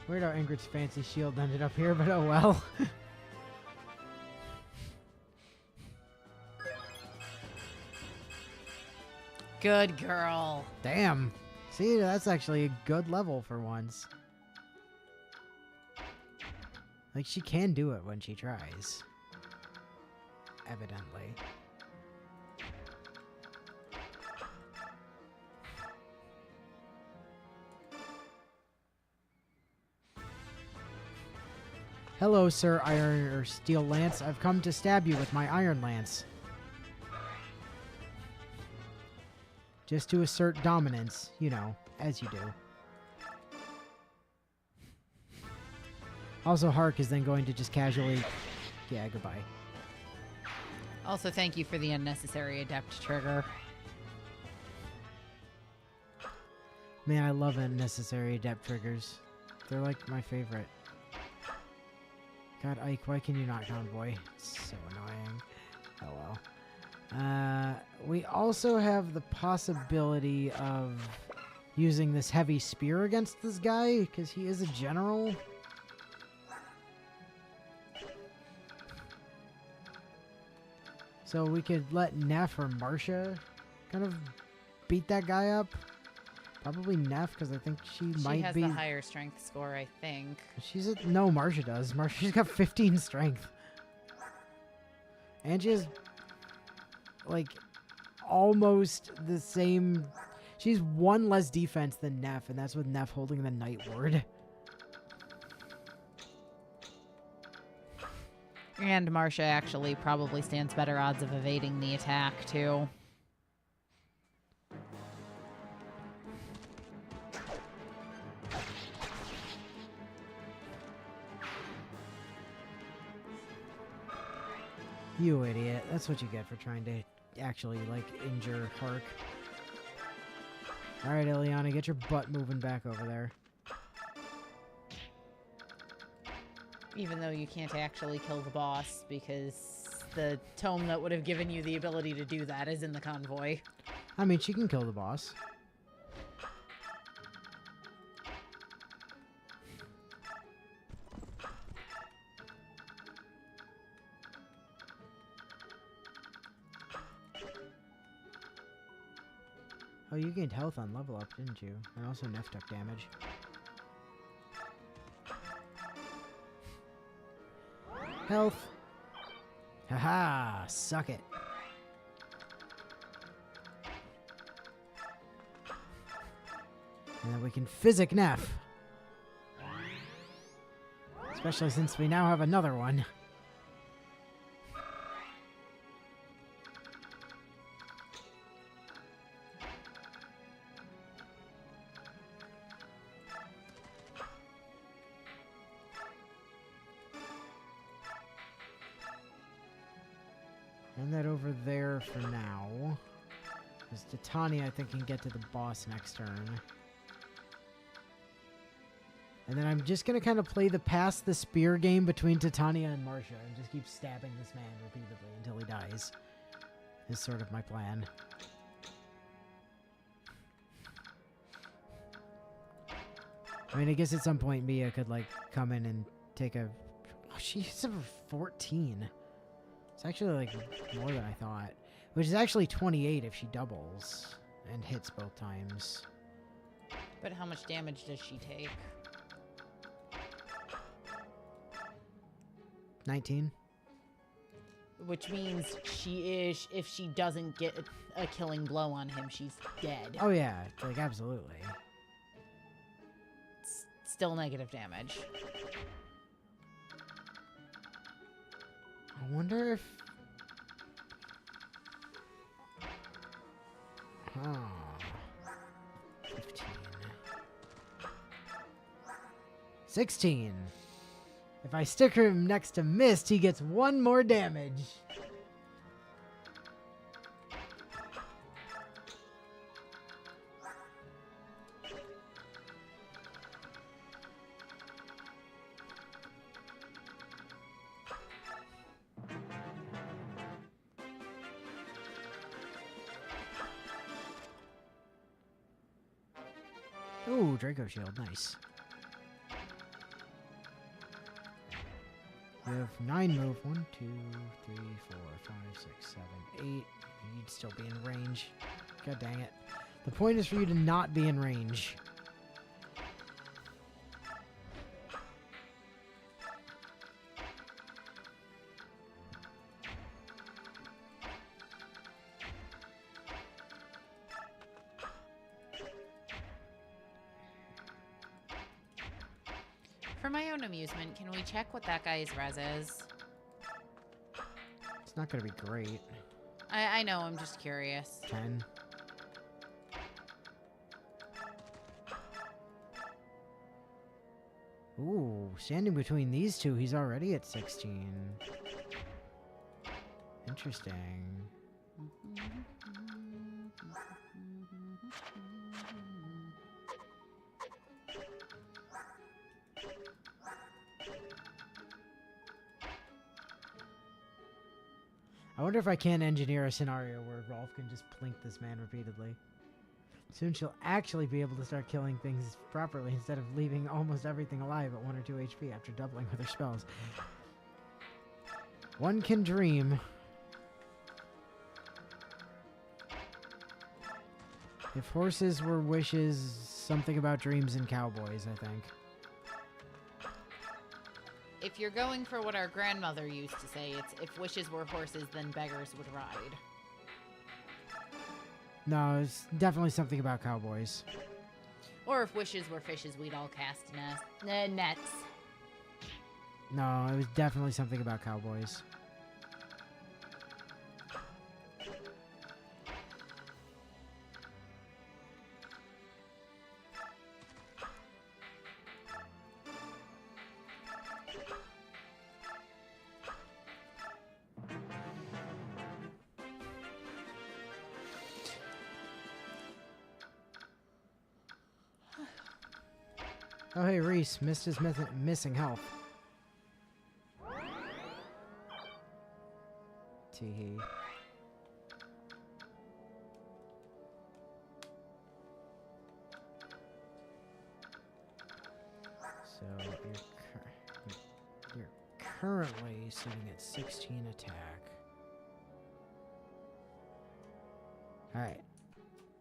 Weird how Ingrid's fancy shield ended up here, but oh well. Good girl. Damn. See, that's actually a good level for once. Like, she can do it when she tries. Evidently. Hello, Sir Iron or Steel Lance. I've come to stab you with my Iron Lance. Just to assert dominance, you know, as you do. Also, Hark is then going to just casually... Yeah, goodbye. Also, thank you for the unnecessary adept trigger. Man, I love unnecessary adept triggers. They're like my favorite. God, Ike, why can you not convoy? It's so annoying. Oh well. We also have the possibility of using this heavy spear against this guy, because he is a general. So we could let Neff or Marcia kind of beat that guy up. Probably Neff, because I think she might has be... the higher strength score, I think. She's a... No, Marcia does. Marcia's got 15 strength. And she has, like, almost the same... She's one less defense than Neff, and that's with Neff holding the Night Ward. And Marcia actually probably stands better odds of evading the attack, too. You idiot. That's what you get for trying to actually, like, injure Hark. Alright, Ileana, get your butt moving back over there. Even though you can't actually kill the boss, because the tome that would have given you the ability to do that is in the convoy. I mean, she can kill the boss. Oh, you gained health on level up, didn't you? And also Neff took damage. Health. Haha, suck it. And then we can physic Neff. Especially since we now have another one. And that over there for now. Because Titania, I think, can get to the boss next turn. And then I'm just going to kind of play the pass the spear game between Titania and Marcia and just keep stabbing this man repeatedly until he dies. Is sort of my plan. I mean, I guess at some point Mia could, like, come in and take a... Oh, she's over 14. It's actually, like, more than I thought. Which is actually 28 if she doubles and hits both times. But how much damage does she take? 19. Which means if she doesn't get a killing blow on him, she's dead. Oh, yeah. Like, absolutely. It's still negative damage. I wonder if... Huh. 15. 16. If I stick him next to Mist, he gets one more damage. Ooh, Draco Shield, nice. You have 9 move. 1, 2, 3, 4, 5, 6, 7, 8. You'd still be in range. God dang it. The point is for you to not be in range. For my own amusement, can we check what that guy's res is? It's not going to be great. I know, I'm just curious. 10. Ooh, standing between these two, he's already at 16. Interesting. I wonder if I can engineer a scenario where Rolf can just plink this man repeatedly. Soon she'll actually be able to start killing things properly instead of leaving almost everything alive at 1 or 2 HP after doubling with her spells. One can dream. If horses were wishes, something about dreams and cowboys, I think. If you're going for what our grandmother used to say, it's if wishes were horses, then beggars would ride. No, it's definitely something about cowboys. Or if wishes were fishes, we'd all cast nets. No, it was definitely something about cowboys. Oh, hey, Reese. Missed his missing health. Teehee. So, you're currently sitting at 16 attack. Alright.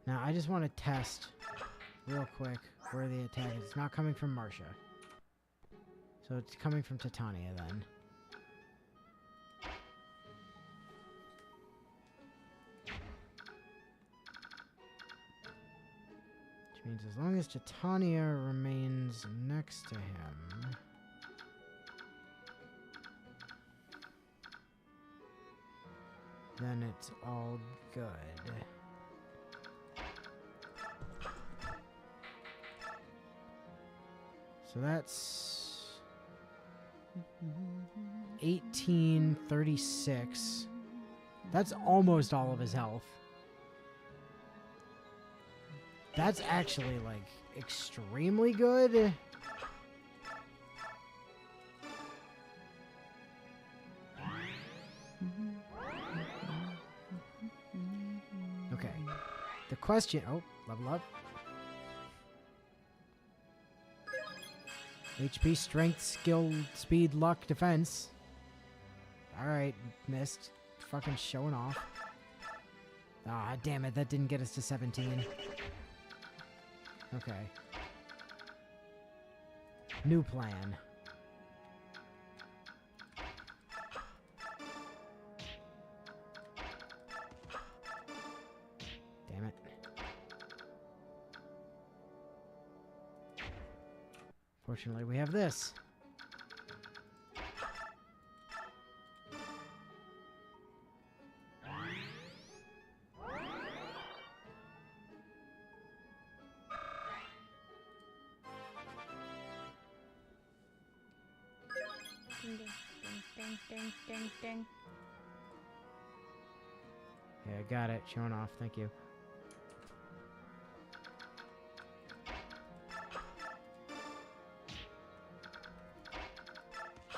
Now, I just want to test real quick where the attack is. It's not coming from Marcia. So it's coming from Titania then. Which means as long as Titania remains next to him... then it's all good. So that's 1836. That's almost all of his health. That's actually, like, extremely good. Okay. The question... oh, level up. HP, strength, skill, speed, luck, defense. Alright, missed. Fucking showing off. Ah, damn it, that didn't get us to 17. Okay. New plan. Damn it. Fortunately, we have this. Ding, ding, ding, ding, ding, ding. Yeah, I got it. Showing off. Thank you.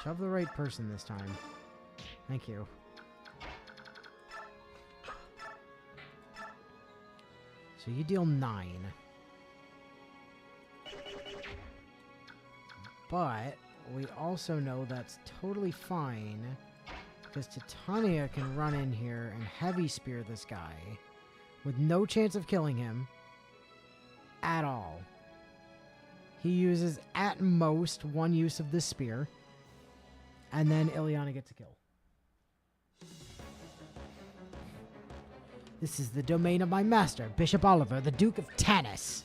Shove the right person this time. Thank you. So you deal 9. But we also know that's totally fine because Titania can run in here and heavy spear this guy with no chance of killing him at all. He uses at most one use of this spear, and then Ileana gets a kill. This is the domain of my master, Bishop Oliver, the Duke of Tanis.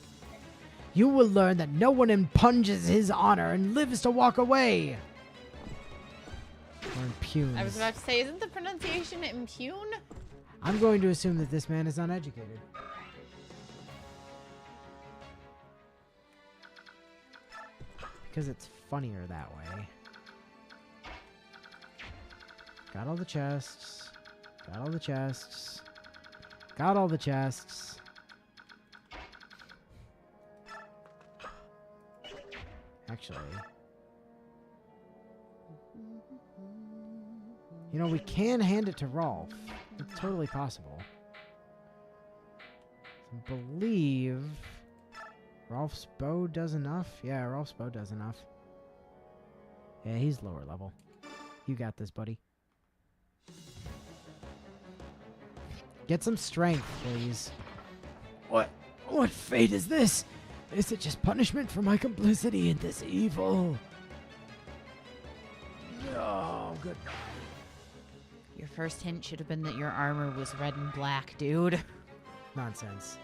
You will learn that no one impugns his honor and lives to walk away. Or impugns. I was about to say, isn't the pronunciation impugn? I'm going to assume that this man is uneducated. Because it's funnier that way. Got all the chests. Got all the chests. Got all the chests. Actually. You know, we can hand it to Rolf. It's totally possible. I believe Rolf's bow does enough. Yeah, Rolf's bow does enough. Yeah, he's lower level. You got this, buddy. Get some strength, please. What fate is this? Is it just punishment for my complicity in this evil? Oh, good. Your first hint should have been that your armor was red and black, dude. Nonsense.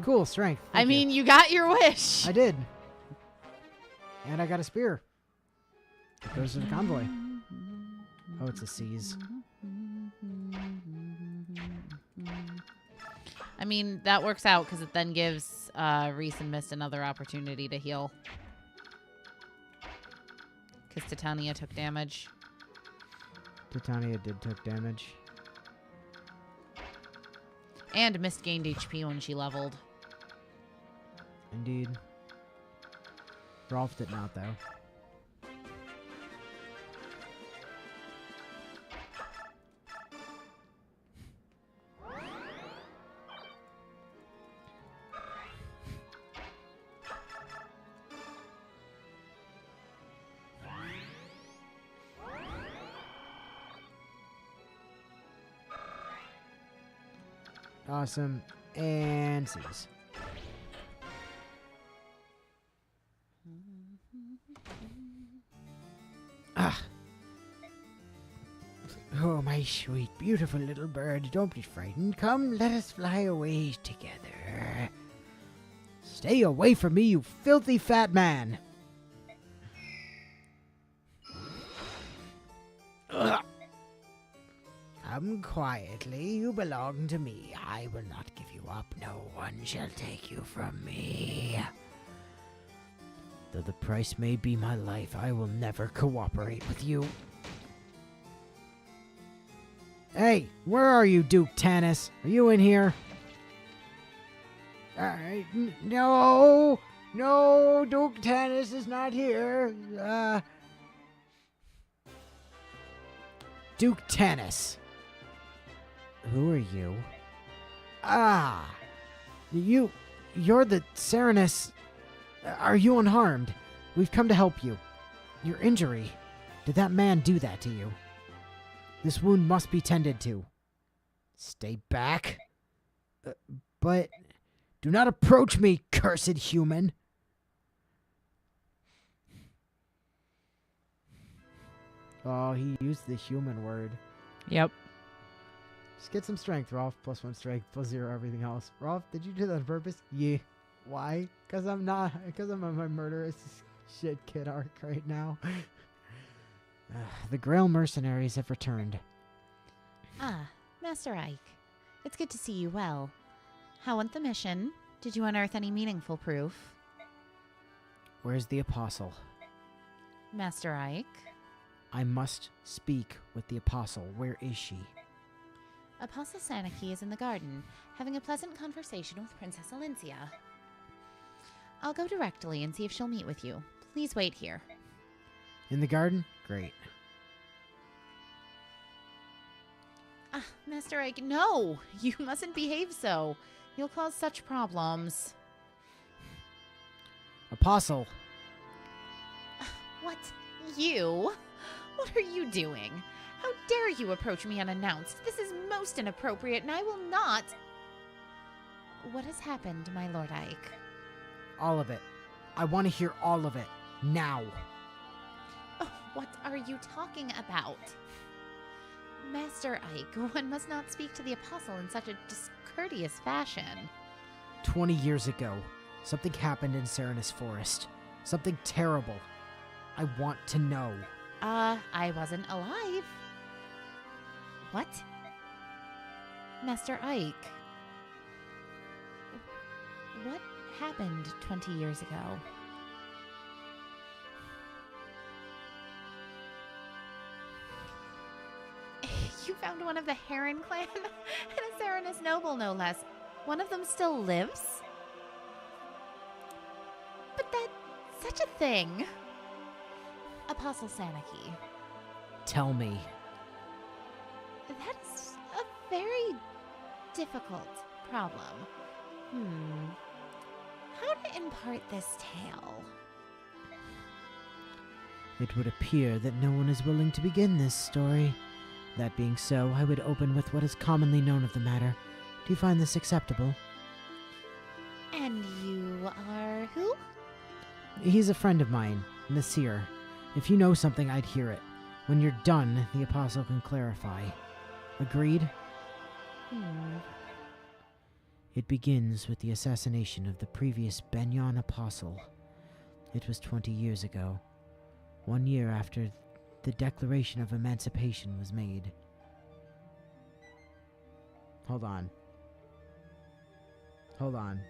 Cool, strength. I Thank you. mean, you got your wish. I did. And I got a spear. It goes to the convoy. Oh, it's a seize. I mean, that works out because it then gives Reese and Mist another opportunity to heal. Because Titania took damage. Titania did take damage. And Mist gained HP when she leveled. Indeed. Rolf did not, though. Awesome. And seize. Ah. Oh, my sweet, beautiful little bird. Don't be frightened. Come, let us fly away together. Stay away from me, you filthy fat man. Ugh. Come quietly. You belong to me. I will not give you up. No one shall take you from me. Though the price may be my life, I will never cooperate with you. Hey, where are you, Duke Tanis? Are you in here? No, Duke Tanis is not here. Duke Tanis. Who are you? Ah, you're the Serenus. Are you unharmed? We've come to help you. Your injury. Did that man do that to you? This wound must be tended to. Stay back. But do not approach me, cursed human. Oh, he used the human word. Yep. Just get some strength, Rolf. +1 strength, +0 everything else. Rolf, did you do that on purpose? Yeah. Why? Because I'm on my murderous shit kid arc right now. The Grail mercenaries have returned. Ah, Master Ike. It's good to see you well. How went the mission? Did you unearth any meaningful proof? Where's the apostle? Master Ike? I must speak with the apostle. Where is she? Apostle Sanaki is in the garden, having a pleasant conversation with Princess Alincia. I'll go directly and see if she'll meet with you. Please wait here. In the garden? Great. Ah, Master Ike, no! You mustn't behave so. You'll cause such problems. Apostle! What? You? What are you doing? How dare you approach me unannounced? This is most inappropriate, and I will not. What has happened, my Lord Ike? All of it. I want to hear all of it. Now. Oh, what are you talking about? Master Ike, one must not speak to the Apostle in such a discourteous fashion. 20 years ago, something happened in Serenus Forest. Something terrible. I want to know. I wasn't alive. What? Master Ike. What happened 20 years ago? You found one of the Heron clan? And a Serenus noble, no less. One of them still lives? But such a thing. Apostle Sanaki. Tell me. That's a very difficult problem. How to impart this tale? It would appear that no one is willing to begin this story. That being so, I would open with what is commonly known of the matter. Do you find this acceptable? And you are who? He's a friend of mine, Nasir. If you know something, I'd hear it. When you're done, the Apostle can clarify. Agreed? It begins with the assassination of the previous Benyon Apostle. It was 20 years ago, 1 year after the Declaration of Emancipation was made. Hold on.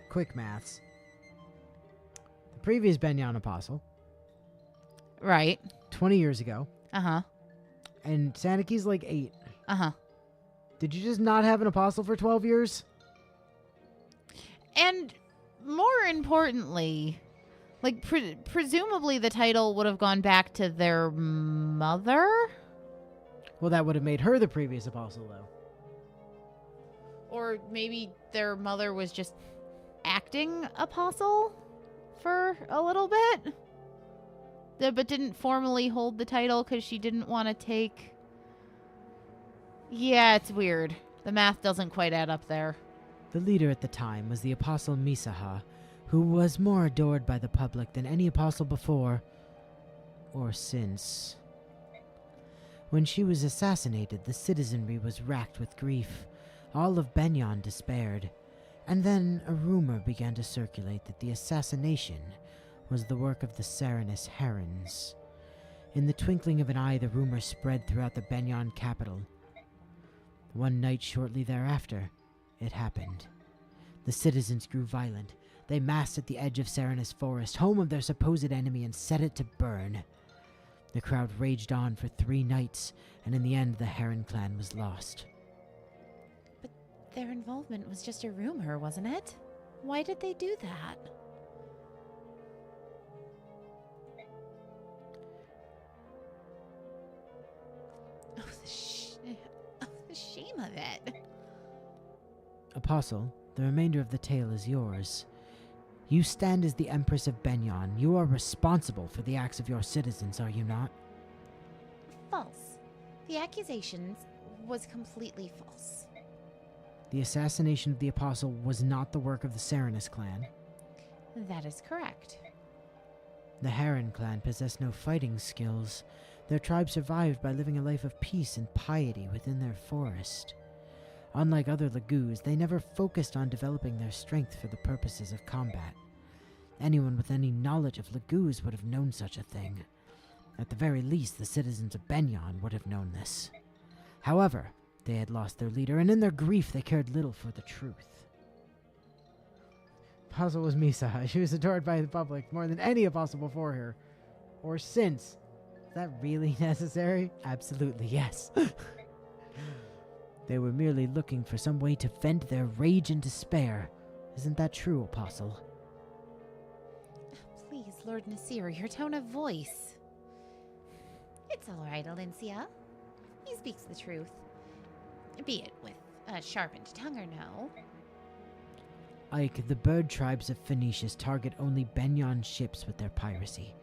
Quick maths. The previous Benyon Apostle, Right. 20 years ago, Uh-huh. and Sanaki's like 8. Uh-huh. Did you just not have an apostle for 12 years? And more importantly, like, presumably the title would have gone back to their mother? Well, that would have made her the previous apostle, though. Or maybe their mother was just acting apostle for a little bit? But didn't formally hold the title because she didn't want to take... Yeah, it's weird. The math doesn't quite add up there. The leader at the time was the apostle Misaha, who was more adored by the public than any apostle before or since. When she was assassinated, the citizenry was racked with grief. All of Benyon despaired. And then a rumor began to circulate that the assassination was the work of the Serenus Herons. In the twinkling of an eye, the rumor spread throughout the Benyon capital. One night shortly thereafter, it happened. The citizens grew violent. They massed at the edge of Serenus Forest, home of their supposed enemy, and set it to burn. The crowd raged on for 3 nights, and in the end the Heron clan was lost. But their involvement was just a rumor, wasn't it? Why did they do that? The shame of it. Apostle, the remainder of the tale is yours. You stand as the Empress of Benyon. You are responsible for the acts of your citizens, are you not? False. The accusations was completely false. The assassination of the Apostle was not the work of the Serenus clan. That is correct. The Heron clan possessed no fighting skills. Their tribe survived by living a life of peace and piety within their forest. Unlike other Lagoos, they never focused on developing their strength for the purposes of combat. Anyone with any knowledge of Lagoos would have known such a thing. At the very least, the citizens of Benyon would have known this. However, they had lost their leader, and in their grief they cared little for the truth. Apostle was Misa. She was adored by the public more than any apostle before her. Or since. Is that really necessary? Absolutely, yes. They were merely looking for some way to vent their rage and despair. Isn't that true, Apostle? Please, Lord Nasir, your tone of voice. It's all right, Alencia. He speaks the truth. Be it with a sharpened tongue or no. Ike, the bird tribes of Phoenicius target only Benyon ships with their piracy.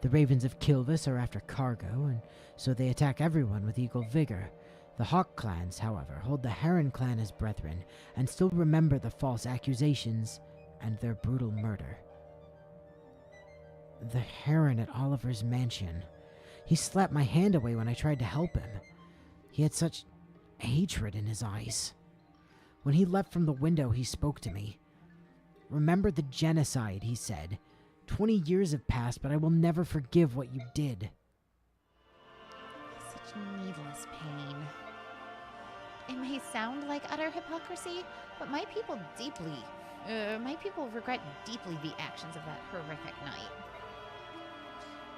The ravens of Kilvis are after cargo, and so they attack everyone with equal vigor. The Hawk clans, however, hold the Heron clan as brethren, and still remember the false accusations and their brutal murder. The Heron at Oliver's mansion. He slapped my hand away when I tried to help him. He had such hatred in his eyes. When he left from the window, he spoke to me. "Remember the genocide," he said. 20 years have passed, but I will never forgive what you did. Such needless pain. It may sound like utter hypocrisy, but my people regret deeply the actions of that horrific night.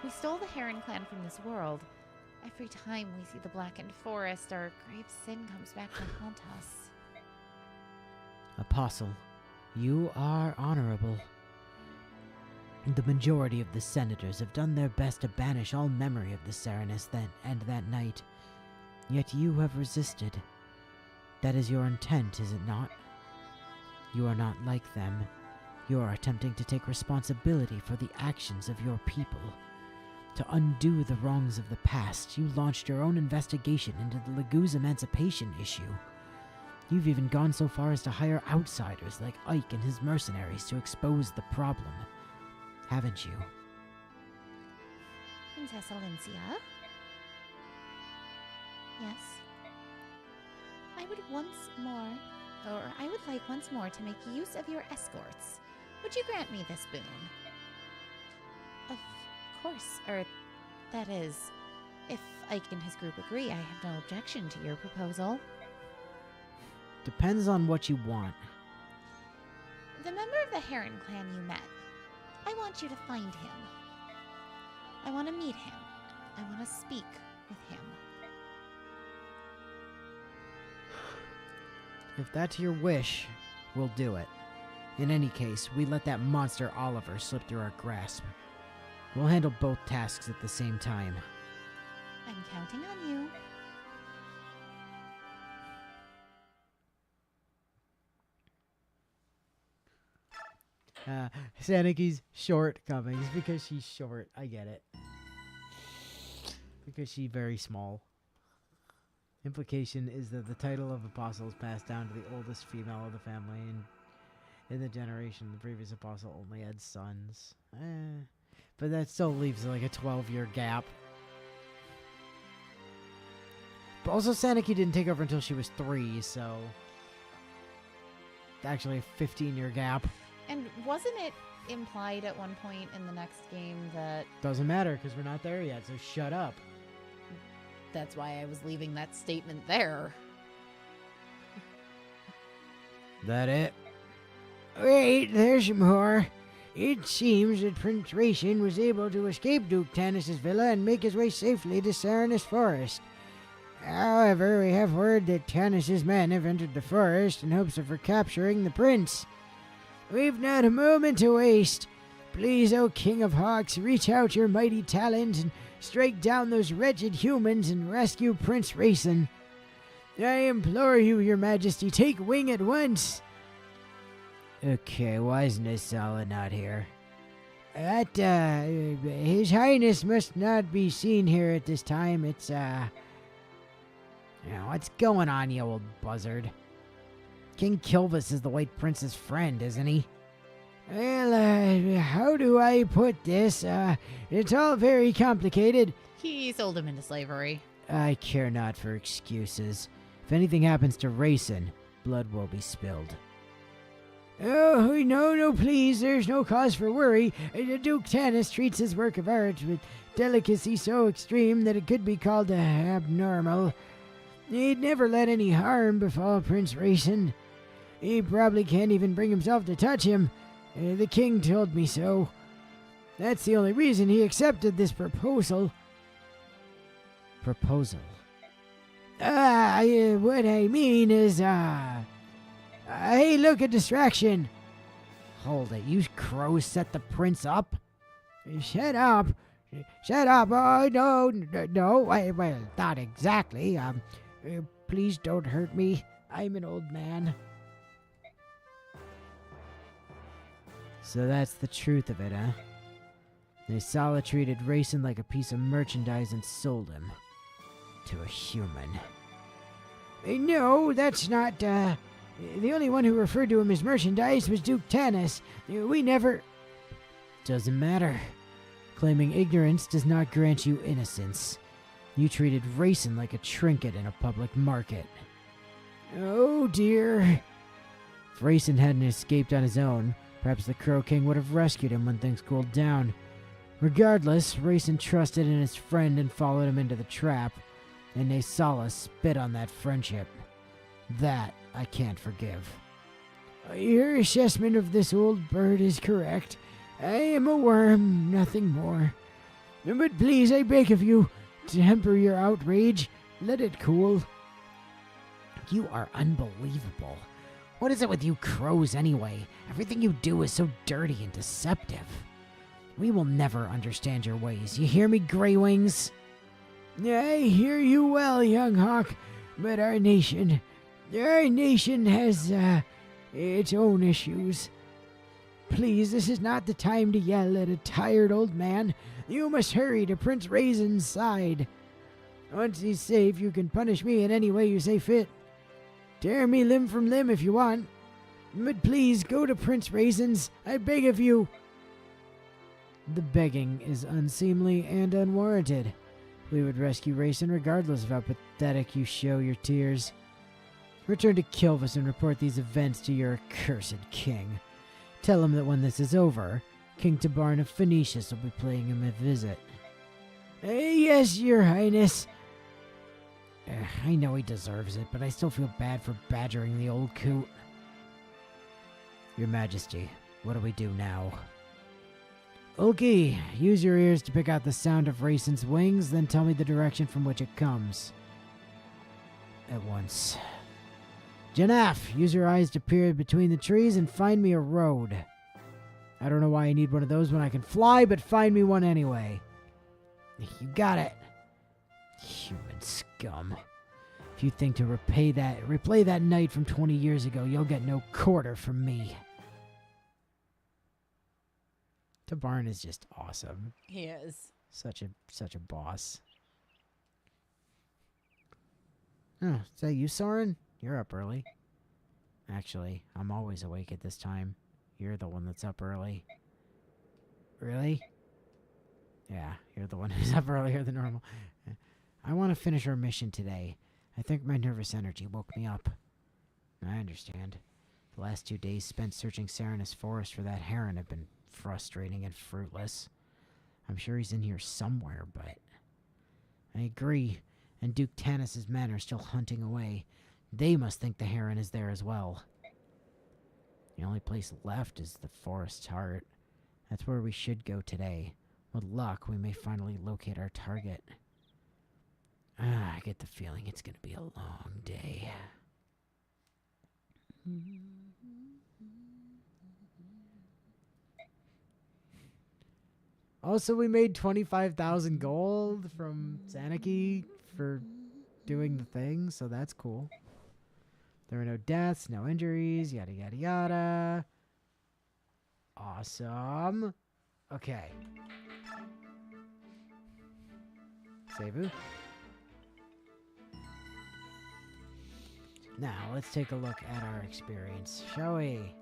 We stole the Heron clan from this world. Every time we see the blackened forest, our grave sin comes back to haunt us. Apostle, you are honorable. The majority of the senators have done their best to banish all memory of the Serenus that night. Yet you have resisted. That is your intent, is it not? You are not like them. You are attempting to take responsibility for the actions of your people. To undo the wrongs of the past, you launched your own investigation into the Lagoo's emancipation issue. You've even gone so far as to hire outsiders like Ike and his mercenaries to expose the problem. Haven't you? Princess Alincia? Yes. I would like once more to make use of your escorts. Would you grant me this boon? Of course, that is, if Ike and his group agree, I have no objection to your proposal. Depends on what you want. The member of the Heron clan you met, I want you to find him. I want to meet him. I want to speak with him. If that's your wish, we'll do it. In any case, we let that monster Oliver slip through our grasp. We'll handle both tasks at the same time. I'm counting on you. Saniki's shortcomings because she's short. I get it. Because she's very small. Implication is that the title of apostle is passed down to the oldest female of the family, and in the generation, the previous apostle only had sons. But that still leaves like a 12-year gap. But also, Saniki didn't take over until she was 3, so actually a 15-year gap. And wasn't it implied at one point in the next game that... Doesn't matter, because we're not there yet, so shut up. That's why I was leaving that statement there. That it? Wait, there's more. It seems that Prince Racin was able to escape Duke Tanis's villa and make his way safely to Serenus Forest. However, we have word that Tanis's men have entered the forest in hopes of recapturing the prince. We've not a moment to waste. Please, O King of Hawks, reach out your mighty talons and strike down those wretched humans and rescue Prince Racin. I implore you, your majesty, take wing at once. Okay, why isn't Isala not here? His Highness must not be seen here at this time. It's, what's going on, you old buzzard? King Kilvis is the White Prince's friend, isn't he? Well, how do I put this? It's all very complicated. He sold him into slavery. I care not for excuses. If anything happens to Racin, blood will be spilled. Oh, no, please, there's no cause for worry. Duke Tanis treats his work of art with delicacy so extreme that it could be called abnormal. He'd never let any harm befall Prince Racin. He probably can't even bring himself to touch him. The king told me so. That's the only reason he accepted this proposal. Proposal? What I mean is, hey, look, a distraction. Hold it, you crows set the prince up? Shut up. Oh, no, well, not exactly. Please don't hurt me. I'm an old man. So that's the truth of it, huh? Sala treated Rayson like a piece of merchandise and sold him to a human. No, that's not, the only one who referred to him as merchandise was Duke Tanis. We never... Doesn't matter. Claiming ignorance does not grant you innocence. You treated Rayson like a trinket in a public market. Oh dear. If Rayson hadn't escaped on his own, perhaps the Crow King would have rescued him when things cooled down. Regardless, Rayson trusted in his friend and followed him into the trap, and Nesala spit on that friendship. That I can't forgive. Your assessment of this old bird is correct. I am a worm, nothing more. But please, I beg of you, temper your outrage. Let it cool. You are unbelievable. What is it with you crows anyway? Everything you do is so dirty and deceptive. We will never understand your ways. You hear me, Grey Wings? I hear you well, young hawk, but our nation has, its own issues. Please, this is not the time to yell at a tired old man. You must hurry to Prince Raisin's side. Once he's safe, you can punish me in any way you see fit. Tear me limb from limb if you want. But please, go to Prince Raisin's, I beg of you. The begging is unseemly and unwarranted. We would rescue Raisin regardless of how pathetic you show your tears. Return to Kilvis and report these events to your accursed king. Tell him that when this is over, King Tabarn of Phoenicius will be paying him a visit. Yes, your highness. I know he deserves it, but I still feel bad for badgering the old coot. Your Majesty, what do we do now? Okay, use your ears to pick out the sound of Raisin's wings, then tell me the direction from which it comes. At once. Janaf, use your eyes to peer between the trees and find me a road. I don't know why I need one of those when I can fly, but find me one anyway. You got it. Human scum. If you think to replay that night from 20 years ago, you'll get no quarter from me. Tabarn is just awesome. He is. Such a boss. Oh, is that you, Soren? You're up early. Actually, I'm always awake at this time. You're the one that's up early. Really? Yeah, you're the one who's up earlier than normal. I want to finish our mission today. I think my nervous energy woke me up. I understand. The last 2 days spent searching Serenus Forest for that heron have been frustrating and fruitless. I'm sure he's in here somewhere, but... I agree, and Duke Tanis' men are still hunting away. They must think the heron is there as well. The only place left is the forest's heart. That's where we should go today. With luck, we may finally locate our target. I get the feeling it's going to be a long day. Also, we made 25,000 gold from Zaniki for doing the thing, so that's cool. There were no deaths, no injuries, yada yada yada. Awesome. Okay. Seibu. Now, let's take a look at our experience, shall we?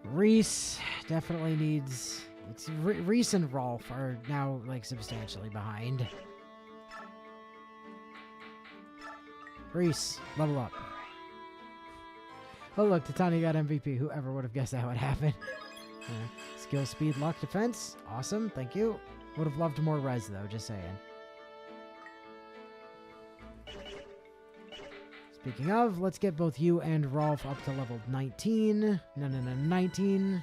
Reese definitely needs... Reese and Rolf are now, like, substantially behind. Reese, level up. Oh look, Titania got MVP. Whoever would have guessed that would happen. Skill, speed, luck, defense. Awesome, thank you. Would have loved more res though, just saying. Speaking of, let's get both you and Rolf up to level 19. No, 19. 19.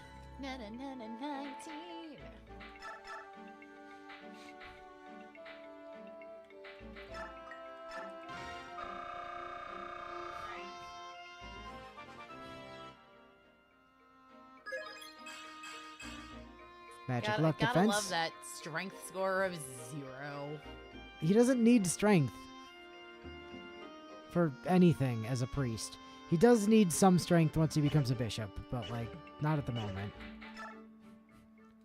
Magic, luck, gotta defense. love that strength score of 0. He doesn't need strength for anything as a priest. He does need some strength once he becomes a bishop, but, like, not at the moment.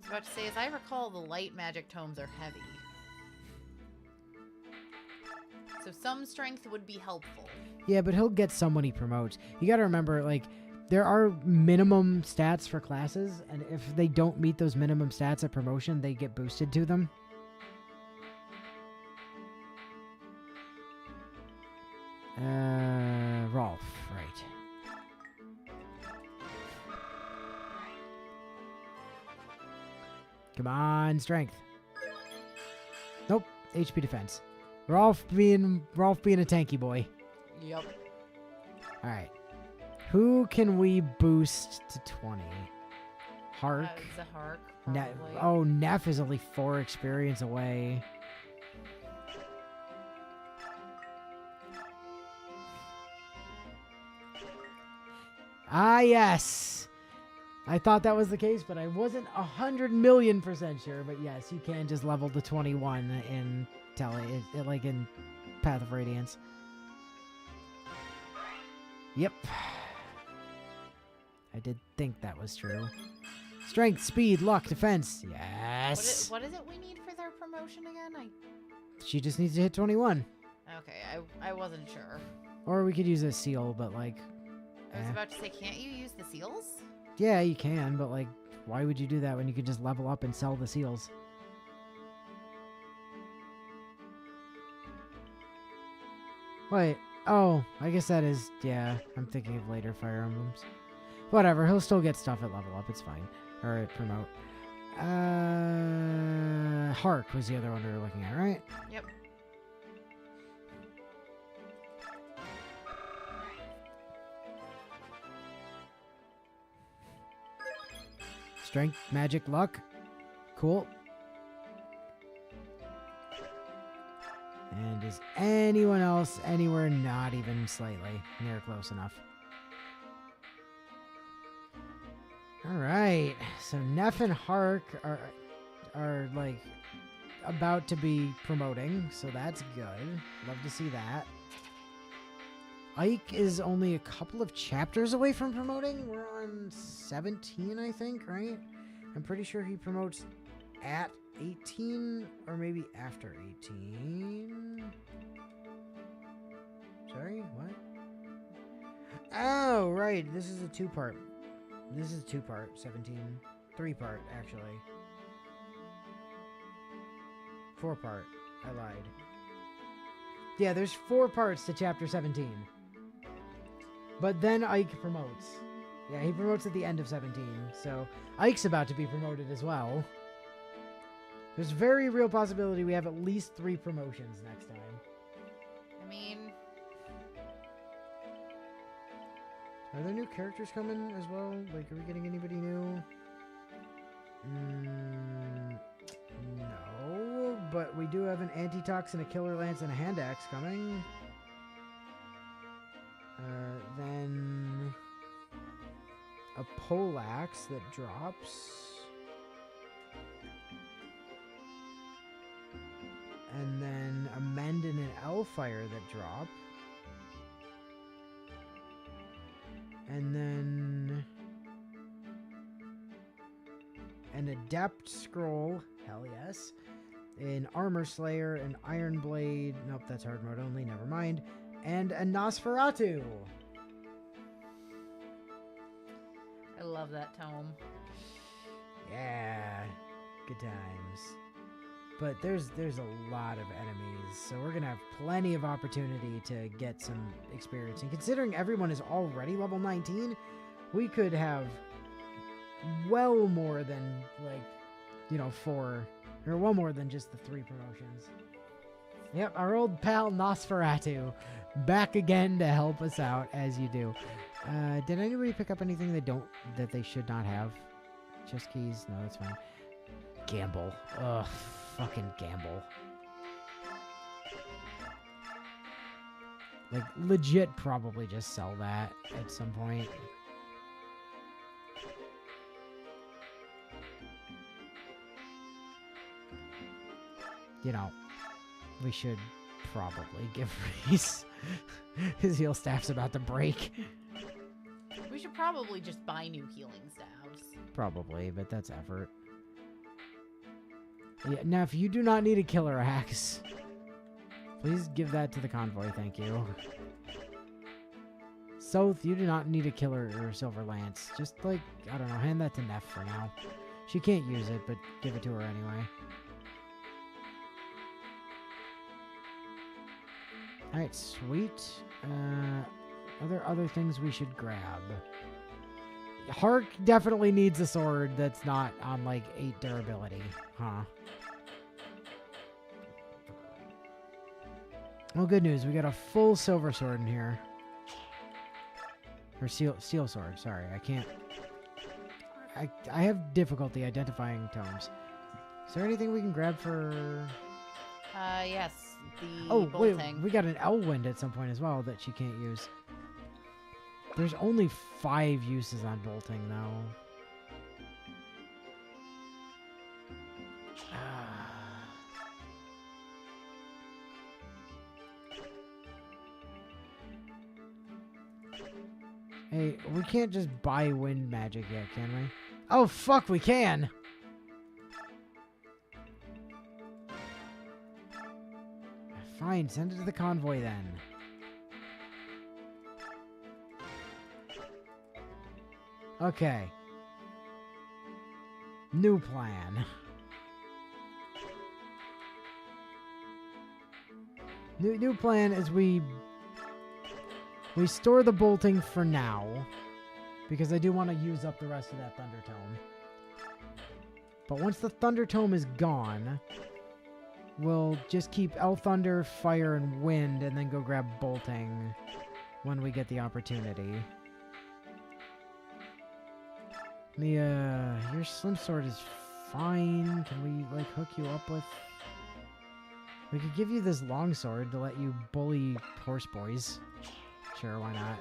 was about to say, as I recall, the light magic tomes are heavy. So some strength would be helpful. Yeah, but he'll get some when he promotes. You gotta remember, like, there are minimum stats for classes, and if they don't meet those minimum stats at promotion, they get boosted to them. Rolf, right. Come on, strength. Nope, HP defense. Rolf being a tanky boy. Yep. All right. Who can we boost to 20? Hark. Zahark, Ne- probably. oh, Neff is only 4 experience away. Ah, yes. I thought that was the case, but I wasn't 100,000,000% sure. But yes, you can just level to 21 in like in Path of Radiance. Yep. I did think that was true. Strength, speed, luck, defense. Yes. What is it we need for their promotion again? She just needs to hit 21. Okay, I wasn't sure. Or we could use a seal, but like... I was about to say, can't you use the seals? Yeah, you can, but like, why would you do that when you could just level up and sell the seals? Wait, oh, I guess that is, yeah, I'm thinking of later Fire Emblems. Whatever, he'll still get stuff at level up, it's fine. Or at promote. Hark was the other one we were looking at, right? Yep. Strength, magic, luck. Cool. And is anyone else anywhere not even slightly near close enough? Alright, so Neff and Hark are like about to be promoting, so that's good. Love to see that. Ike is only a couple of chapters away from promoting. We're on 17, I think, right? I'm pretty sure he promotes at 18 or maybe after 18. Sorry, what? Oh, right. This is a two-part. This is a two-part, 17. Three-part, actually. Four-part. I lied. Yeah, there's 4 parts to chapter 17. But then Ike promotes. Yeah, he promotes at the end of 17. So Ike's about to be promoted as well. There's very real possibility we have at least 3 promotions next time. I mean, Are there new characters coming as well? Like, are we getting anybody new? No, but we do have an antitoxin, a killer lance, and a hand axe coming. Then a poleaxe that drops. And then a mend and an Elfire that drop. And then an Adept Scroll, hell yes. An Armor Slayer, an Iron Blade, nope, that's hard mode only, never mind. And a Nosferatu. I love that tome. Yeah, good times. But there's a lot of enemies, so we're gonna have plenty of opportunity to get some experience. And considering everyone is already level 19, we could have well more than, like, you know, 4, or well more than just the 3 promotions. Yep, our old pal Nosferatu, back again to help us out, as you do. Did anybody pick up anything that they should not have? Chest keys? No, that's fine. Gamble. Ugh, fucking gamble. Like, legit probably just sell that at some point. You know, we should probably give Reese his heal staff's about to break. We should probably just buy new healing staves. Probably, but that's effort. Yeah, Neff, you do not need a killer axe. Please give that to the convoy, thank you. Soth, you do not need a killer or silver lance. Just, like, I don't know, hand that to Neff for now. She can't use it, but give it to her anyway. Alright, sweet. Are there other things we should grab? Hark definitely needs a sword that's not on, like, 8 durability. Huh. Well, good news. We got a full silver sword in here. Or steel sword. Sorry, I can't... I have difficulty identifying tomes. Is there anything we can grab for... Yes. The Oh, bolting. wait. We got an Elwind at some point as well that she can't use. There's only 5 uses on bolting, though. Hey, we can't just buy wind magic yet, can we? Oh, fuck, we can! Fine, send it to the convoy then. Okay. New plan. New plan is we store the bolting for now, because I do want to use up the rest of that Thunder Tome. But once the Thunder Tome is gone, we'll just keep Elf Thunder, Fire, and Wind, and then go grab bolting when we get the opportunity. Mia, your Slim Sword is fine. Can we, like, hook you up with... We could give you this long sword to let you bully horse boys. Sure, why not?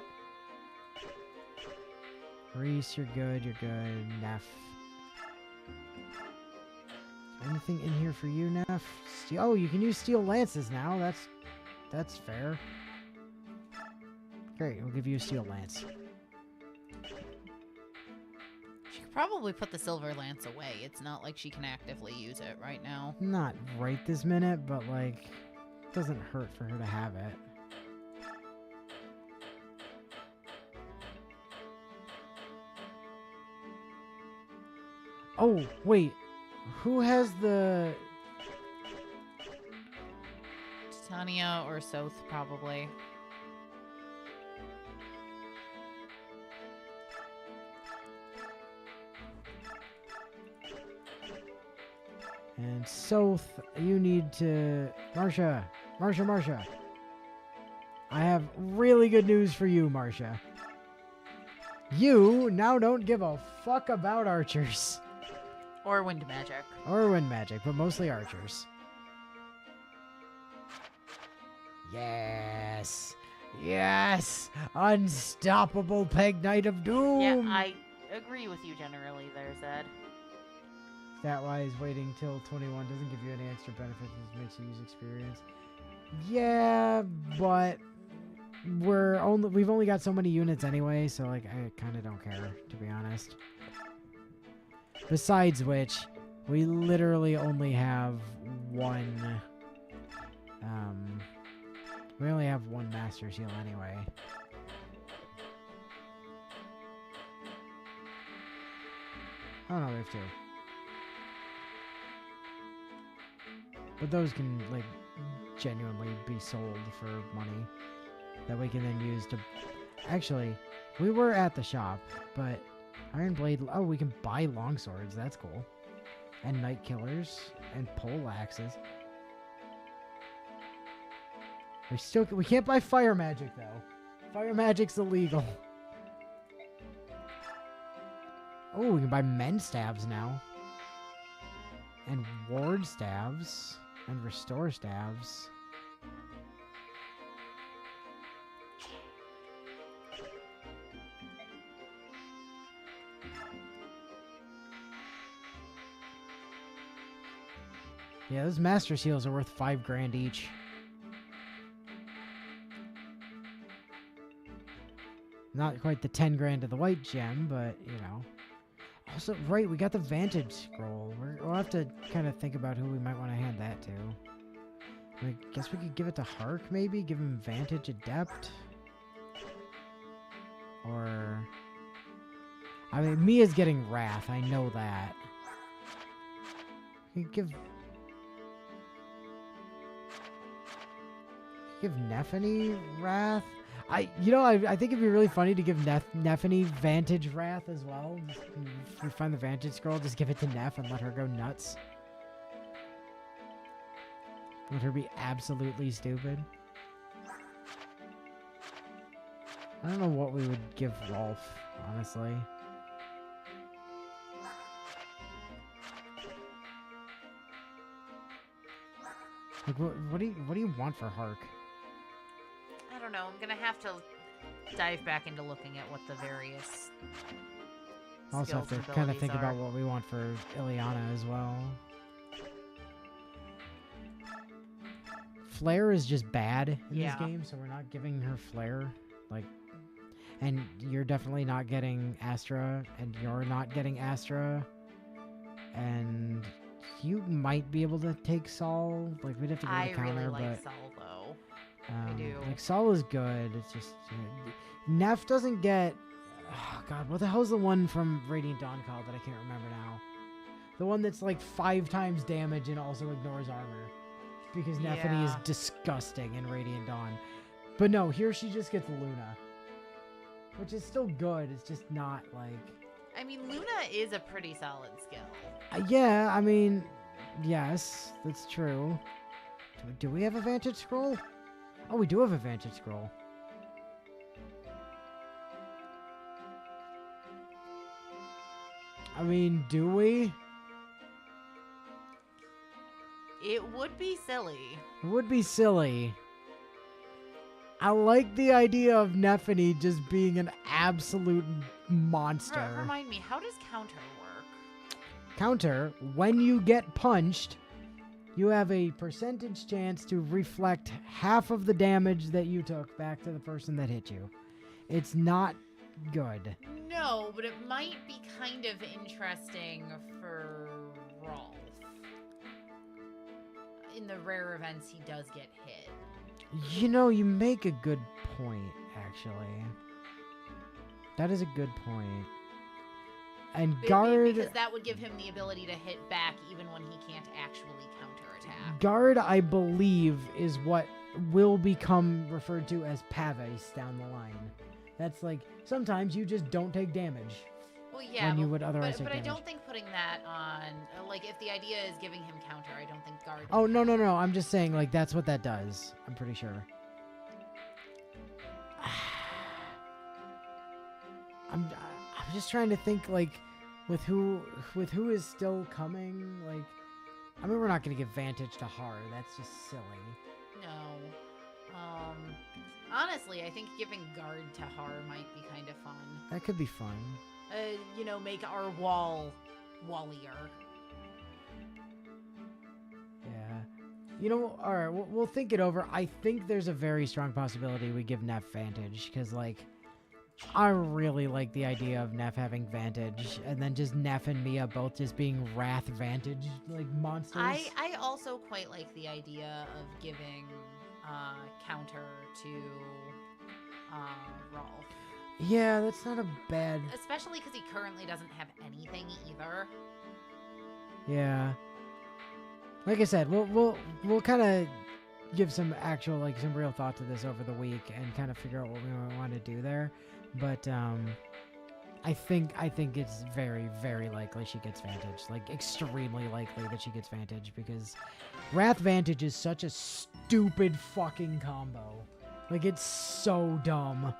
Reese, you're good, you're good. Neff. Anything in here for you, Neff? Oh, you can use steel lances now. That's fair. Great, we'll give you a steel lance. She could probably put the silver lance away. It's not like she can actively use it right now. Not right this minute, but, like, it doesn't hurt for her to have it. Oh, wait. Who has the... Titania or Soth, probably. And Soth, you need to... Marsha. I have really good news for you, Marsha. You now don't give a fuck about archers. Or wind magic. Or wind magic, but mostly archers. Yes. Yes. Unstoppable Peg Knight of Doom. Yeah, I agree with you generally there, Zed. Stat-wise, waiting till 21 doesn't give you any extra benefits. It makes you use experience. Yeah, but we've only got so many units anyway, so like I kind of don't care, to be honest. Besides which, we literally only have one. We only have one Master Seal anyway. Oh no, we have two. But those can, like, genuinely be sold for money that we can then use to... Actually, we were at the shop, but Iron Blade... Oh, we can buy longswords. That's cool. And Night Killers. And pole axes. We can't buy fire magic, though. Fire magic's illegal. Oh, we can buy men staves now. And ward staves. And restore staves. Yeah, those Master Seals are worth 5 grand each. Not quite the 10 grand of the white gem, but, you know. Oh, Also, right, we got the Vantage Scroll. We'll have to kind of think about who we might want to hand that to. I guess we could give it to Hark, maybe? Give him Vantage Adept? Or... I mean, Mia's getting Wrath. I know that. We could give Neffany Wrath? I think it'd be really funny to give Neffany Vantage Wrath as well. If we find the Vantage Scroll, just give it to Neff and let her go nuts. Let her be absolutely stupid. I don't know what we would give Rolf, honestly. Like, what do you want for Hark? I don't know. I'm gonna have to dive back into looking at what the various Also have skills to and kind of think abilities about what we want for Ileana as well. Flare is just bad in this Yeah. game, so we're not giving her Flare. Like, and you're definitely not getting Astra, and you're not getting Astra, and you might be able to take Sol. Like, we'd have to go I to counter, really like but Sol though. I do. Like, Sol is good. It's just Neff doesn't get. Oh God, what the hell's the one from Radiant Dawn called that I can't remember now? The one that's like 5 times damage and also ignores armor. Because Neffany is Yeah. disgusting in Radiant Dawn. But no, here she just gets Luna. Which is still good, it's just not like... I mean, Luna is a pretty solid skill. Yeah, I mean, yes, that's true. Do we have a Vantage Scroll? Oh, we do have a Vantage Scroll. I mean, do we? It would be silly. It would be silly. I like the idea of Neffany just being an absolute monster. Remind me, how does counter work? Counter, when you get punched, you have a percentage chance to reflect half of the damage that you took back to the person that hit you. It's not good. No, but it might be kind of interesting for Rolf. In the rare events he does get hit. You know, you make a good point, actually. That is a good point. And Guard... Because that would give him the ability to hit back even when he can't actually counterattack. Guard, I believe, is what will become referred to as Paves down the line. That's like, sometimes you just don't take damage. Well, yeah, when you would otherwise take but I damage. don't think putting that on, like, if the idea is giving him counter, I don't think Guard... Oh, no. I'm just saying, like, that's what that does. I'm pretty sure. I'm just trying to think, like, with who is still coming, like... I mean, we're not going to give Vantage to Har. That's just silly. No. Honestly, I think giving Guard to Har might be kind of fun. That could be fun. Make our wall wallier. Yeah. Alright, we'll think it over. I think there's a very strong possibility we give Neff Vantage, because, like, I really like the idea of Neff having Vantage, and then just Neff and Mia both just being Wrath Vantage, like, monsters. I also quite like the idea of giving counter to Rolf. Yeah, that's not a bad... Especially because he currently doesn't have anything either. Yeah. Like I said, we'll kind of give some actual, like, some real thought to this over the week and kind of figure out what we want to do there. But I think it's very, very likely she gets Vantage. Like, extremely likely that she gets Vantage, because Wrath Vantage is such a stupid fucking combo. Like, it's so dumb.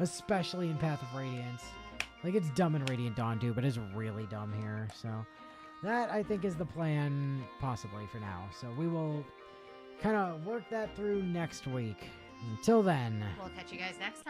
Especially in Path of Radiance. Like, it's dumb in Radiant Dawn too, but it's really dumb here. So that, I think, is the plan, possibly, for now. So we will kind of work that through next week. Until then. We'll catch you guys next time.